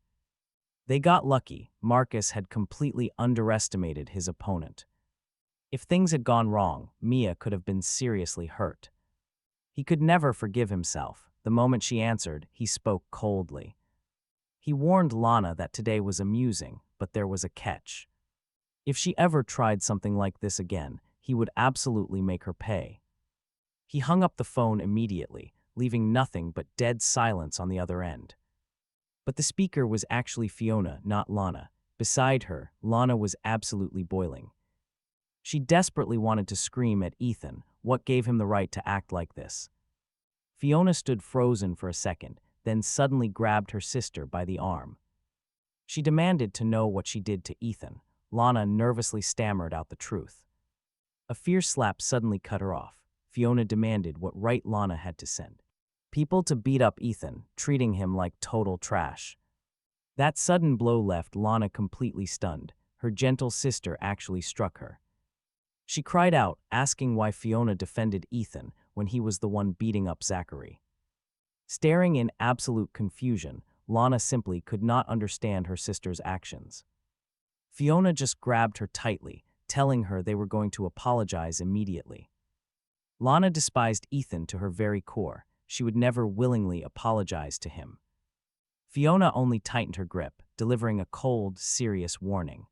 They got lucky. Marcus had completely underestimated his opponent. If things had gone wrong, Mia could have been seriously hurt. He could never forgive himself. The moment she answered, he spoke coldly. He warned Lana that today was amusing, but there was a catch. If she ever tried something like this again, he would absolutely make her pay. He hung up the phone immediately, leaving nothing but dead silence on the other end. But the speaker was actually Fiona, not Lana. Beside her, Lana was absolutely boiling. She desperately wanted to scream at Ethan. What gave him the right to act like this? Fiona stood frozen for a second, then suddenly grabbed her sister by the arm. She demanded to know what she did to Ethan. Lana nervously stammered out the truth. A fierce slap suddenly cut her off. Fiona demanded what right Lana had to send people to beat up Ethan, treating him like total trash. That sudden blow left Lana completely stunned. Her gentle sister actually struck her. She cried out, asking why Fiona defended Ethan when he was the one beating up Zachary. Staring in absolute confusion, Lana simply could not understand her sister's actions. Fiona just grabbed her tightly, telling her they were going to apologize immediately. Lana despised Ethan to her very core. She would never willingly apologize to him. Fiona only tightened her grip, delivering a cold, serious warning.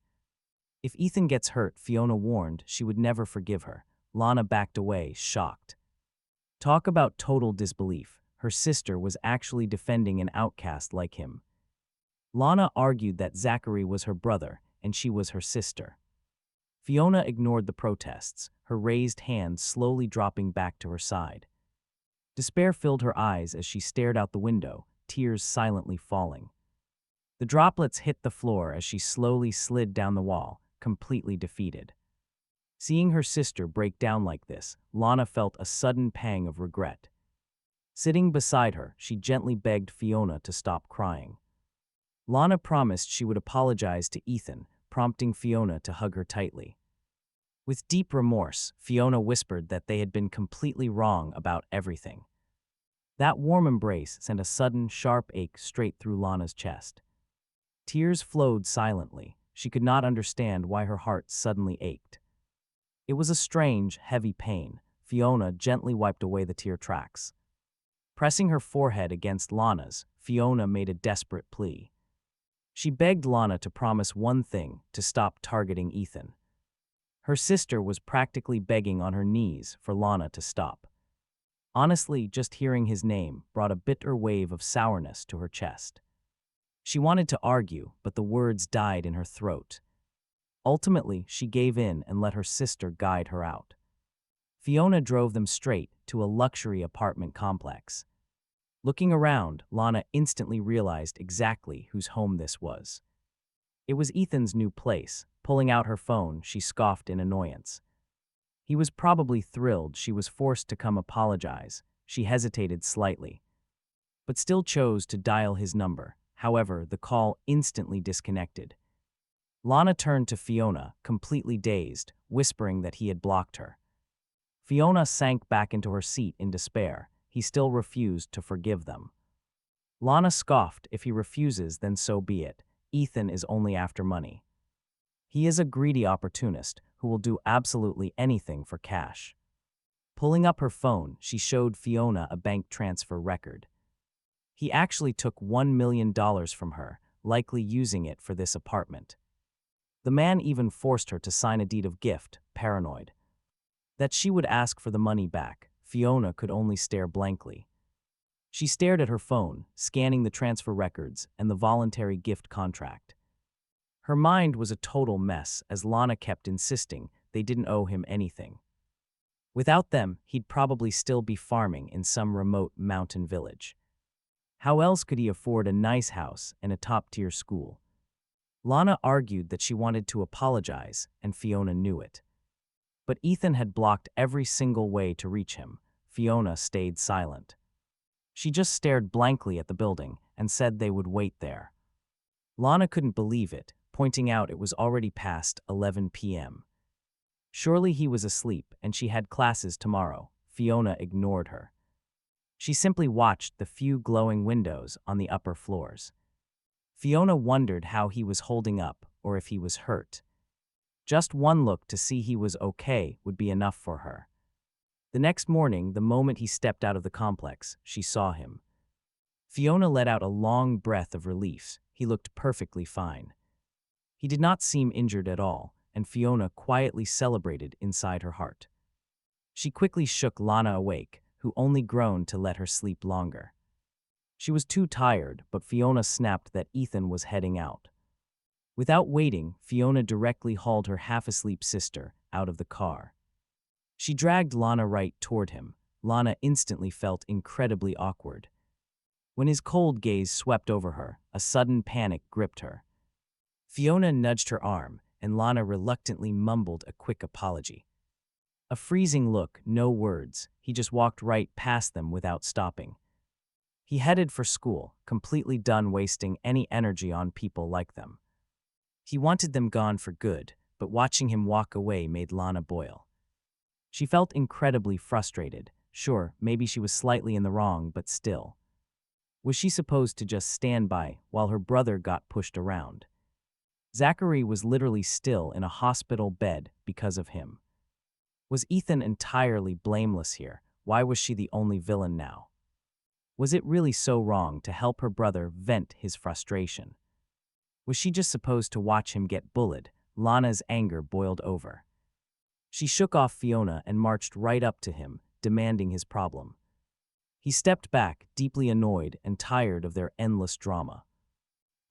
If Ethan gets hurt, Fiona warned, she would never forgive her. Lana backed away, shocked. Talk about total disbelief. Her sister was actually defending an outcast like him. Lana argued that Zachary was her brother and she was her sister. Fiona ignored the protests, her raised hand slowly dropping back to her side. Despair filled her eyes as she stared out the window, tears silently falling. The droplets hit the floor as she slowly slid down the wall, completely defeated. Seeing her sister break down like this, Lana felt a sudden pang of regret. Sitting beside her, she gently begged Fiona to stop crying. Lana promised she would apologize to Ethan, prompting Fiona to hug her tightly. With deep remorse, Fiona whispered that they had been completely wrong about everything. That warm embrace sent a sudden, sharp ache straight through Lana's chest. Tears flowed silently. She could not understand why her heart suddenly ached. It was a strange, heavy pain. Fiona gently wiped away the tear tracks. Pressing her forehead against Lana's, Fiona made a desperate plea. She begged Lana to promise one thing, to stop targeting Ethan. Her sister was practically begging on her knees for Lana to stop. Honestly, just hearing his name brought a bitter wave of sourness to her chest. She wanted to argue, but the words died in her throat. Ultimately, she gave in and let her sister guide her out. Fiona drove them straight to a luxury apartment complex. Looking around, Lana instantly realized exactly whose home this was. It was Ethan's new place. Pulling out her phone, she scoffed in annoyance. He was probably thrilled she was forced to come apologize. She hesitated slightly, but still chose to dial his number. However, the call instantly disconnected. Lana turned to Fiona, completely dazed, whispering that he had blocked her. Fiona sank back into her seat in despair. He still refused to forgive them. Lana scoffed, if he refuses, then so be it. Ethan is only after money. He is a greedy opportunist who will do absolutely anything for cash. Pulling up her phone, she showed Fiona a bank transfer record. He actually took $1 million from her, likely using it for this apartment. The man even forced her to sign a deed of gift, paranoid that she would ask for the money back. Fiona could only stare blankly. She stared at her phone, scanning the transfer records and the voluntary gift contract. Her mind was a total mess as Lana kept insisting they didn't owe him anything. Without them, he'd probably still be farming in some remote mountain village. How else could he afford a nice house and a top-tier school? Lana argued that she wanted to apologize, and Fiona knew it. But Ethan had blocked every single way to reach him. Fiona stayed silent. She just stared blankly at the building and said they would wait there. Lana couldn't believe it, pointing out it was already past 11 p.m. Surely he was asleep and she had classes tomorrow. Fiona ignored her. She simply watched the few glowing windows on the upper floors. Fiona wondered how he was holding up or if he was hurt. Just one look to see he was okay would be enough for her. The next morning, the moment he stepped out of the complex, she saw him. Fiona let out a long breath of relief. He looked perfectly fine. He did not seem injured at all, and Fiona quietly celebrated inside her heart. She quickly shook Lana awake, who only groaned to let her sleep longer. She was too tired, but Fiona snapped that Ethan was heading out. Without waiting, Fiona directly hauled her half-asleep sister out of the car. She dragged Lana right toward him. Lana instantly felt incredibly awkward. When his cold gaze swept over her, a sudden panic gripped her. Fiona nudged her arm, and Lana reluctantly mumbled a quick apology. A freezing look, no words. He just walked right past them without stopping. He headed for school, completely done wasting any energy on people like them. He wanted them gone for good, but watching him walk away made Lana boil. She felt incredibly frustrated. Sure, maybe she was slightly in the wrong, but still. Was she supposed to just stand by while her brother got pushed around? Zachary was literally still in a hospital bed because of him. Was Ethan entirely blameless here? Why was she the only villain now? Was it really so wrong to help her brother vent his frustration? Was she just supposed to watch him get bullied? Lana's anger boiled over. She shook off Fiona and marched right up to him, demanding his problem. He stepped back, deeply annoyed and tired of their endless drama.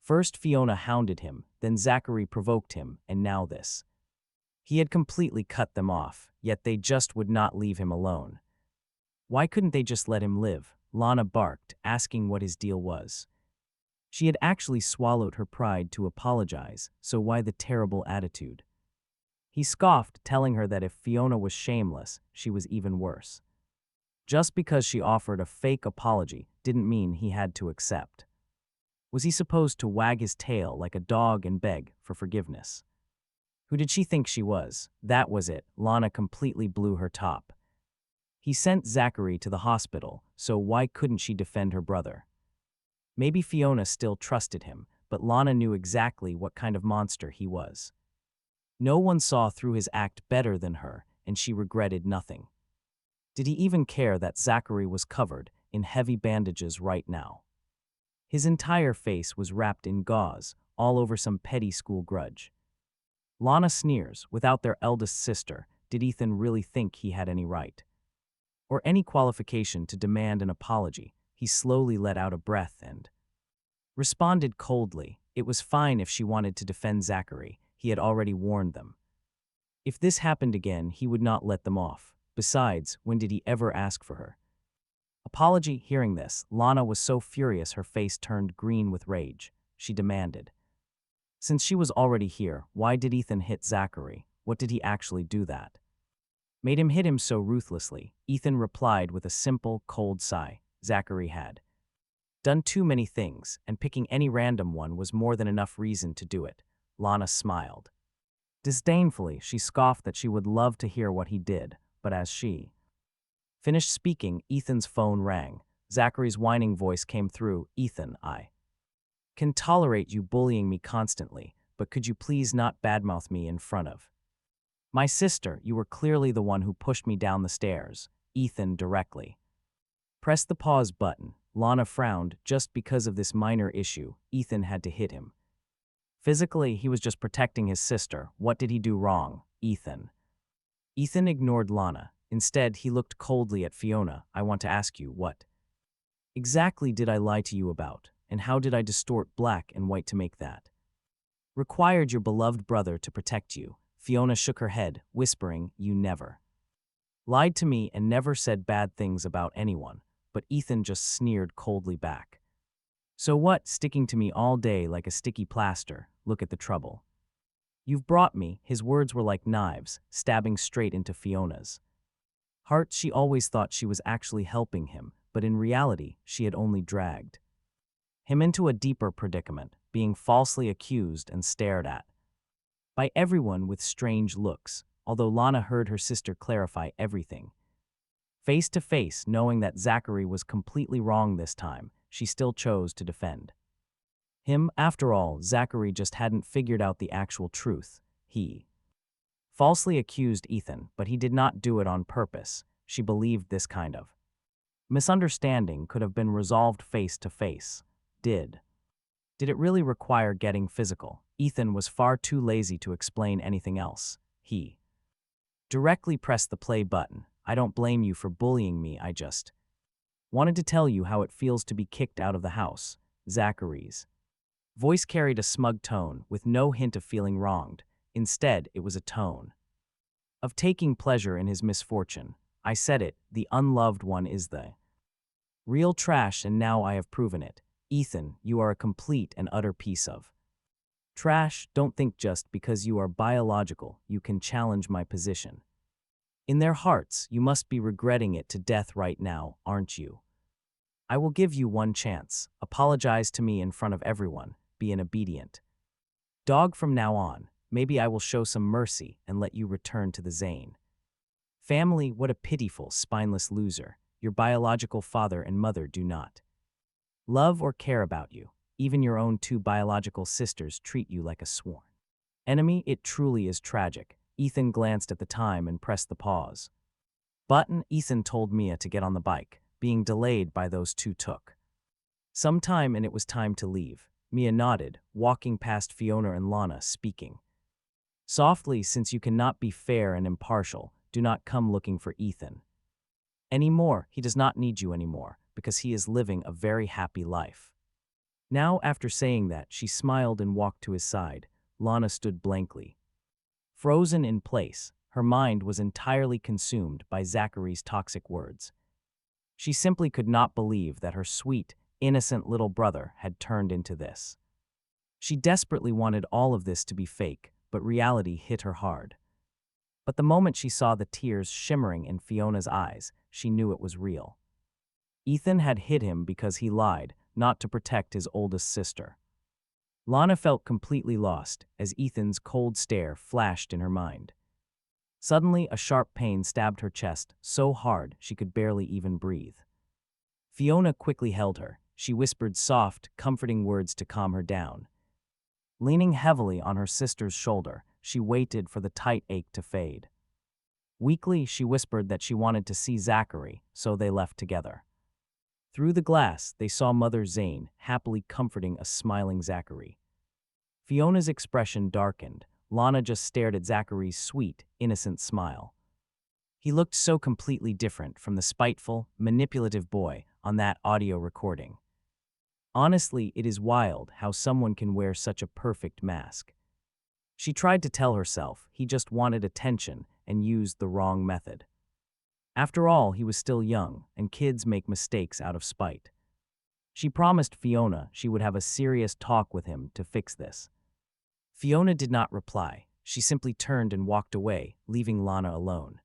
First Fiona hounded him, then Zachary provoked him, and now this. He had completely cut them off, yet they just would not leave him alone. Why couldn't they just let him live? Lana barked, asking what his deal was. She had actually swallowed her pride to apologize, so why the terrible attitude? He scoffed, telling her that if Fiona was shameless, she was even worse. Just because she offered a fake apology didn't mean he had to accept. Was he supposed to wag his tail like a dog and beg for forgiveness? Who did she think she was? That was it. Lana completely blew her top. He sent Zachary to the hospital, so why couldn't she defend her brother? Maybe Fiona still trusted him, but Lana knew exactly what kind of monster he was. No one saw through his act better than her, and she regretted nothing. Did he even care that Zachary was covered in heavy bandages right now? His entire face was wrapped in gauze, all over some petty school grudge. Lana sneers, without their eldest sister, did Ethan really think he had any right? Or any qualification to demand an apology? He slowly let out a breath and responded coldly. It was fine if she wanted to defend Zachary. He had already warned them. If this happened again, he would not let them off. Besides, when did he ever ask for her apology? Hearing this, Lana was so furious her face turned green with rage. She demanded. Since she was already here, why did Ethan hit Zachary? What did he actually do that made him hit him so ruthlessly? Ethan replied with a simple, cold sigh. Zachary had done too many things, and picking any random one was more than enough reason to do it. Lana smiled. Disdainfully, she scoffed that she would love to hear what he did, but as she finished speaking, Ethan's phone rang. Zachary's whining voice came through. Ethan, I can tolerate you bullying me constantly, but could you please not badmouth me in front of My sister, you were clearly the one who pushed me down the stairs. Ethan directly. Press the pause button. Lana frowned. Just because of this minor issue, Ethan had to hit him. Physically, he was just protecting his sister. What did he do wrong? Ethan. Ethan ignored Lana. Instead, he looked coldly at Fiona. I want to ask you, what exactly did I lie to you about, and how did I distort black and white to make that required your beloved brother to protect you? Fiona shook her head, whispering, you never lied to me and never said bad things about anyone, but Ethan just sneered coldly back. So what, sticking to me all day like a sticky plaster? Look at the trouble you've brought me. His words were like knives, stabbing straight into Fiona's heart. She always thought she was actually helping him, but in reality, she had only dragged him into a deeper predicament, being falsely accused and stared at by everyone with strange looks, although Lana heard her sister clarify everything. Face to face, knowing that Zachary was completely wrong this time, she still chose to defend him. After all, Zachary just hadn't figured out the actual truth. He falsely accused Ethan, but he did not do it on purpose. She believed this kind of misunderstanding could have been resolved face to face. Did it really require getting physical? Ethan was far too lazy to explain anything else. He directly pressed the play button. I don't blame you for bullying me, I just wanted to tell you how it feels to be kicked out of the house. Zachary's voice carried a smug tone, with no hint of feeling wronged. Instead, it was a tone of taking pleasure in his misfortune. I said it, the unloved one is the real trash, and now I have proven it. Ethan, you are a complete and utter piece of trash. Don't think just because you are biological, you can challenge my position. In their hearts, you must be regretting it to death right now, aren't you? I will give you one chance. Apologize to me in front of everyone. Be an obedient dog from now on. Maybe I will show some mercy and let you return to the Zayn family. What a pitiful, spineless loser. Your biological father and mother do not love or care about you. Even your own two biological sisters treat you like a sworn enemy. It truly is tragic. Ethan glanced at the time and pressed the pause button. Ethan told Mia to get on the bike. Being delayed by those two took some time, and it was time to leave. Mia nodded, walking past Fiona and Lana, speaking softly. Since you cannot be fair and impartial, do not come looking for Ethan anymore. He does not need you anymore, because he is living a very happy life. Now, after saying that, she smiled and walked to his side. Lana stood blankly, frozen in place. Her mind was entirely consumed by Zachary's toxic words. She simply could not believe that her sweet, innocent little brother had turned into this. She desperately wanted all of this to be fake, but reality hit her hard. But the moment she saw the tears shimmering in Fiona's eyes, she knew it was real. Ethan had hit him because he lied, not to protect his oldest sister. Lana felt completely lost as Ethan's cold stare flashed in her mind. Suddenly, a sharp pain stabbed her chest so hard she could barely even breathe. Fiona quickly held her. She whispered soft, comforting words to calm her down. Leaning heavily on her sister's shoulder, she waited for the tight ache to fade. Weakly, she whispered that she wanted to see Zachary, so they left together. Through the glass, they saw Mother Zayn happily comforting a smiling Zachary. Fiona's expression darkened. Lana just stared at Zachary's sweet, innocent smile. He looked so completely different from the spiteful, manipulative boy on that audio recording. Honestly, it is wild how someone can wear such a perfect mask. She tried to tell herself he just wanted attention and used the wrong method. After all, he was still young, and kids make mistakes out of spite. She promised Fiona she would have a serious talk with him to fix this. Fiona did not reply. She simply turned and walked away, leaving Lana alone.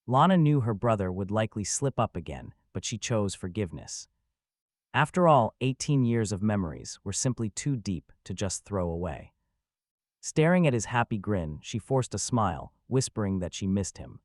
Lana knew her brother would likely slip up again, but she chose forgiveness. After all, 18 years of memories were simply too deep to just throw away. Staring at his happy grin, she forced a smile, whispering that she missed him.